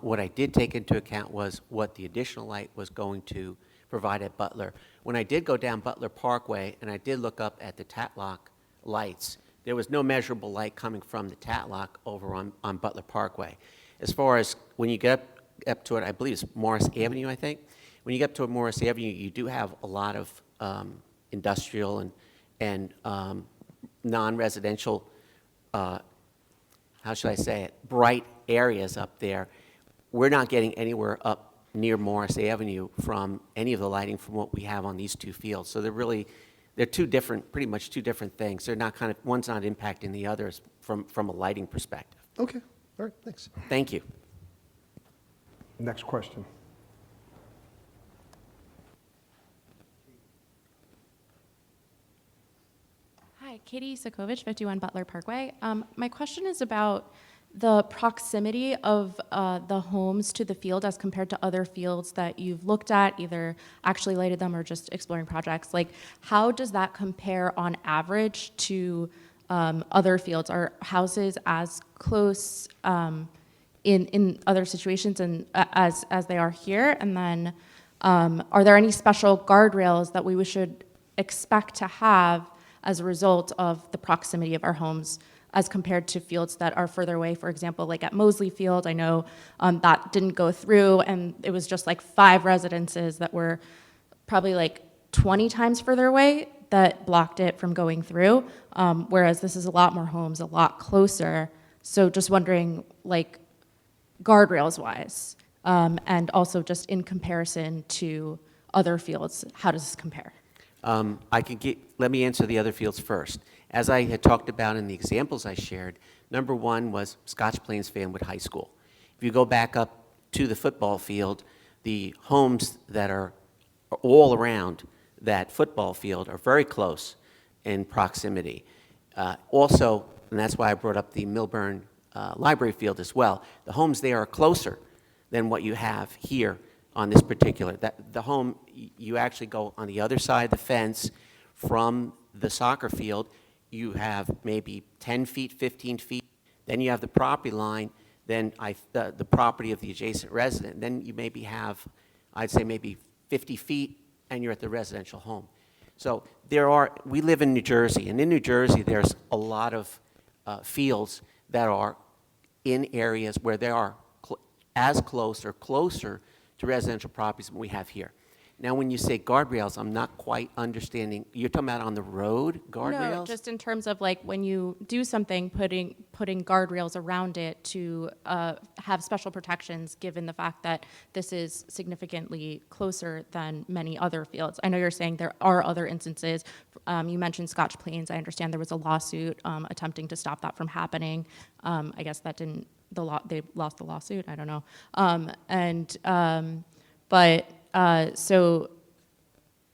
What I did take into account was what the additional light was going to provide at Butler. When I did go down Butler Parkway and I did look up at the Tatlock lights, there was no measurable light coming from the Tatlock over on Butler Parkway. As far as when you get up to it, I believe it's Morris Avenue, I think. When you get up to Morris Avenue, you do have a lot of industrial and non-residential how should I say it, bright areas up there. We're not getting anywhere up near Morris Avenue from any of the lighting from what we have on these two fields. So they're two different, pretty much two different things. They're not one's not impacting the others from a lighting perspective. Okay, all right, thanks. Thank you. Next question. Hi, Katie Sokovich, 51 Butler Parkway. My question is about the proximity of the homes to the field as compared to other fields that you've looked at, either actually lighted them or just exploring projects. Like, how does that compare on average to other fields? Are houses as close in other situations and as they are here? And then are there any special guardrails that we should expect to have as a result of the proximity of our homes as compared to fields that are further away? For example, like at Mosley Field, I know that didn't go through, and it was just like 5 residences that were probably like 20 times further away that blocked it from going through, whereas this is a lot more homes, a lot closer. So just wondering, like, guardrails-wise, and also just in comparison to other fields, how does this compare? Let me answer the other fields first. As I had talked about in the examples I shared, number one was Scotch Plains Fanwood High School. If you go back up to the football field, the homes that are all around that football field are very close in proximity. Also, and that's why I brought up the Milburn Library Field as well, the homes there are closer than what you have here on this particular. The home, you actually go on the other side of the fence from the soccer field, you have maybe 10 feet, 15 feet, then you have the property line, then the property of the adjacent resident, then you maybe have, I'd say maybe 50 feet, and you're at the residential home. So we live in New Jersey, and in New Jersey there's a lot of fields that are in areas where they are as close or closer to residential properties than we have here. Now, when you say guardrails, I'm not quite understanding. You're talking about on the road, guardrails? No, just in terms of like when you do something, putting guardrails around it to have special protections, given the fact that this is significantly closer than many other fields. I know you're saying there are other instances. You mentioned Scotch Plains. I understand there was a lawsuit attempting to stop that from happening. I guess that didn't. They lost the lawsuit. I don't know. So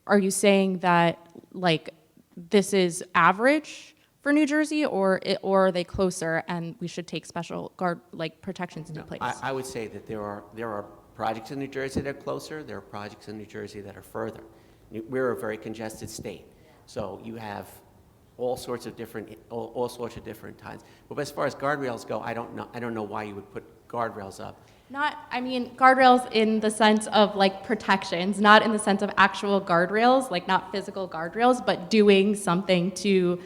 are you saying that, like, this is average for New Jersey, or are they closer and we should take special protections into place? I would say that there are projects in New Jersey that are closer. There are projects in New Jersey that are further. We're a very congested state. So you have all sorts of different times. But as far as guardrails go, I don't know why you would put guardrails up. Guardrails in the sense of like protections, not in the sense of actual guardrails, like not physical guardrails, but doing something to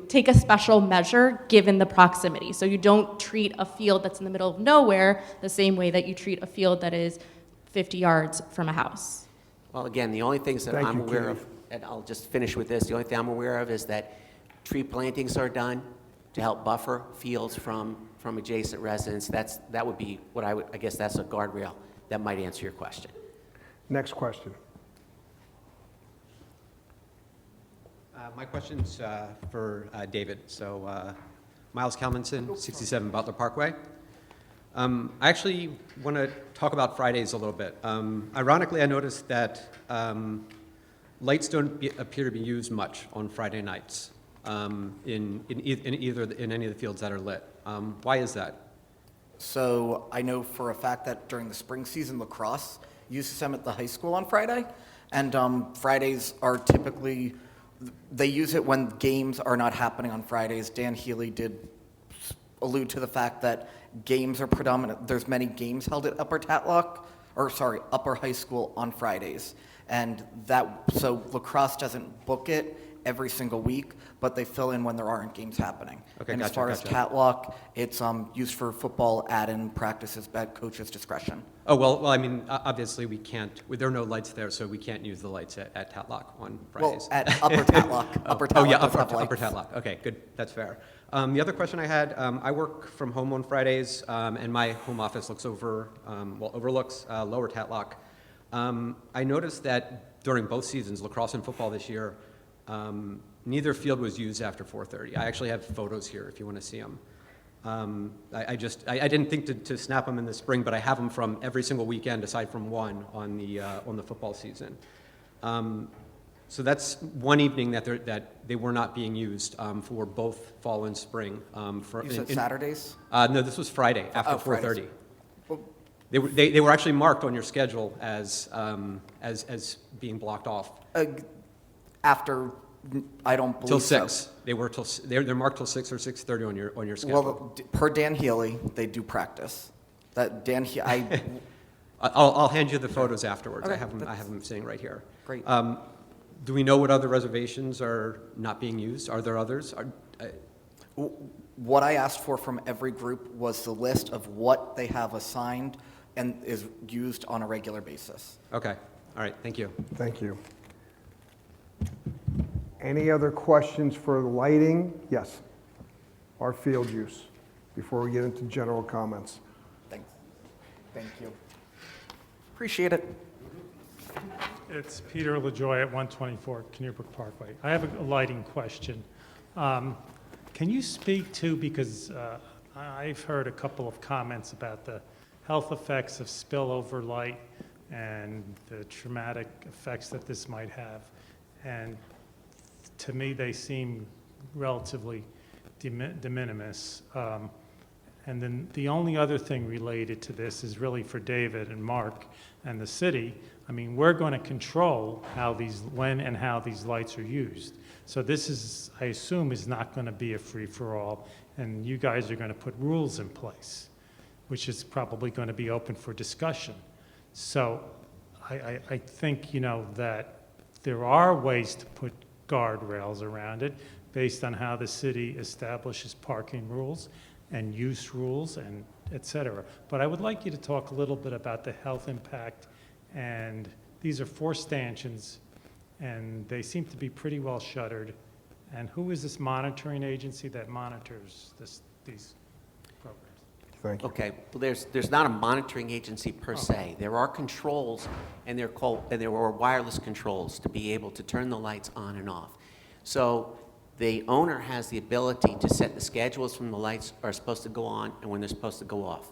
take a special measure given the proximity. So you don't treat a field that's in the middle of nowhere the same way that you treat a field that is 50 yards from a house. Well, again, the only things that I'm aware of, and I'll just finish with this, the only thing I'm aware of is that tree plantings are done to help buffer fields from adjacent residents. That would be what I guess that's a guardrail that might answer your question. Next question. My question's for David. So, Miles Kalmanson, 67 Butler Parkway. I actually want to talk about Fridays a little bit. Ironically, I noticed that lights don't appear to be used much on Friday nights in any of the fields that are lit. Why is that? So I know for a fact that during the spring season, lacrosse uses them at the high school on Friday, and Fridays are typically, they use it when games are not happening on Fridays. Dan Healy did allude to the fact that games are predominant. There's many games held at Upper High School on Fridays, and so lacrosse doesn't book it every single week, but they fill in when there aren't games happening. Okay, and gotcha, as far as Tatlock, it's used for football add-in practices at coach's discretion. Oh, well, I mean, obviously we can't, there are no lights there, so we can't use the lights at Tatlock on Fridays. Well, at Upper Tatlock. Upper Tatlock. Oh, yeah, does have Upper lights. Tatlock. Okay, good, that's fair. The other question I had, I work from home on Fridays, and my home office overlooks Lower Tatlock. I noticed that during both seasons, lacrosse and football this year, neither field was used after 4:30. I actually have photos here if you want to see them. I didn't think to snap them in the spring, but I have them from every single weekend aside from one on the football season. So that's one evening that they were not being used for both fall and spring. You said Saturdays? No, this was Friday after 4:30. Well, They were actually marked on your schedule as being blocked off. After, I don't believe Till so. 6. They're marked till 6 or 6:30 on your schedule. Well, per Dan Healy, they do practice. That Dan I'll hand you the photos afterwards. Okay, I have them sitting right here. Great. Do we know what other reservations are not being used? Are there others? What I asked for from every group was the list of what they have assigned and is used on a regular basis. Okay. All right. Thank you. Thank you. Any other questions for the lighting? Yes. Our field use, before we get into general comments. Thanks. Thank you. Appreciate it. It's Peter LaJoy at 124 Kennerbrook Parkway. I have a lighting question. Can you speak to, because I've heard a couple of comments about the health effects of spillover light and the traumatic effects that this might have. And to me, they seem relatively de minimis. And then the only other thing related to this is really for David and Mark and the city. I mean, we're going to control when and how these lights are used. So this is, I assume, is not going to be a free-for-all, and you guys are going to put rules in place, which is probably going to be open for discussion. So I think, that there are ways to put guardrails around it based on how the city establishes parking rules and use rules and et cetera. But I would like you to talk a little bit about the health impact. And these are 4 stanchions, and they seem to be pretty well shuttered. And who is this monitoring agency that monitors these programs? Thank you. Okay, well, there's not a monitoring agency per se. There are controls, and there are wireless controls to be able to turn the lights on and off. So the owner has the ability to set the schedules when the lights are supposed to go on and when they're supposed to go off.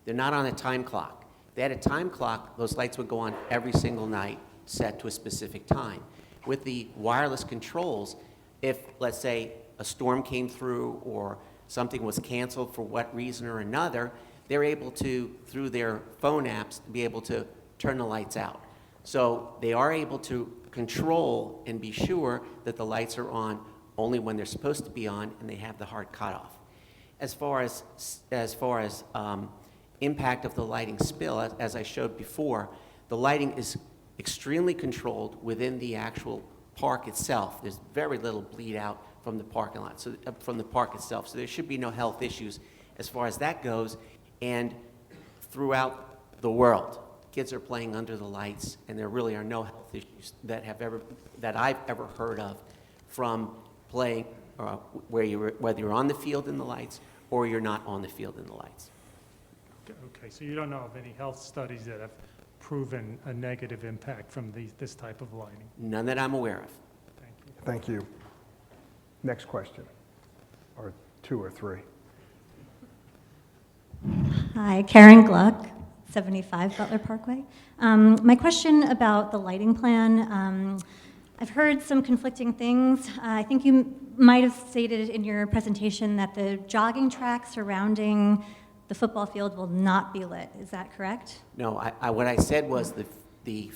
They're not on a time clock. If they had a time clock, those lights would go on every single night, set to a specific time. With the wireless controls, if, let's say, a storm came through or something was canceled for what reason or another, they're able to, through their phone apps, be able to turn the lights out. So they are able to control and be sure that the lights are on only when they're supposed to be on, and they have the hard cutoff. As far as impact of the lighting spill, as I showed before, the lighting is extremely controlled within the actual park itself. There's very little bleed out from the parking lot, so from the park itself. So there should be no health issues as far as that goes. And throughout the world, kids are playing under the lights, and there really are no health issues that I've ever heard of from playing whether you're on the field in the lights or you're not on the field in the lights. Okay, so you don't know of any health studies that have proven a negative impact from this type of lighting? None that I'm aware of. Thank you. Next question, or two or three. Hi, Karen Gluck, 75 Butler Parkway. My question about the lighting plan, I've heard some conflicting things. I think you might have stated in your presentation that the jogging track surrounding the football field will not be lit. Is that correct? No, what I said was the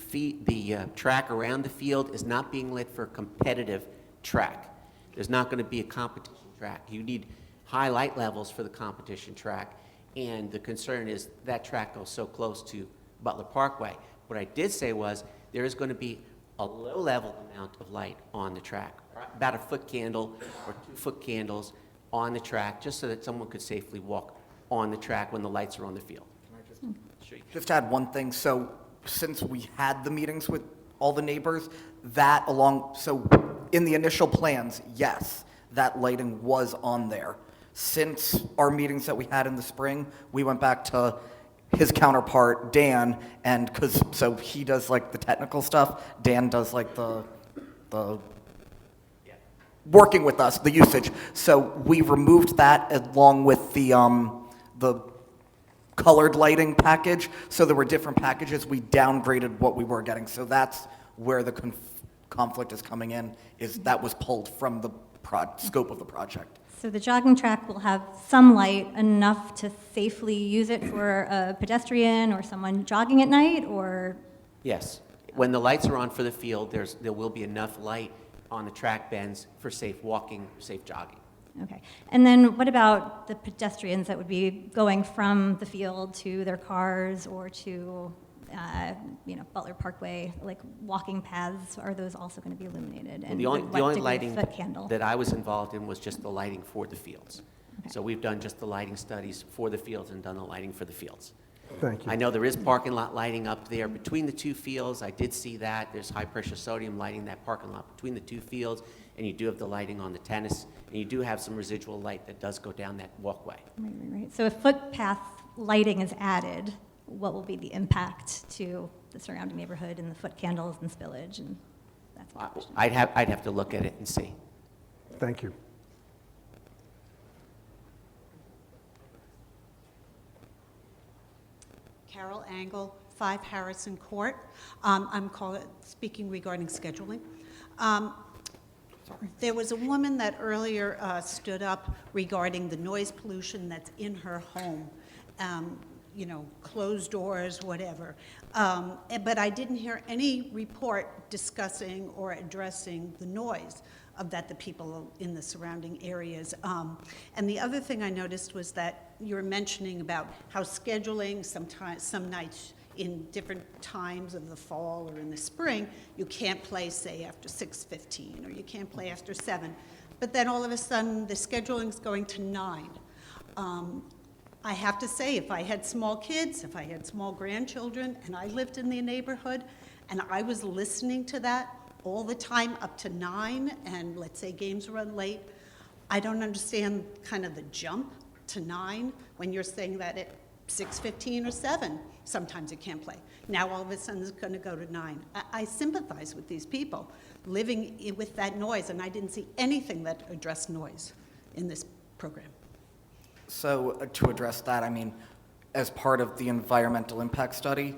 track around the field is not being lit for competitive track. There's not going to be a competition track. You need high light levels for the competition track, and the concern is that track goes so close to Butler Parkway. What I did say was there is going to be a low-level amount of light on the track, about a foot candle or 2 foot candles on the track, just so that someone could safely walk on the track when the lights are on the field. Can I Just add one thing. So since we had the meetings with all the neighbors, so in the initial plans, yes, that lighting was on there. Since our meetings that we had in the spring, we went back to his counterpart, Dan, and so he does like the technical stuff, Dan does like the working with us, the usage. So we removed that along with the colored lighting package. So there were different packages. We downgraded what we were getting. So that's where the conflict is coming in, is that was pulled from the scope of the project. So the jogging track will have some light enough to safely use it for a pedestrian or someone jogging at night, or? Yes. When the lights are on for the field, there will be enough light on the track bends for safe walking, safe jogging. Okay. And then what about the pedestrians that would be going from the field to their cars or to, Butler Parkway, like walking paths? Are those also going to be illuminated? Well, And the only what degree of lighting foot candle? that I was involved in was just the lighting for the fields. Okay. So we've done just the lighting studies for the fields and done the lighting for the fields. Thank you. I know there is parking lot lighting up there between the two fields. I did see that. There's high-pressure sodium lighting that parking lot between the two fields, and you do have the lighting on the tennis, and you do have some residual light that does go down that walkway. Right. So if footpath lighting is added, what will be the impact to the surrounding neighborhood and the foot candles and spillage? And that's my question. I'd have to look at it and see. Thank you. Carol Angle, 5 Harrison Court. I'm speaking regarding scheduling. There was a woman that earlier stood up regarding the noise pollution that's in her home, closed doors, whatever. But I didn't hear any report discussing or addressing the noise that the people in the surrounding areas. And the other thing I noticed was that you were mentioning about how scheduling some nights in different times of the fall or in the spring, you can't play, say, after 6:15, or you can't play after 7. But then all of a sudden, the scheduling's going to 9. I have to say, if I had small kids, if I had small grandchildren, and I lived in the neighborhood, and I was listening to that all the time up to 9, and let's say games run late, I don't understand kind of the jump to 9 when you're saying that at 6:15 or 7, sometimes you can't play. Now all of a sudden it's going to go to 9. I sympathize with these people living with that noise, and I didn't see anything that addressed noise in this program. So to address that, I mean, as part of the environmental impact study,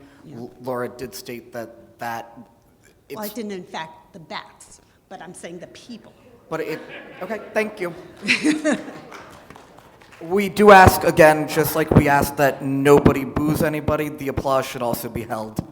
Laura did state that Well, I didn't, in fact, the bats, but I'm saying the people. okay, thank you. We do ask, again, just like we ask that nobody boos anybody, the applause should also be held.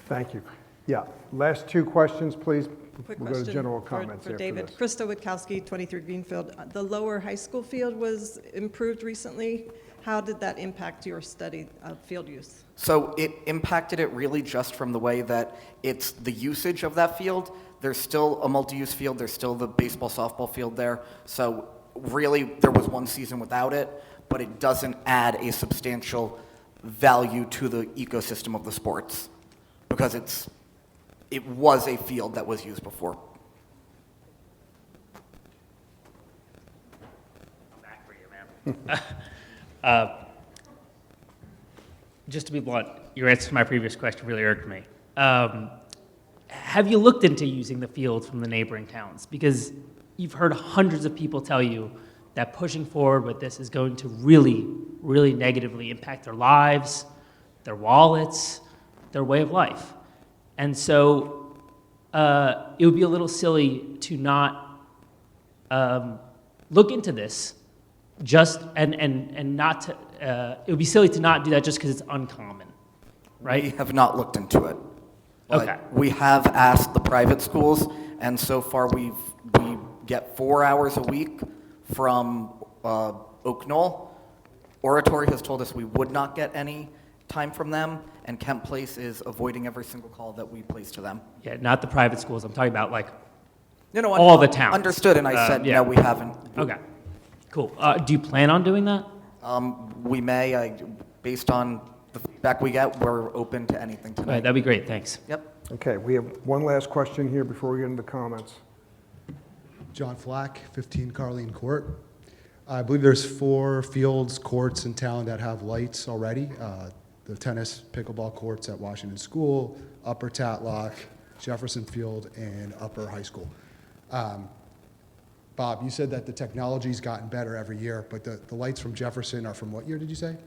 Thank you. Yeah, last two questions, please. Quick We'll go to question general for- comments for after David. this. Krista Witkowski, 23 Greenfield. The lower high school field was improved recently. How did that impact your study of field use? So it impacted it really just from the way that it's the usage of that field. There's still a multi-use field. There's still the baseball, softball field there. So really, there was one season without it, but it doesn't add a substantial value to the ecosystem of the sports because it was a field that was used before. I'm back for you, ma'am. Just to be blunt, your answer to my previous question really irked me. Have you looked into using the fields from the neighboring towns? Because you've heard hundreds of people tell you that pushing forward with this is going to really, really negatively impact their lives, their wallets, their way of life. And so it would be a little silly to not look into this just and not to, it would be silly to not do that just because it's uncommon, right? We have not looked into it. But Okay. we have asked the private schools, and so far we get 4 hours a week from Oak Knoll. Oratory has told us we would not get any time from them, and Kent Place is avoiding every single call that we place to them. Yeah, not the private schools. I'm talking about like No, all the towns. Understood, and I said, yeah. no, we haven't. Okay, cool. Do you plan on doing that? We may, based on the feedback we get, we're open to anything All tonight. right, that'd be great. Thanks. Yep. Okay, we have one last question here before we get into comments. John Flack, 15 Carlene Court. I believe there's 4 fields, courts in town that have lights already. The tennis pickleball courts at Washington School, Upper Tatlock, Jefferson Field, and Upper High School. Bob, you said that the technology's gotten better every year, but the lights from Jefferson are from what year did you say?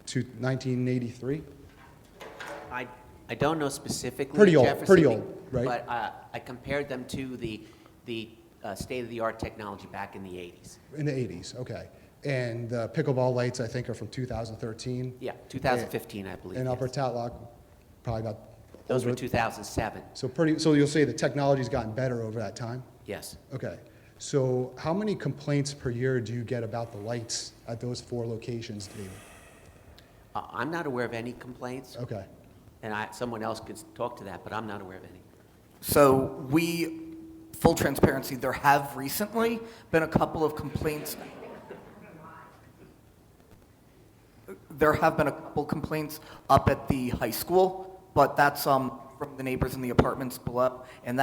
To 1983? I don't know specifically. Pretty old, Jefferson, pretty old, right? But I compared them to the state-of-the-art technology back in the 80s. In the 80s, okay. And the pickleball lights, I think, are from 2013? Yeah, 2015, I believe. And Upper yes. Tatlock, probably about... Those were over- 2007. So you'll say the technology's gotten better over that time? Yes. Okay. So how many complaints per year do you get about the lights at those 4 locations, David? I'm not aware of any complaints. Okay. And someone else could talk to that, but I'm not aware of any. So full transparency, there have recently been a couple of complaints. There have been a couple complaints up at the high school, but that's from the neighbors in the apartments below. And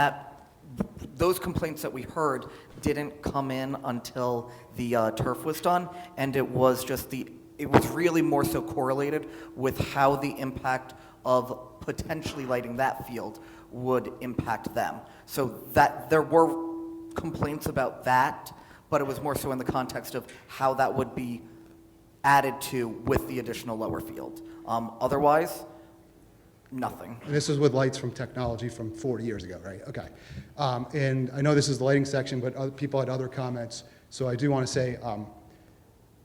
those complaints that we heard didn't come in until the turf was done, and it was really more so correlated with how the impact of potentially lighting that field would impact them. So that there were complaints about that, but it was more so in the context of how that would be added to with the additional lower field. Otherwise, nothing. And this is with lights from technology from 40 years ago, right? Okay. And I know this is the lighting section, but other people had other comments. So I do want to say,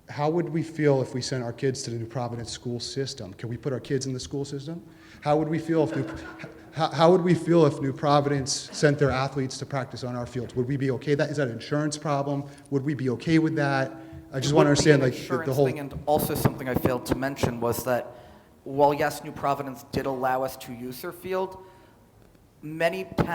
how would we feel if we sent our kids to the New Providence school system? Can we put our kids in the school system? How would we feel if New Providence sent their athletes to practice on our fields? Would we be okay? Is that an insurance problem? Would we be okay with that? I just want to understand like the whole thing, and also something I failed to mention was that while yes, New Providence did allow us to use their field, most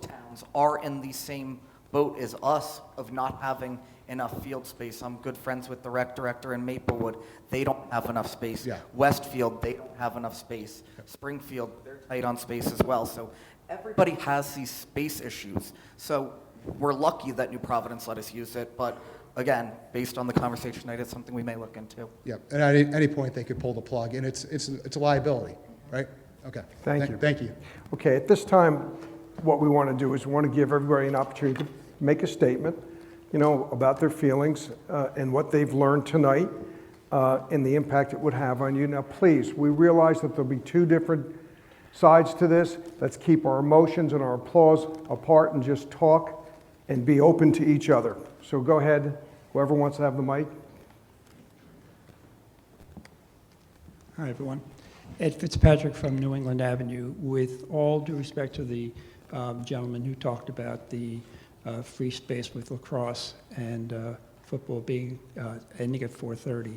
towns are in the same boat as us of not having enough field space. I'm good friends with the rec director in Maplewood. They don't have enough space. Yeah. Westfield, they don't have enough space. Springfield, they're tight on space as well. So everybody has these space issues. So we're lucky that New Providence let us use it, but again, based on the conversation tonight, it's something we may look into. Yeah, and at any point they could pull the plug, and it's a liability, right? Okay. Thank you. Thank you. Okay, at this time, what we want to do is we want to give everybody an opportunity to make a statement, about their feelings and what they've learned tonight and the impact it would have on you. Now, please, we realize that there'll be 2 different sides to this. Let's keep our emotions and our applause apart and just talk and be open to each other. So go ahead, whoever wants to have the mic. Hi, everyone. Ed Fitzpatrick from New England Avenue. With all due respect to the gentleman who talked about the free space with lacrosse and football being ending at 4:30,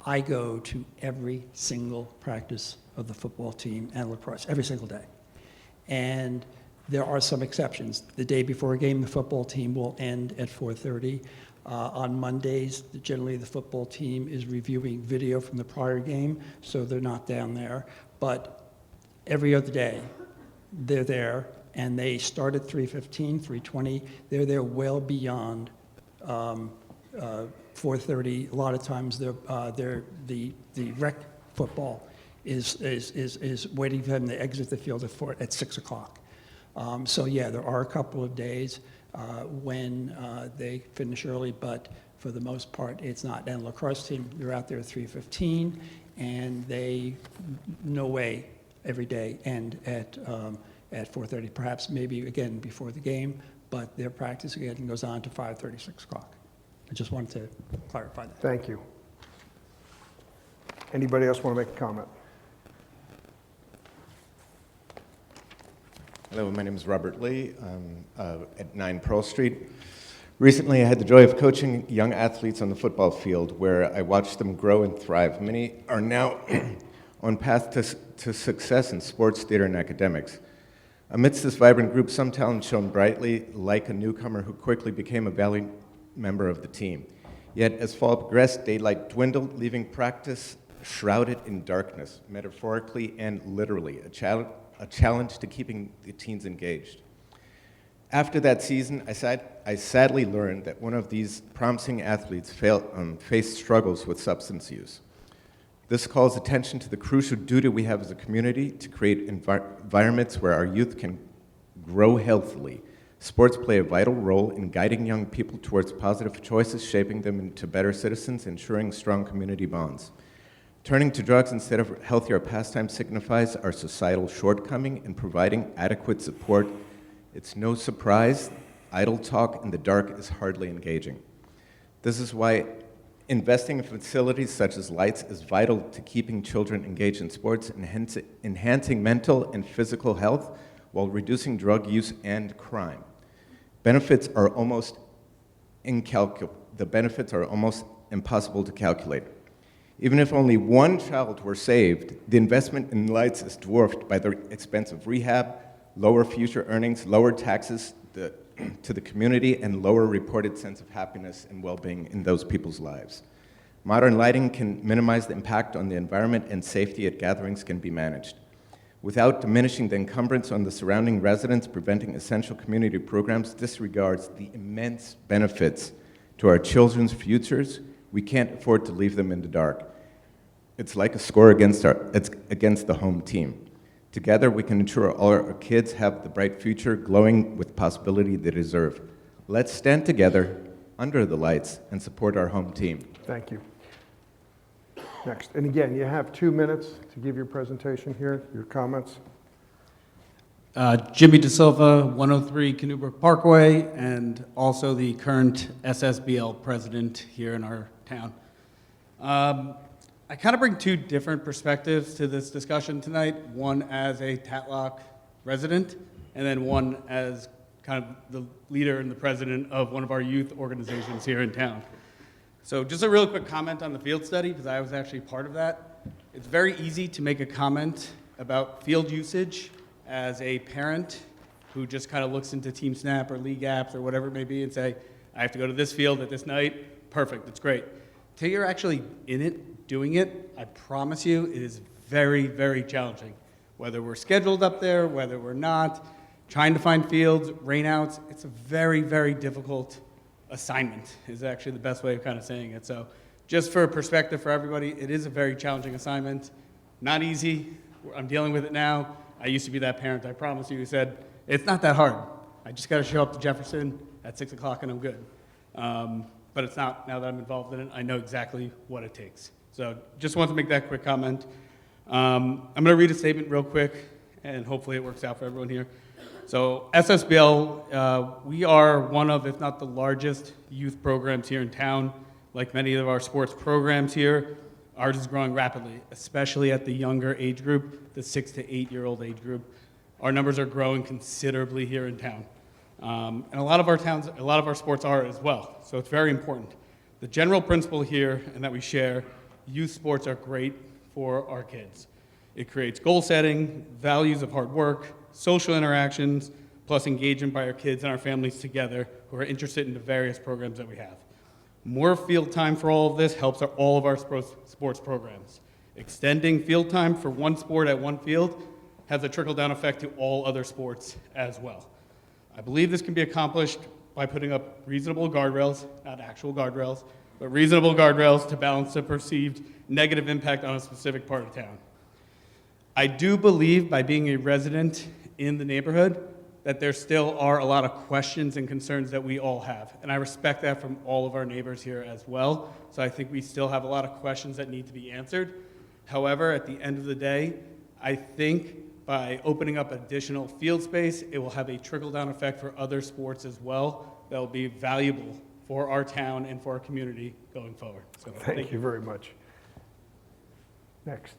I go to every single practice of the football team and lacrosse, every single day. And there are some exceptions. The day before a game, the football team will end at 4:30. On Mondays, generally the football team is reviewing video from the prior game, so they're not down there. But every other day, they're there, and they start at 3:15, 3:20. They're there well beyond 4:30. A lot of times, the rec football is waiting for them to exit the field at 6 o'clock. So yeah, there are a couple of days when they finish early, but for the most part, it's not. And lacrosse team, they're out there at 3:15, and they, no way, every day end at 4:30. Perhaps maybe again before the game, but their practice again goes on to 5:30, 6 o'clock. I just wanted to clarify that. Thank you. Anybody else want to make a comment? Hello, my name is Robert Lee. I'm at 9 Pearl Street. Recently, I had the joy of coaching young athletes on the football field where I watched them grow and thrive. Many are now on path to success in sports, theater, and academics. Amidst this vibrant group, some talent shone brightly, like a newcomer who quickly became a valued member of the team. Yet, as fall progressed, daylight dwindled, leaving practice shrouded in darkness, metaphorically and literally, a challenge to keeping the teens engaged. After that season, I sadly learned that one of these promising athletes faced struggles with substance use. This calls attention to the crucial duty we have as a community to create environments where our youth can grow healthily. Sports play a vital role in guiding young people towards positive choices, shaping them into better citizens, ensuring strong community bonds. Turning to drugs instead of healthier pastimes signifies our societal shortcoming in providing adequate support. It's no surprise idle talk in the dark is hardly engaging. This is why investing in facilities such as lights is vital to keeping children engaged in sports, enhancing mental and physical health while reducing drug use and crime. The benefits are almost impossible to calculate. Even if only one child were saved, the investment in lights is dwarfed by the expense of rehab, lower future earnings, lower taxes to the community, and lower reported sense of happiness and well-being in those people's lives. Modern lighting can minimize the impact on the environment, and safety at gatherings can be managed. Without diminishing the encumbrance on the surrounding residents, preventing essential community programs disregards the immense benefits to our children's futures. We can't afford to leave them in the dark. It's like a score against the home team. Together, we can ensure all our kids have the bright future, glowing with possibility they deserve. Let's stand together under the lights and support our home team. Thank you. Next. And again, you have 2 minutes to give your presentation here, your comments. Jimmy DeSilva, 103 Canoe Parkway, and also the current SSBL president here in our town. I kind of bring 2 different perspectives to this discussion tonight, one as a Tatlock resident, and then one as kind of the leader and the president of one of our youth organizations here in town. So just a real quick comment on the field study, because I was actually part of that. It's very easy to make a comment about field usage as a parent who just kind of looks into Team Snap or League Apps or whatever it may be and say, I have to go to this field at this night. Perfect, that's great. Till you're actually in it, doing it, I promise you, it is very, very challenging. Whether we're scheduled up there, whether we're not, trying to find fields, rainouts, it's a very, very difficult assignment is actually the best way of kind of saying it. So just for perspective for everybody, it is a very challenging assignment. Not easy. I'm dealing with it now. I used to be that parent, I promise you, who said, it's not that hard. I just got to show up to Jefferson at 6 o'clock and I'm good. But it's not. Now that I'm involved in it, I know exactly what it takes. So just want to make that quick comment. I'm going to read a statement real quick, and hopefully it works out for everyone here. So SSBL, we are one of, if not the largest youth programs here in town. Like many of our sports programs here, Ours is growing rapidly, especially at the younger age group, the 6 to 8-year-old age group. Our numbers are growing considerably here in town. And a lot of our sports are as well, so it's very important. The general principle here, and that we share, youth sports are great for our kids. It creates goal setting, values of hard work, social interactions, plus engagement by our kids and our families together who are interested in the various programs that we have. More field time for all of this helps all of our sports programs. Extending field time for one sport at one field has a trickle-down effect to all other sports as well. I believe this can be accomplished by putting up reasonable guardrails, not actual guardrails, but reasonable guardrails to balance the perceived negative impact on a specific part of town. I do believe, by being a resident in the neighborhood, that there still are a lot of questions and concerns that we all have. And I respect that from all of our neighbors here as well. So I think we still have a lot of questions that need to be answered. However, at the end of the day, I think by opening up additional field space, it will have a trickle-down effect for other sports as well that will be valuable for our town and for our community going forward. So Thank you very much. Next.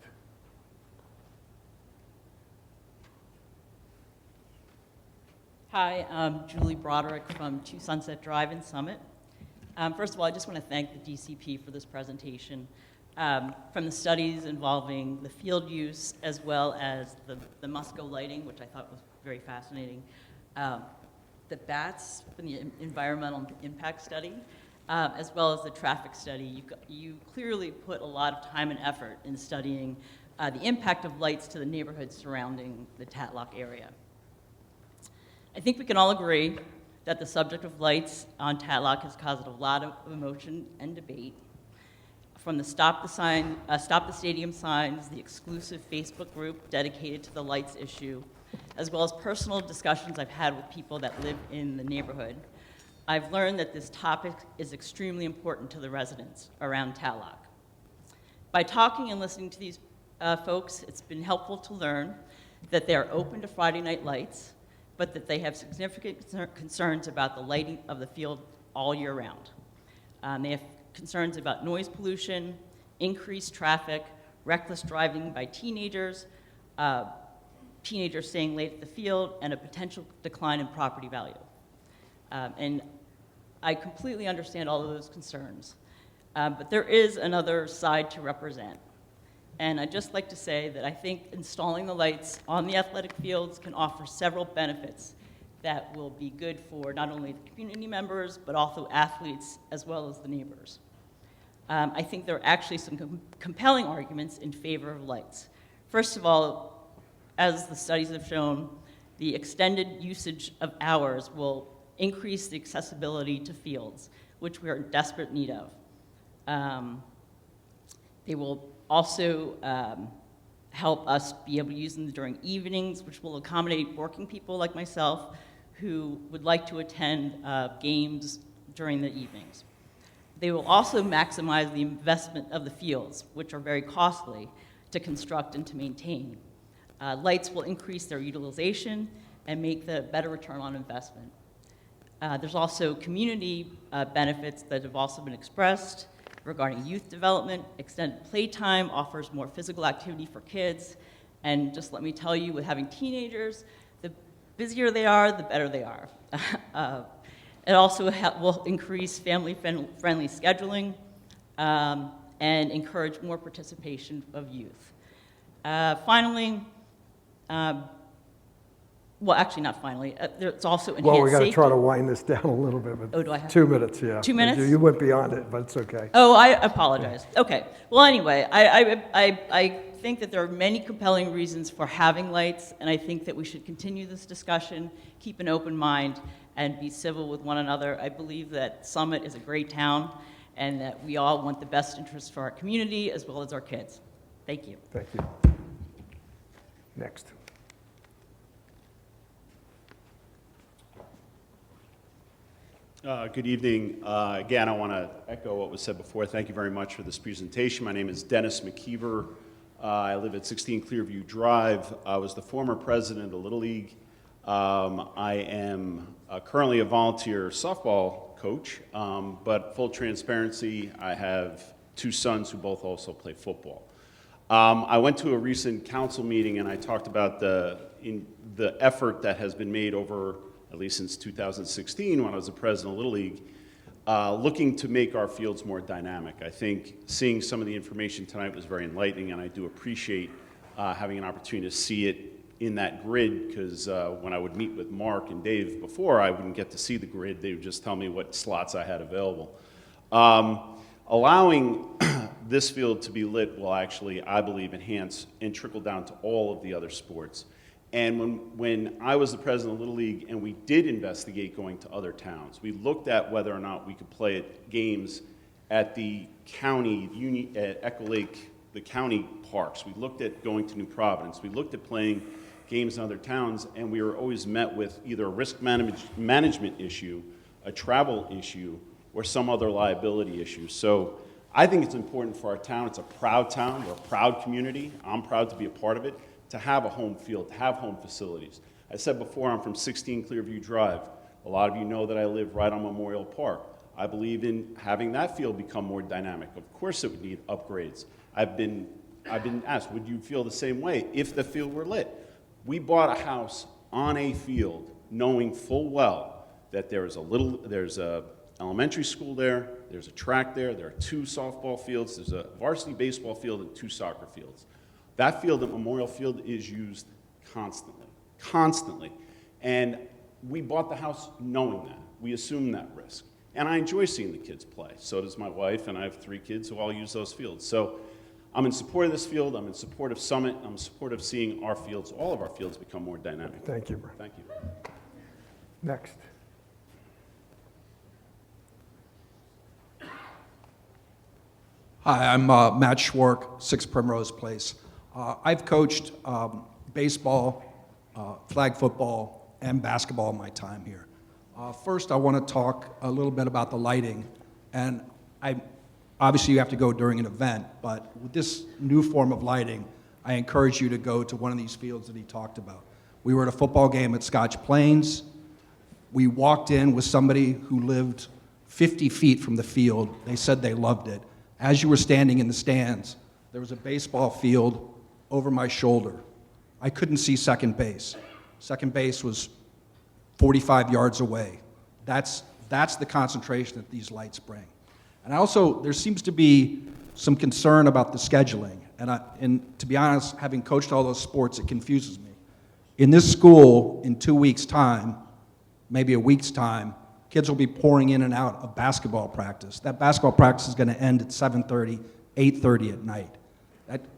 Hi, I'm Julie Broderick from 2 Sunset Drive in Summit. First of all, I just want to thank the DCP for this presentation. From the studies involving the field use as well as the Musco lighting, which I thought was very fascinating. The BATS from the environmental impact study, as well as the traffic study, you clearly put a lot of time and effort in studying the impact of lights to the neighborhoods surrounding the Tatlock area. I think we can all agree that the subject of lights on Tatlock has caused a lot of emotion and debate. From the Stop the Stadium signs, the exclusive Facebook group dedicated to the lights issue, as well as personal discussions I've had with people that live in the neighborhood, I've learned that this topic is extremely important to the residents around Tatlock. By talking and listening to these folks, it's been helpful to learn that they are open to Friday night lights, but that they have significant concerns about the lighting of the field all year round. They have concerns about noise pollution, increased traffic, reckless driving by teenagers, teenagers staying late at the field, and a potential decline in property value. And I completely understand all of those concerns, but there is another side to represent. And I'd just like to say that I think installing the lights on the athletic fields can offer several benefits that will be good for not only the community members, but also athletes as well as the neighbors. I think there are actually some compelling arguments in favor of lights. First of all, as the studies have shown, the extended usage of hours will increase the accessibility to fields, which we are in desperate need of. They will also help us be able to use them during evenings, which will accommodate working people like myself who would like to attend games during the evenings. They will also maximize the investment of the fields, which are very costly to construct and to maintain. Lights will increase their utilization and make the better return on investment. There's also community benefits that have also been expressed regarding youth development. Extended playtime offers more physical activity for kids. And just let me tell you, with having teenagers, the busier they are, the better they are. It also will increase family-friendly scheduling and encourage more participation of youth. Finally, well, actually not finally, it's also enhanced Well, we got to safety. try to wind this down a little bit. But Oh, do I have 2 minutes, yeah. 2 minutes? You went beyond it, but it's okay. Oh, I apologize. Okay. Well, anyway, I think that there are many compelling reasons for having lights, and I think that we should continue this discussion, keep an open mind, and be civil with one another. I believe that Summit is a great town, and that we all want the best interests for our community as well as our kids. Thank you. Thank you. Next. Good evening. Again, I want to echo what was said before. Thank you very much for this presentation. My name is Dennis McKeever. I live at 16 Clearview Drive. I was the former president of Little League. I am currently a volunteer softball coach, but full transparency, I have two sons who both also play football. I went to a recent council meeting and I talked about the effort that has been made over, at least since 2016 when I was the president of Little League, looking to make our fields more dynamic. I think seeing some of the information tonight was very enlightening, and I do appreciate having an opportunity to see it in that grid, because when I would meet with Mark and Dave before, I wouldn't get to see the grid. They would just tell me what slots I had available. Allowing this field to be lit will actually, I believe, enhance and trickle down to all of the other sports. And when I was the president of Little League and we did investigate going to other towns, we looked at whether or not we could play at games at the county, at Echo Lake, the county parks. We looked at going to New Providence. We looked at playing games in other towns, and we were always met with either a risk management issue, a travel issue, or some other liability issue. So I think it's important for our town. It's a proud town. We're a proud community. I'm proud to be a part of it, to have a home field, to have home facilities. I said before, I'm from 16 Clearview Drive. A lot of you know that I live right on Memorial Park. I believe in having that field become more dynamic. Of course it would need upgrades. I've been asked, would you feel the same way if the field were lit? We bought a house on a field knowing full well that there's a elementary school there, there's a track there are 2 softball fields, there's a varsity baseball field and 2 soccer fields. That field at Memorial Field is used constantly. And we bought the house knowing that. We assumed that risk. And I enjoy seeing the kids play. So does my wife, and I have 3 kids who all use those fields. So I'm in support of this field, I'm in support of Summit, I'm in support of seeing our fields, all of our fields, become more dynamic. Thank you. Thank you. Next. Hi, I'm Matt Schwark, 6 Primrose Place. I've coached baseball, flag football, and basketball in my time here. First, I want to talk a little bit about the lighting. And obviously, you have to go during an event, but with this new form of lighting, I encourage you to go to one of these fields that he talked about. We were at a football game at Scotch Plains. We walked in with somebody who lived 50 feet from the field. They said they loved it. As you were standing in the stands, there was a baseball field over my shoulder. I couldn't see second base. Second base was 45 yards away. That's the concentration that these lights bring. And also, there seems to be some concern about the scheduling. And to be honest, having coached all those sports, it confuses me. In this school, in 2 weeks' time, maybe a week's time, kids will be pouring in and out of basketball practice. That basketball practice is going to end at 7:30, 8:30 at night.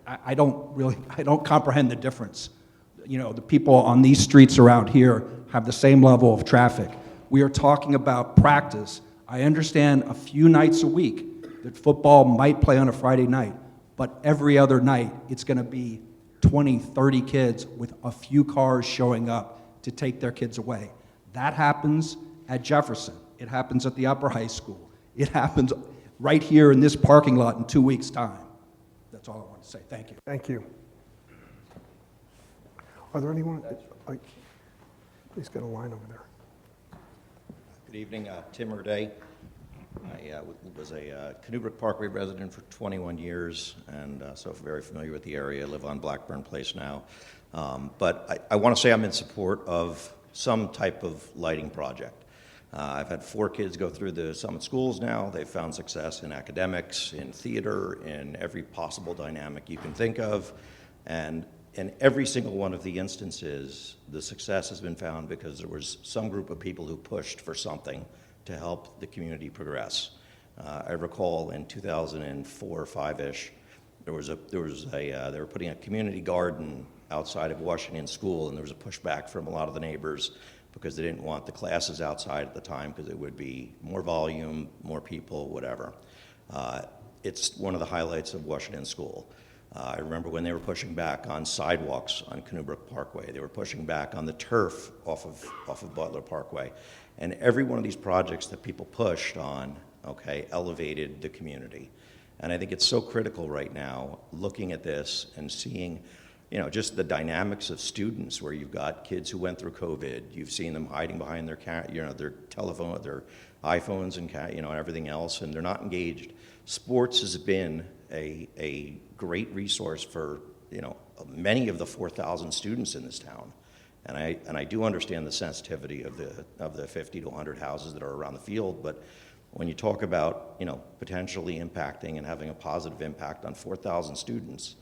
I don't comprehend the difference. You know, the people on these streets around here have the same level of traffic. We are talking about practice. I understand a few nights a week that football might play on a Friday night, but every other night it's going to be 20, 30 kids with a few cars showing up to take their kids away. That happens at Jefferson. It happens at the upper high school. It happens right here in this parking lot in 2 weeks' time. That's all I want to say. Thank you. Thank you. Are there anyone? Please get a line over there. Good evening, Tim Erday. I was a Canoe Parkway resident for 21 years, and so very familiar with the area. I live on Blackburn Place now. But I want to say I'm in support of some type of lighting project. I've had 4 kids go through the Summit schools now. They've found success in academics, in theater, in every possible dynamic you can think of. And in every single one of the instances, the success has been found because there was some group of people who pushed for something to help the community progress. I recall in 2004 or 5-ish, they were putting a community garden outside of Washington School, and there was a pushback from a lot of the neighbors because they didn't want the classes outside at the time because it would be more volume, more people, whatever. It's one of the highlights of Washington School. I remember when they were pushing back on sidewalks on Canoe Parkway. They were pushing back on the turf off of Butler Parkway. And every one of these projects that people pushed on, elevated the community. And I think it's so critical right now, looking at this and seeing, just the dynamics of students, where you've got kids who went through COVID. You've seen them hiding behind their telephone, their iPhones, and everything else, and they're not engaged. sports has been a great resource for, many of the 4,000 students in this town. And I do understand the sensitivity of the 50 to 100 houses that are around the field, but when you talk about, potentially impacting and having a positive impact on 4,000 students,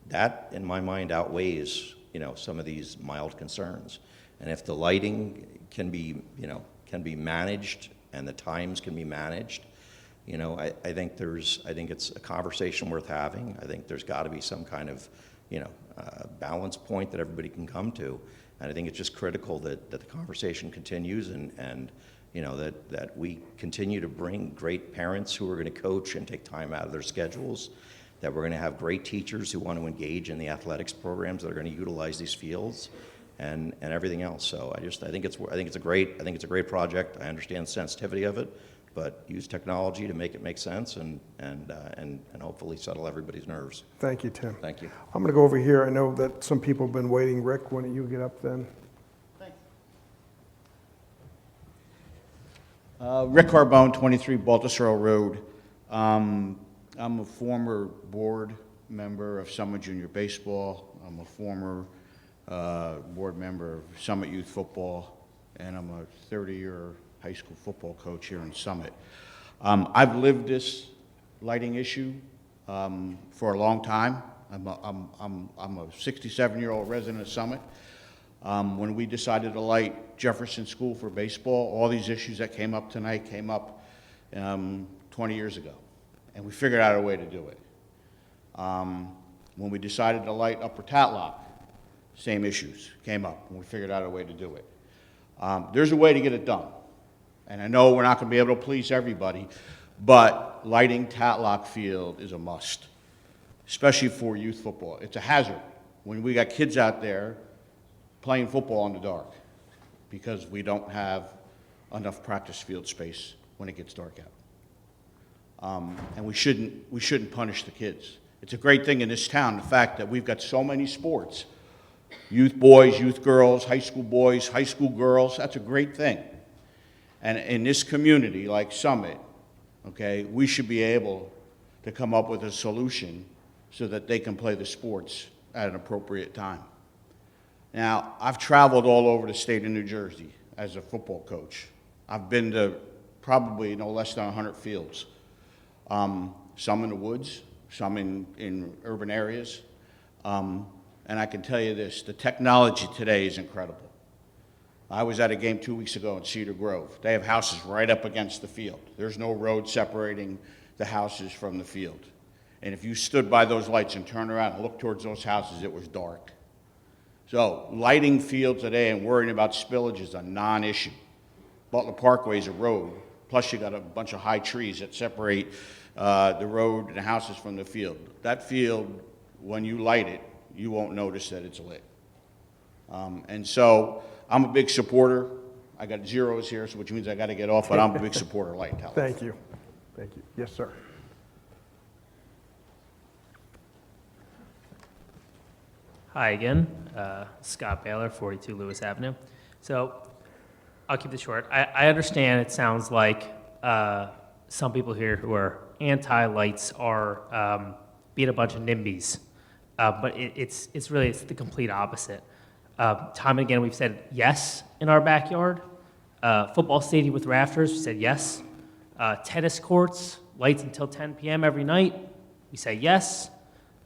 that, in my mind, outweighs, some of these mild concerns. And if the lighting can be managed and the times can be managed, I think it's a conversation worth having. I think there's got to be some kind of, balance point that everybody can come to. And I think it's just critical that the conversation continues and that we continue to bring great parents who are going to coach and take time out of their schedules, that we're going to have great teachers who want to engage in the athletics programs that are going to utilize these fields and everything else. So I think it's a great project. I understand the sensitivity of it, but use technology to make it make sense and hopefully settle everybody's nerves. Thank you, Tim. Thank you. I'm going to go over here. I know that some people have been waiting. Rick, why don't you get up then? Rick Carbone, 23 Baltusrol Road. I'm a former board member of Summit Junior Baseball. I'm a former board member of Summit Youth Football, and I'm a 30-year high school football coach here in Summit. I've lived this lighting issue for a long time. I'm a 67-year-old resident of Summit. When we decided to light Jefferson School for baseball, all these issues that came up tonight came up 20 years ago, and we figured out a way to do it. When we decided to light Upper Tatlock, same issues came up, and we figured out a way to do it. There's a way to get it done, and I know we're not going to be able to please everybody, but lighting Tatlock Field is a must, especially for youth football. It's a hazard when we got kids out there playing football in the dark because we don't have enough practice field space when it gets dark out. And we shouldn't punish the kids. It's a great thing in this town, the fact that we've got so many sports, youth boys, youth girls, high school boys, high school girls. That's a great thing. And in this community like Summit, okay, we should be able to come up with a solution so that they can play the sports at an appropriate time. Now, I've traveled all over the state of New Jersey as a football coach. I've been to probably no less than 100 fields, some in the woods, some in urban areas. And I can tell you this, the technology today is incredible. I was at a game 2 weeks ago in Cedar Grove. They have houses right up against the field. There's no road separating the houses from the field. And if you stood by those lights and turned around and looked towards those houses, it was dark. So lighting fields today and worrying about spillage is a non-issue. Butler Parkway is a road, plus you got a bunch of high trees that separate the road and the houses from the field. That field, when you light it, you won't notice that it's lit. And so I'm a big supporter. I got zeros here, so which means I got to get off, but I'm a big supporter of light television. Thank you. Thank you. Yes, sir. Hi again, Scott Baylor, 42 Lewis Avenue. So I'll keep this short. I understand it sounds like some people here who are anti-lights are being a bunch of NIMBYs, but it's the complete opposite. Time and again, we've said yes in our backyard. Football stadium with rafters, we said yes. Tennis courts, lights until 10 p.m. every night, we say yes.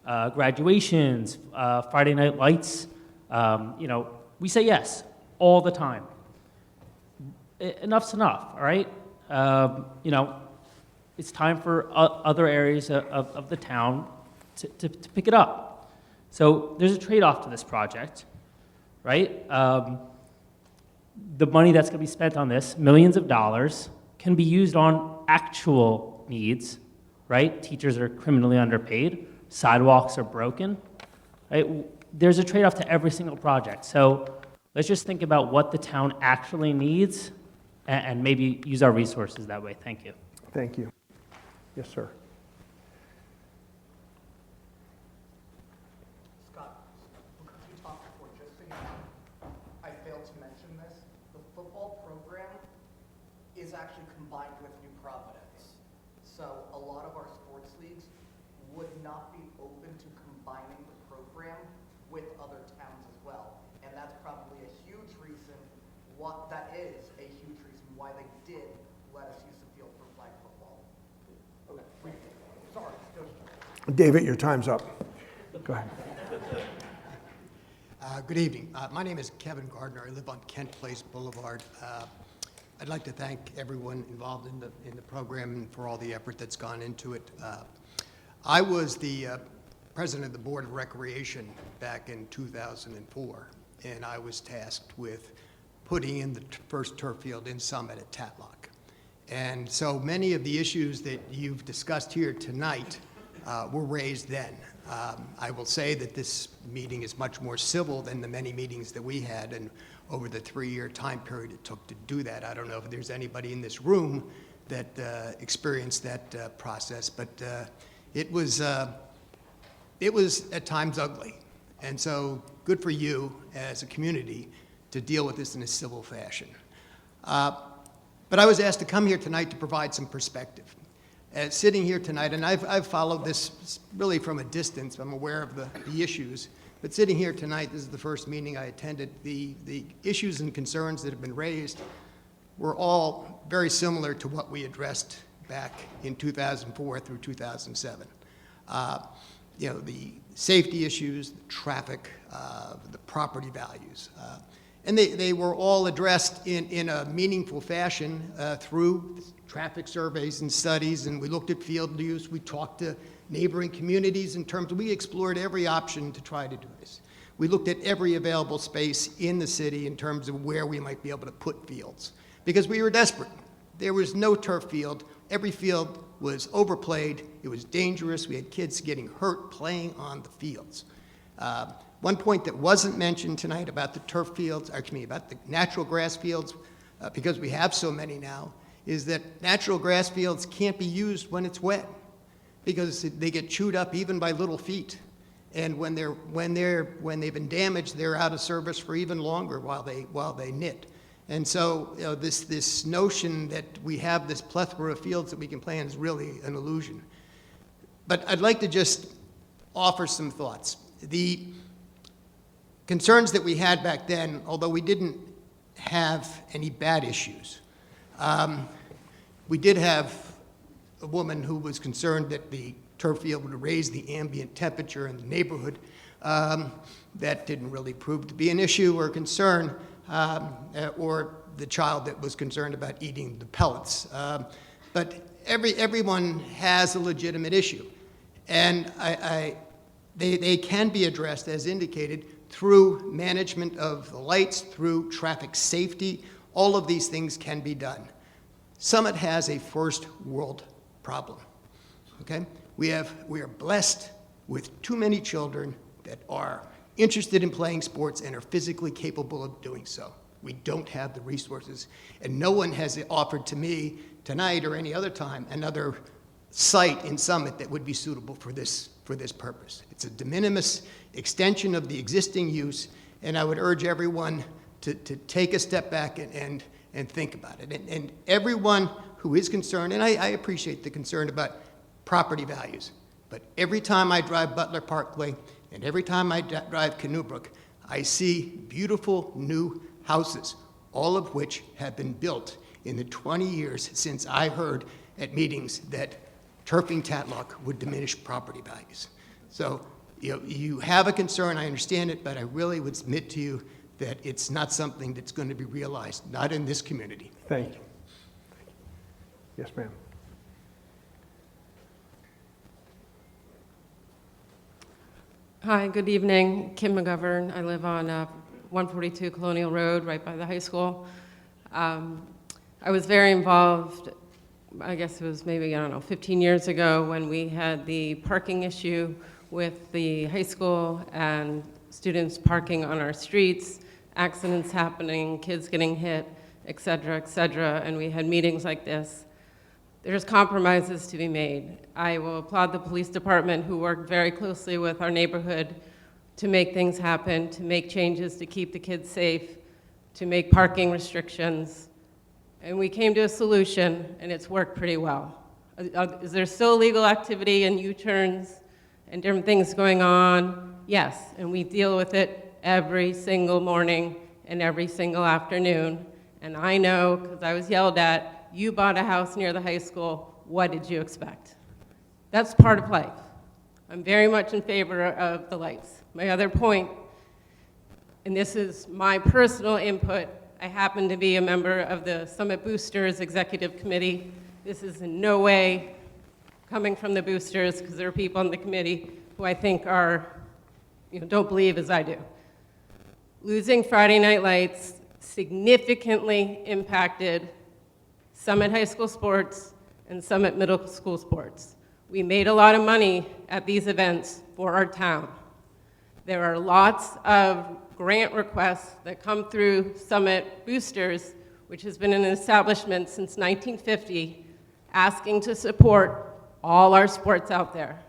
Graduations, Friday night lights, we say yes all the time. Enough's enough, all right? It's time for other areas of the town to pick it up. So there's a trade-off to this project, right? The money that's going to be spent on this, millions of dollars, can be used on actual needs, right? Teachers are criminally underpaid. Sidewalks are broken, right? There's a trade-off to every single project. So let's just think about what the town actually needs and maybe use our resources that way. Thank you. Thank you. Yes, sir. Scott, could you talk before, just so you know, I failed to mention this. The football program is actually combined with New Providence. So a lot of our sports not be open to combining the program with other towns as well. And that's probably a huge reason, that is a huge reason why they did let us use the field for flag football. Okay, sorry. David, your time's up. Go ahead. Good evening. My name is Kevin Gardner. I live on Kent Place Boulevard. I'd like to thank everyone involved in the program and for all the effort that's gone into it. I was the president of the Board of Recreation back in 2004, and I was tasked with putting in the first turf field in Summit at Tatlock. And so many of the issues that you've discussed here tonight were raised then. I will say that this meeting is much more civil than the many meetings that we had, and over the 3-year time period it took to do that. I don't know if there's anybody in this room that experienced that process, but it was at times ugly. And so good for you as a community to deal with this in a civil fashion. But I was asked to come here tonight to provide some perspective. Sitting here tonight, and I've followed this really from a distance. I'm aware of the issues. But sitting here tonight, this is the first meeting I attended. The issues and concerns that have been raised were all very similar to what we addressed back in 2004 through 2007. You know, the safety issues, the traffic, the property values. And they were all addressed in a meaningful fashion through traffic surveys and studies, and we looked at field use. We talked to neighboring communities in terms of, we explored every option to try to do this. We looked at every available space in the city in terms of where we might be able to put fields, because we were desperate. There was no turf field. Every field was overplayed. It was dangerous. We had kids getting hurt playing on the fields. One point that wasn't mentioned tonight about the turf fields, about the natural grass fields, because we have so many now, is that natural grass fields can't be used when it's wet, because they get chewed up even by little feet. And when they've been damaged, they're out of service for even longer while they knit. And so, you know, this notion that we have this plethora of fields that we can play in is really an illusion. But I'd like to just offer some thoughts. The concerns that we had back then, although we didn't have any bad issues, we did have a woman who was concerned that the turf field would raise the ambient temperature in the neighborhood. That didn't really prove to be an issue or concern, or the child that was concerned about eating the pellets. But everyone has a legitimate issue. And they can be addressed, as indicated, through management of the lights, through traffic safety. All of these things can be done. Summit has a first world problem, okay? We are blessed with too many children that are interested in playing sports and are physically capable of doing so. We don't have the resources, and no one has offered to me tonight or any other time another site in Summit that would be suitable for this purpose. It's a de minimis extension of the existing use, and I would urge everyone to take a step back and think about it. And everyone who is concerned, and I appreciate the concern about property values, but every time I drive Butler Parkway and every time I drive Canoe I see beautiful new houses, all of which have been built in the 20 years since I heard at meetings that turfing Tatlock would diminish property values. So, you know, you have a concern, I understand it, but I really would submit to you that it's not something that's going to be realized, not in this community. Thank you. Yes, ma'am. Hi, good evening. Kim McGovern. I live on 142 Colonial Road, right by the high school. I was very involved, I guess it was maybe, 15 years ago when we had the parking issue with the high school and students parking on our streets, accidents happening, kids getting hit, et cetera, and we had meetings like this. There's compromises to be made. I will applaud the police department who worked very closely with our neighborhood to make things happen, to make changes to keep the kids safe, to make parking restrictions. And we came to a solution, and it's worked pretty well. Is there still illegal activity and U-turns and different things going on, yes, and we deal with it every single morning and every single afternoon. And I know, because I was yelled at, you bought a house near the high school, what did you expect? That's part of life. I'm very much in favor of the lights. My other point, and this is my personal input, I happen to be a member of the Summit Boosters Executive Committee. This is in no way coming from the boosters, because there are people on the committee who I think don't believe as I do. Losing Friday Night Lights significantly impacted Summit High School sports and Summit Middle School sports. We made a lot of money at these events for our town. There are lots of grant requests that come through Summit Boosters, which has been an establishment since 1950, asking to support all our sports out there.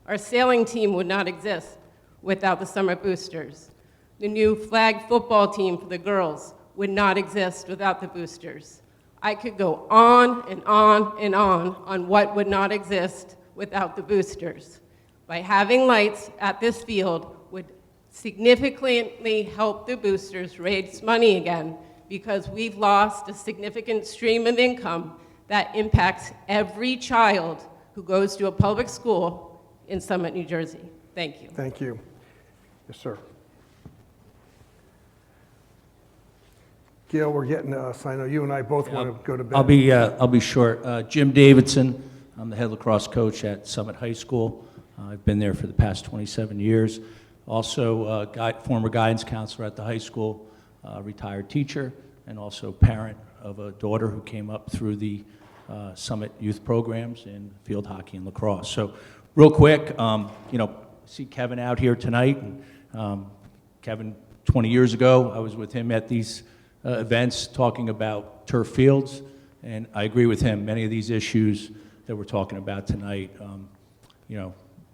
Our sailing team would not exist without the Summit Boosters. The new flag football team for the girls would not exist without the boosters. I could go on and on and on what would not exist without the boosters. By having lights at this field would significantly help the boosters raise money again, because we've lost a significant stream of income that impacts every child who goes to a public school in Summit, New Jersey. Thank you. Thank you. Yes, sir. Gail, we're getting us. I know you and I both want to go to bed. I'll be short. Jim Davidson, I'm the head lacrosse coach at Summit High School. I've been there for the past 27 years. Also, former guidance counselor at the high school, retired teacher, and also parent of a daughter who came up through the Summit youth programs in field hockey and lacrosse. So, real quick, see Kevin out here tonight. And, Kevin, 20 years ago, I was with him at these events talking about turf fields, and I agree with him. Many of these issues that we're talking about tonight,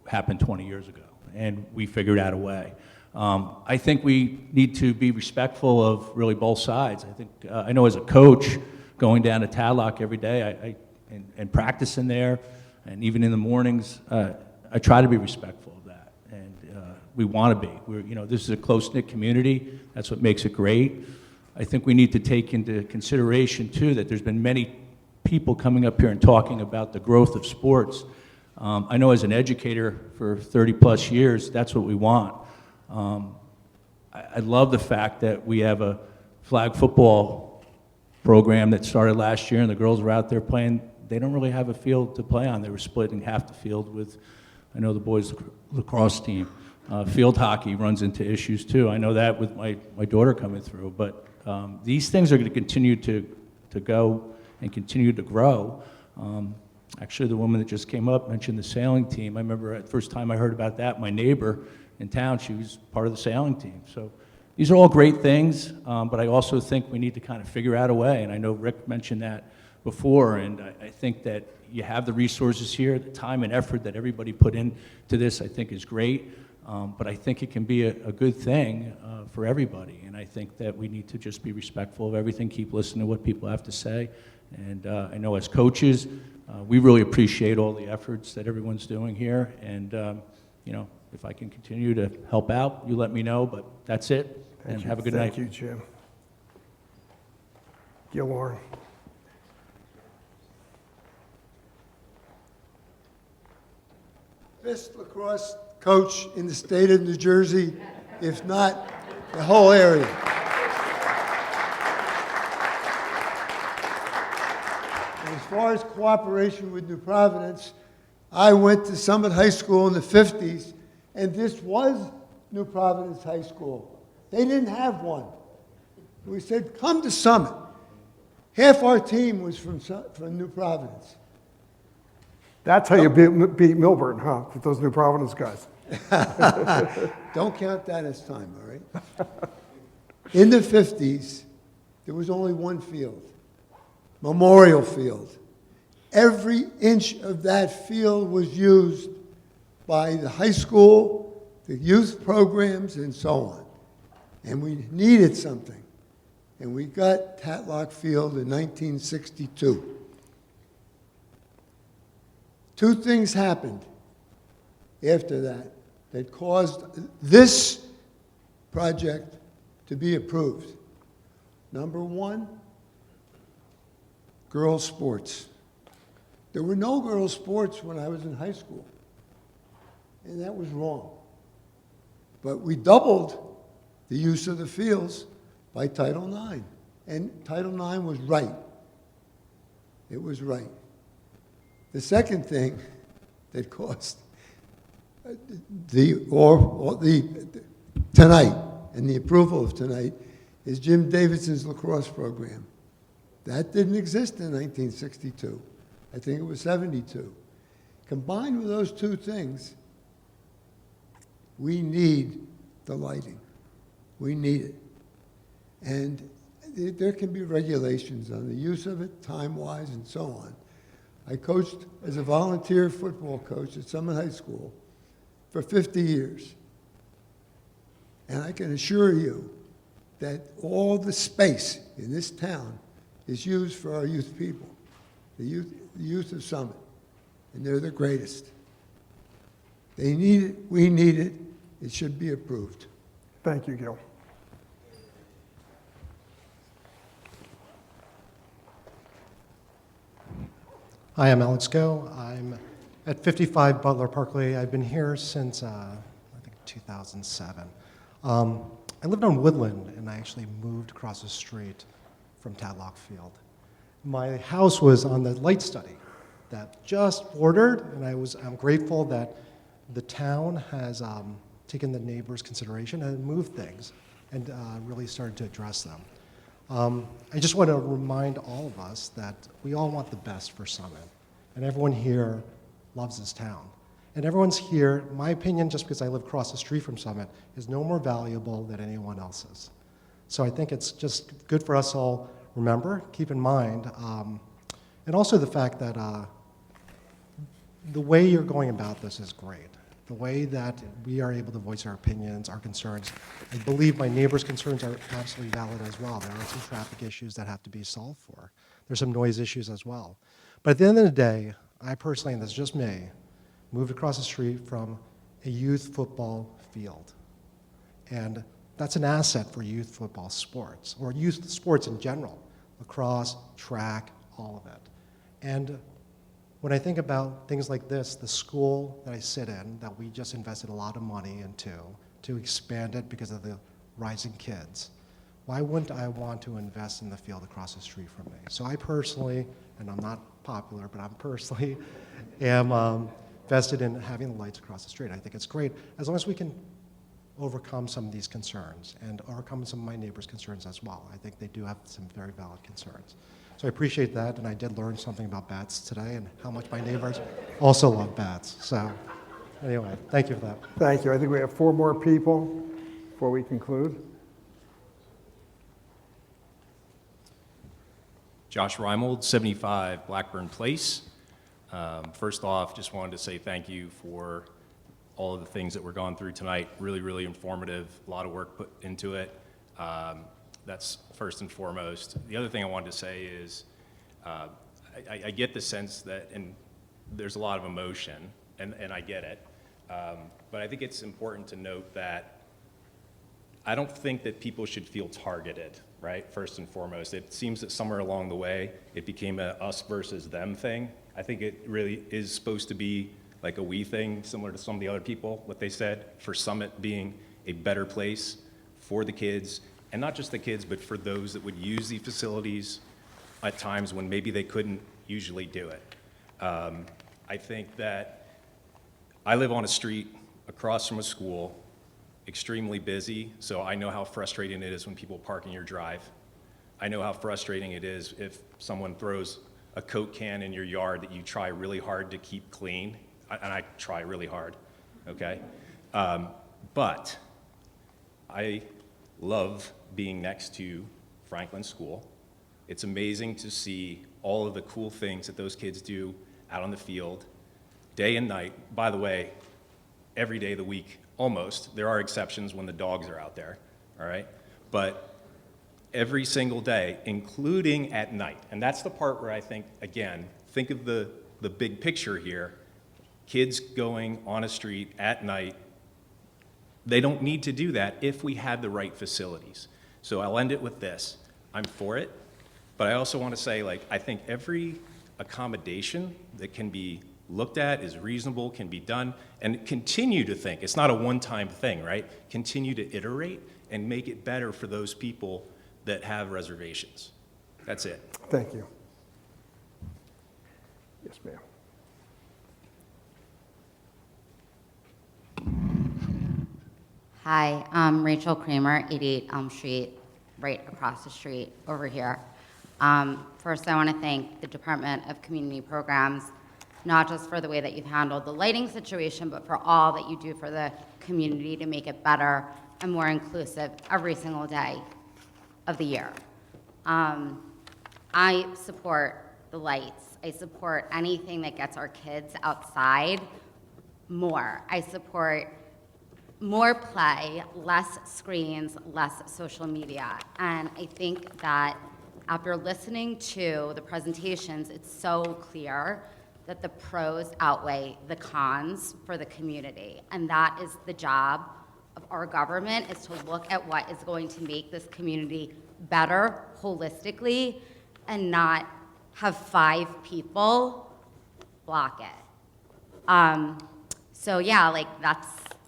happened 20 years ago, and we figured out a way. I think we need to be respectful of really both sides. I think I know as a coach, going down to Tatlock every day and practicing there, and even in the mornings, I try to be respectful of that, and we want to be. This is a close-knit community. That's what makes it great. I think we need to take into consideration, too, that there's been many people coming up here and talking about the growth of sports. I know as an educator for 30-plus years, that's what we want. I love the fact that we have a flag football program that started last year, and the girls were out there playing. They don't really have a field to play on. They were splitting half the field with, I know, the boys' lacrosse team. Field hockey runs into issues, too. I know that with my daughter coming through, but these things are going to continue to go and continue to grow. Actually, the woman that just came up mentioned the sailing team. I remember the first time I heard about that, my neighbor in town, she was part of the sailing team. So these are all great things, but I also think we need to kind of figure out a way, and I know Rick mentioned that before, and I think that you have the resources here, the time and effort that everybody put into this, I think is great. But I think it can be a good thing for everybody, and I think that we need to just be respectful of everything, keep listening to what people have to say, and I know as coaches, we really appreciate all the efforts that everyone's doing here, and if I can continue to help out, you let me know, but that's it, and have a good night. Thank you, Jim. Gil Warren. Best lacrosse coach in the state of New Jersey, if not the whole area. As far as cooperation with New Providence, I went to Summit High School in the 50s, and this was New Providence High School. They didn't have one. We said, come to Summit. Half our team was from New Providence. That's how you beat Milburn, huh? With those New Providence guys. Don't count that as time, all right? In the 50s, there was only one field, Memorial Field. Every inch of that field was used by the high school, the youth programs, and so on. And we needed something. And we got Tatlock Field in 1962. Two things happened. after that that caused this project to be approved. Number one, girls' sports. There were no girls' sports when I was in high school, and that was wrong. But we doubled the use of the fields by Title IX, and Title IX was right. It was right. The second thing that caused tonight and the approval of tonight is Jim Davidson's lacrosse program. That didn't exist in 1962. I think it was 72. Combined with those two things, we need the lighting. We need it. And there can be regulations on the use of it, time-wise, and so on. I coached as a volunteer football coach at Summit High School for 50 years. And I can assure you that all the space in this town is used for our youth people, the youth of Summit, and they're the greatest. They need it, we need it, it should be approved. Thank you, Gil. Hi, I'm Alex Go. I'm at 55 Butler Parkway. I've been here since, I think, 2007. I lived on Woodland, and I actually moved across the street from Tatlock Field. My house was on the light study that just bordered, and I'm grateful that the town has taken the neighbors' consideration and moved things and really started to address them. I just want to remind all of us that we all want the best for Summit, and everyone here loves this town. And everyone's here, in my opinion, just because I live across the street from Summit, is no more valuable than anyone else's. So I think it's just good for us all remember, keep in mind, and also the fact that the way you're going about this is great. The way that we are able to voice our opinions, our concerns. I believe my neighbors' concerns are absolutely valid as well. There are some traffic issues that have to be solved for. There's some noise issues as well. But at the end of the day, I personally, and this is just me, moved across the street from a youth football field. And that's an asset for youth football sports, or youth sports in general, lacrosse, track, all of it. And when I think about things like this, the school that I sit in, that we just invested a lot of money into, to expand it because of the rising kids, why wouldn't I want to invest in the field across the street from me? So I personally, and I'm not popular, but I'm personally am vested in having the lights across the street. I think it's great, as long as we can overcome some of these concerns and overcome some of my neighbors' concerns as well. I think they do have some very valid concerns. So I appreciate that, and I did learn something about bats today and how much my neighbors also love bats. So anyway, thank you for that. Thank you. I think we have 4 more people before we conclude. Josh Reimold, 75 Blackburn Place. First off, just wanted to say thank you for all of the things that we're going through tonight. Really, really informative, a lot of work put into it. That's first and foremost. The other thing I wanted to say is I get the sense that, and there's a lot of emotion, and I get it, but I think it's important to note that I don't think that people should feel targeted, right, first and foremost. It seems that somewhere along the way, it became a us versus them thing. I think it really is supposed to be like a we thing, similar to some of the other people, what they said, for Summit being a better place for the kids, and not just the kids, but for those that would use the facilities at times when maybe they couldn't usually do it. I think that I live on a street across from a school, extremely busy, so I know how frustrating it is when people park in your drive. I know how frustrating it is if someone throws a Coke can in your yard that you try really hard to keep clean, and I try really hard, okay? But I love being next to Franklin School. It's amazing to see all of the cool things that those kids do out on the field, day and night. By the way, every day of the week, almost. There are exceptions when the dogs are out there, all right? But every single day, including at night. And that's the part where I think, again, think of the big picture here. Kids going on a street at night, they don't need to do that if we had the right facilities. So I'll end it with this. I'm for it, but I also want to say, like, I think every accommodation that can be looked at is reasonable, can be done, and continue to think. It's not a one-time thing, right? Continue to iterate and make it better for those people that have reservations. That's it. Thank you. Yes, ma'am. Hi, I'm Rachel Kramer, 88 Elm Street, right across the street over here. First, I want to thank the Department of Community Programs, not just for the way that you've handled the lighting situation, but for all that you do for the community to make it better and more inclusive every single day of the year. I support the lights. I support anything that gets our kids outside more. I support more play, less screens, less social media. And I think that after listening to the presentations, it's so clear that the pros outweigh the cons for the community. And that is the job of our government, is to look at what is going to make this community better holistically and not have 5 people block it. So yeah, like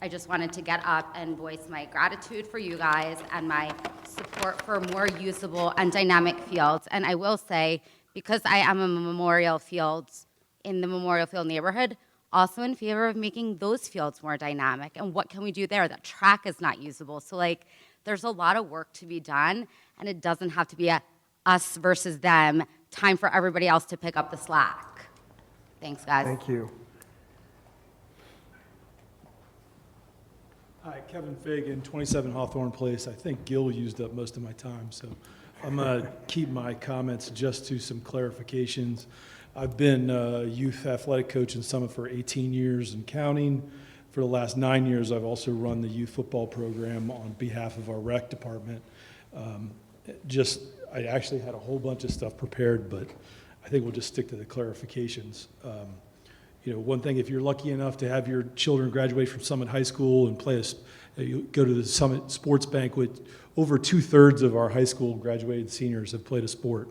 I just wanted to get up and voice my gratitude for you guys and my support for more usable and dynamic fields. And I will say, because I am a Memorial Fields in the Memorial Field neighborhood, also in favor of making those fields more dynamic. And what can we do there? That track is not usable. So like, there's a lot of work to be done, and it doesn't have to be a us versus them, time for everybody else to pick up the slack. Thanks, guys. Thank you. Hi, Kevin Fagan, 27 Hawthorne Place. I think Gil used up most of my time, so I'm going to keep my comments just to some clarifications. I've been a youth athletic coach in Summit for 18 years and counting. For the last 9 years, I've also run the youth football program on behalf of our rec department. I actually had a whole bunch of stuff prepared, but I think we'll just stick to the clarifications. One thing, if you're lucky enough to have your children graduate from Summit High School and you go to the Summit Sports Banquet, over 2/3 of our high school graduated seniors have played a sport.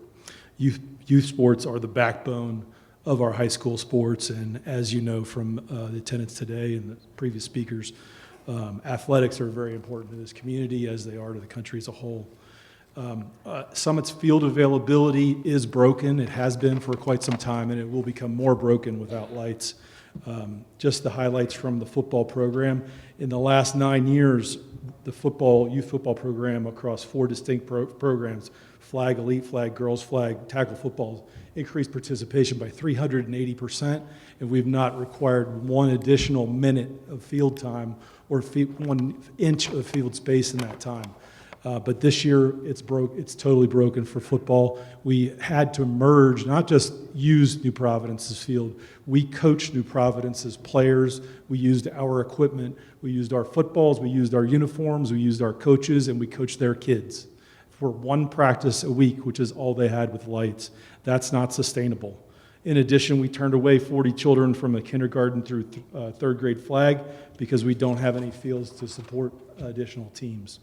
Youth sports are the backbone of our high school sports, and as you know from the attendance today and the previous speakers, athletics are very important to this community as they are to the country as a whole. Summit's field availability is broken. It has been for quite some time, and it will become more broken without lights. Just the highlights from the football program. In the last 9 years, the youth football program across 4 distinct programs, flag, elite flag, girls flag, tackle football, increased participation by 380%, and we've not required 1 additional minute of field time or 1 inch of field space in that time. But this year, it's totally broken for football. We had to merge, not just use New Providence's field. We coached New Providence as players. We used our equipment. We used our footballs. We used our uniforms. We used our coaches, and we coached their kids for 1 practice a week, which is all they had with lights. That's not sustainable. In addition, we turned away 40 children from a kindergarten through 3rd grade flag because we don't have any fields to support additional teams.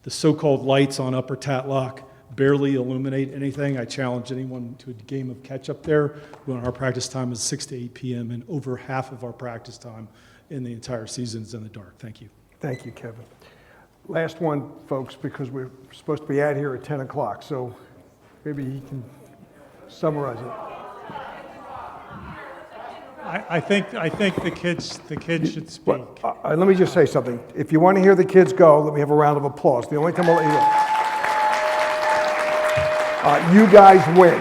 The so-called lights on Upper Tatlock barely illuminate anything. I challenge anyone to a game of catch-up there when our practice time is 6 to 8 p.m. and over half of our practice time in the entire season is in the dark. Thank you. Thank you, Kevin. Last one, folks, because we're supposed to be out here at 10 o'clock, so maybe he can summarize it. I think the kids should speak. Let me just say something. If you want to hear the kids go, let me have a round of applause. The only time I'll let you go. You guys win,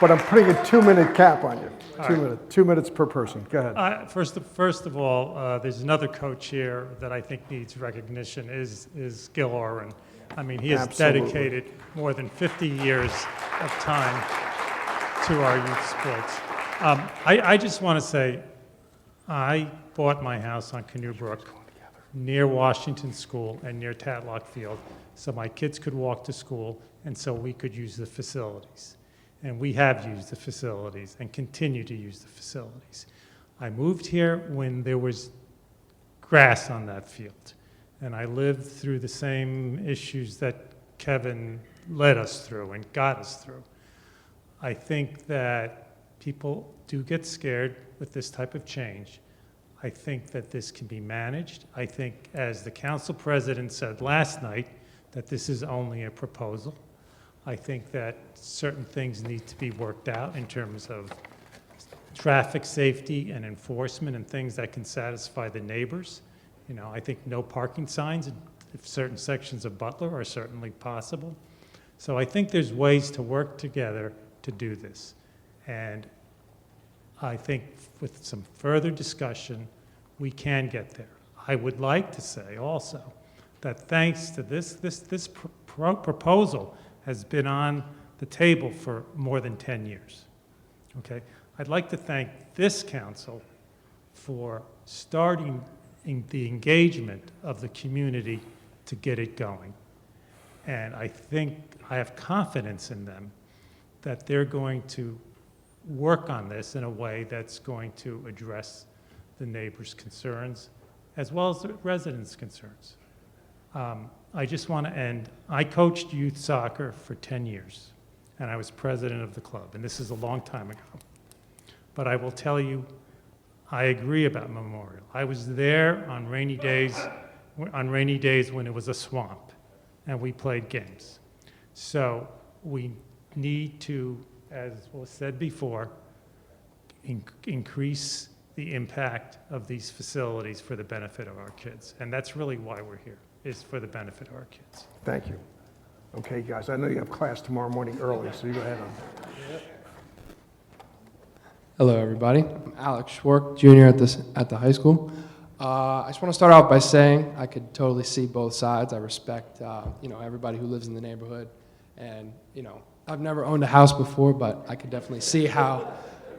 but I'm putting a 2-minute cap on you. 2 minutes per person. Go ahead. First of all, there's another coach here that I think needs recognition is Gil Oren. I mean, he has dedicated more than 50 years of time to our youth sports. I just want to say, I bought my house on Canoe Brook near Washington School and near Tatlock Field so my kids could walk to school and so we could use the facilities. and we have used the facilities and continue to use the facilities. I moved here when there was grass on that field, and I lived through the same issues that Kevin led us through and got us through. I think that people do get scared with this type of change. I think that this can be managed. I think, as the council president said last night, that this is only a proposal. I think that certain things need to be worked out in terms of traffic safety and enforcement and things that can satisfy the neighbors. You know, I think no parking signs in certain sections of Butler are certainly possible. So I think there's ways to work together to do this. And I think with some further discussion, we can get there. I would like to say also that thanks to this proposal has been on the table for more than 10 years. Okay? I'd like to thank this council for starting the engagement of the community to get it going. And I think I have confidence in them that they're going to work on this in a way that's going to address the neighbors' concerns as well as the residents' concerns. I just want to end. I coached youth soccer for 10 years, and I was president of the club, and this is a long time ago. But I will tell you, I agree about Memorial. I was there on rainy days when it was a swamp, and we played games. So we need to, as was said before, increase the impact of these facilities for the benefit of our kids. And that's really why we're here, is for the benefit of our kids. Thank you. Okay, guys, I know you have class tomorrow morning early, so you go ahead. Hello, everybody. I'm Alex Schwark, junior at the high school. I just want to start out by saying I could totally see both sides. I respect, everybody who lives in the neighborhood, and I've never owned a house before, but I could definitely see how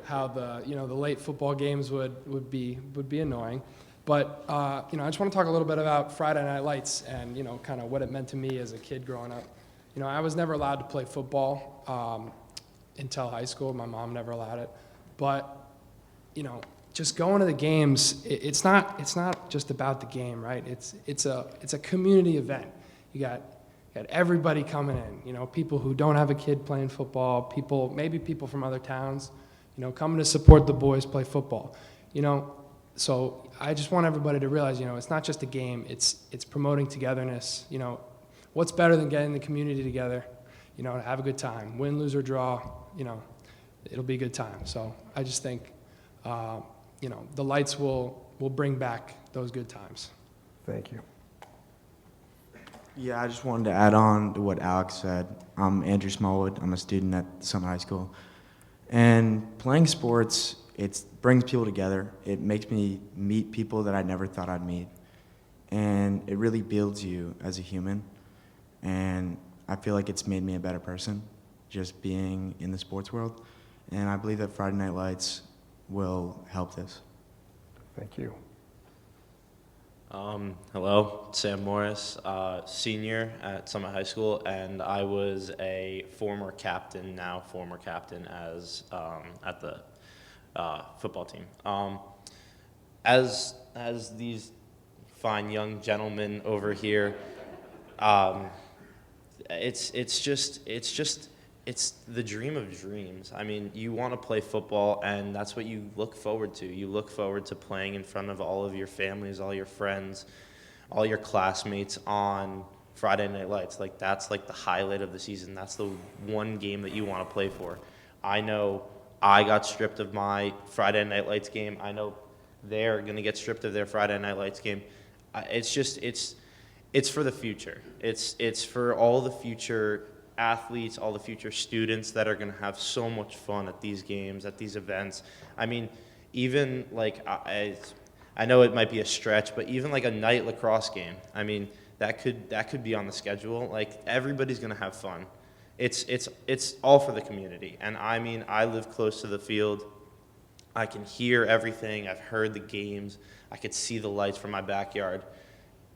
the late football games would be annoying. But I just want to talk a little bit about Friday Night Lights and kind of what it meant to me as a kid growing up. I was never allowed to play football until high school. My mom never allowed it. But, just going to the games, it's not just about the game, right? It's a community event. You got everybody coming in, people who don't have a kid playing football, maybe people from other towns, coming to support the boys play football. So I just want everybody to realize, it's not just a game, it's promoting togetherness. What's better than getting the community together, to have a good time, win, lose, or draw, it'll be a good time. So I just think, the lights will bring back those good times. Thank you. Yeah, I just wanted to add on to what Alex said. I'm Andrew Smallwood. I'm a student at Summit High School. And playing sports, it brings people together. It makes me meet people that I never thought I'd meet. And it really builds you as a human. And I feel like it's made me a better person, just being in the sports world. And I believe that Friday Night Lights will help this. Thank you. Hello, Sam Morris, senior at Summit High School, and I was a former captain as at the football team. As these fine young gentlemen over here, it's the dream of dreams. I mean, you want to play football, and that's what you look forward to. You look forward to playing in front of all of your families, all your friends, all your classmates on Friday Night Lights. Like, that's like the highlight of the season. That's the one game that you want to play for. I know I got stripped of my Friday Night Lights game. I know they're going to get stripped of their Friday Night Lights game. It's for the future. It's for all the future athletes, all the future students that are going to have so much fun at these games, at these events. I mean, even like, I know it might be a stretch, but even like a night lacrosse game, I mean, that could be on the schedule. Like, everybody's going to have fun. It's all for the community. And I mean, I live close to the field. I can hear everything. I've heard the games. I could see the lights from my backyard.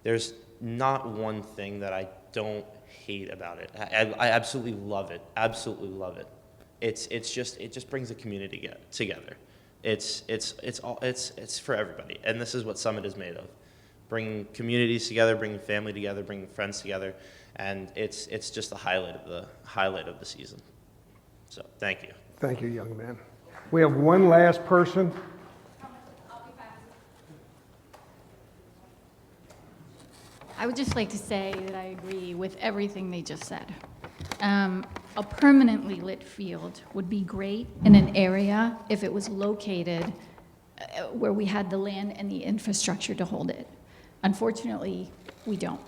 There's not one thing that I don't hate about it. I absolutely love it. Absolutely love it. it just brings the community together. It's for everybody, and this is what Summit is made of: bringing communities together, bringing family together, bringing friends together, and it's just the highlight of the season. So thank you. Thank you, young man. We have one last person. I would just like to say that I agree with everything they just said. A permanently lit field would be great in an area if it was located where we had the land and the infrastructure to hold it. Unfortunately, we don't.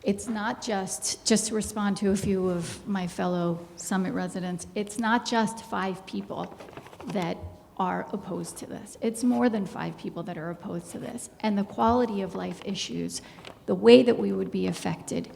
It's not just to respond to a few of my fellow Summit residents, it's not just 5 people that are opposed to this. It's more than 5 people that are opposed to this. And the quality of life issues, the way that we would be affected,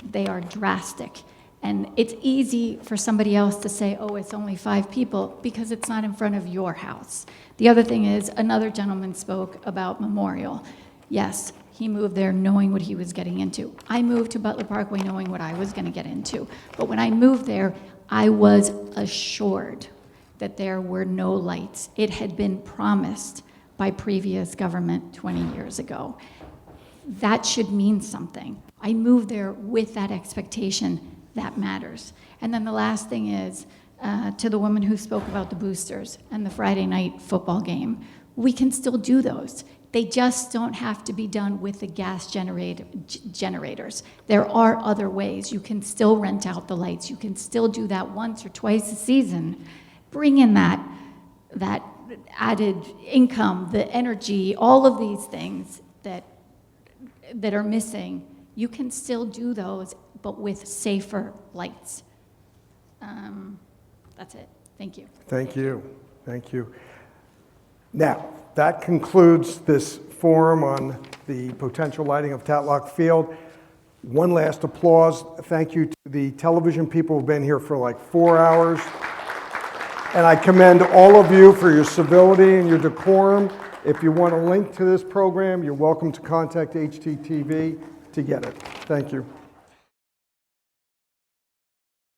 they are drastic. And it's easy for somebody else to say, oh, it's only 5 people, because it's not in front of your house. The other thing is, another gentleman spoke about Memorial. Yes, he moved there knowing what he was getting into. I moved to Butler Parkway knowing what I was going to get into. But when I moved there, I was assured that there were no lights. It had been promised by previous government 20 years ago. That should mean something. I moved there with that expectation. That matters. And then the last thing is, to the woman who spoke about the boosters and the Friday night football game, we can still do those. They just don't have to be done with the gas generators. There are other ways. You can still rent out the lights. You can still do that once or twice a season. Bring in that added income, the energy, all of these things that are missing. You can still do those, but with safer lights. That's it. Thank you. Thank you. Thank you. Now, that concludes this forum on the potential lighting of Tatlock Field. One last applause. Thank you to the television people who've been here for like 4 hours. And I commend all of you for your civility and your decorum. If you want a link to this program, you're welcome to contact HTTV to get it. Thank you.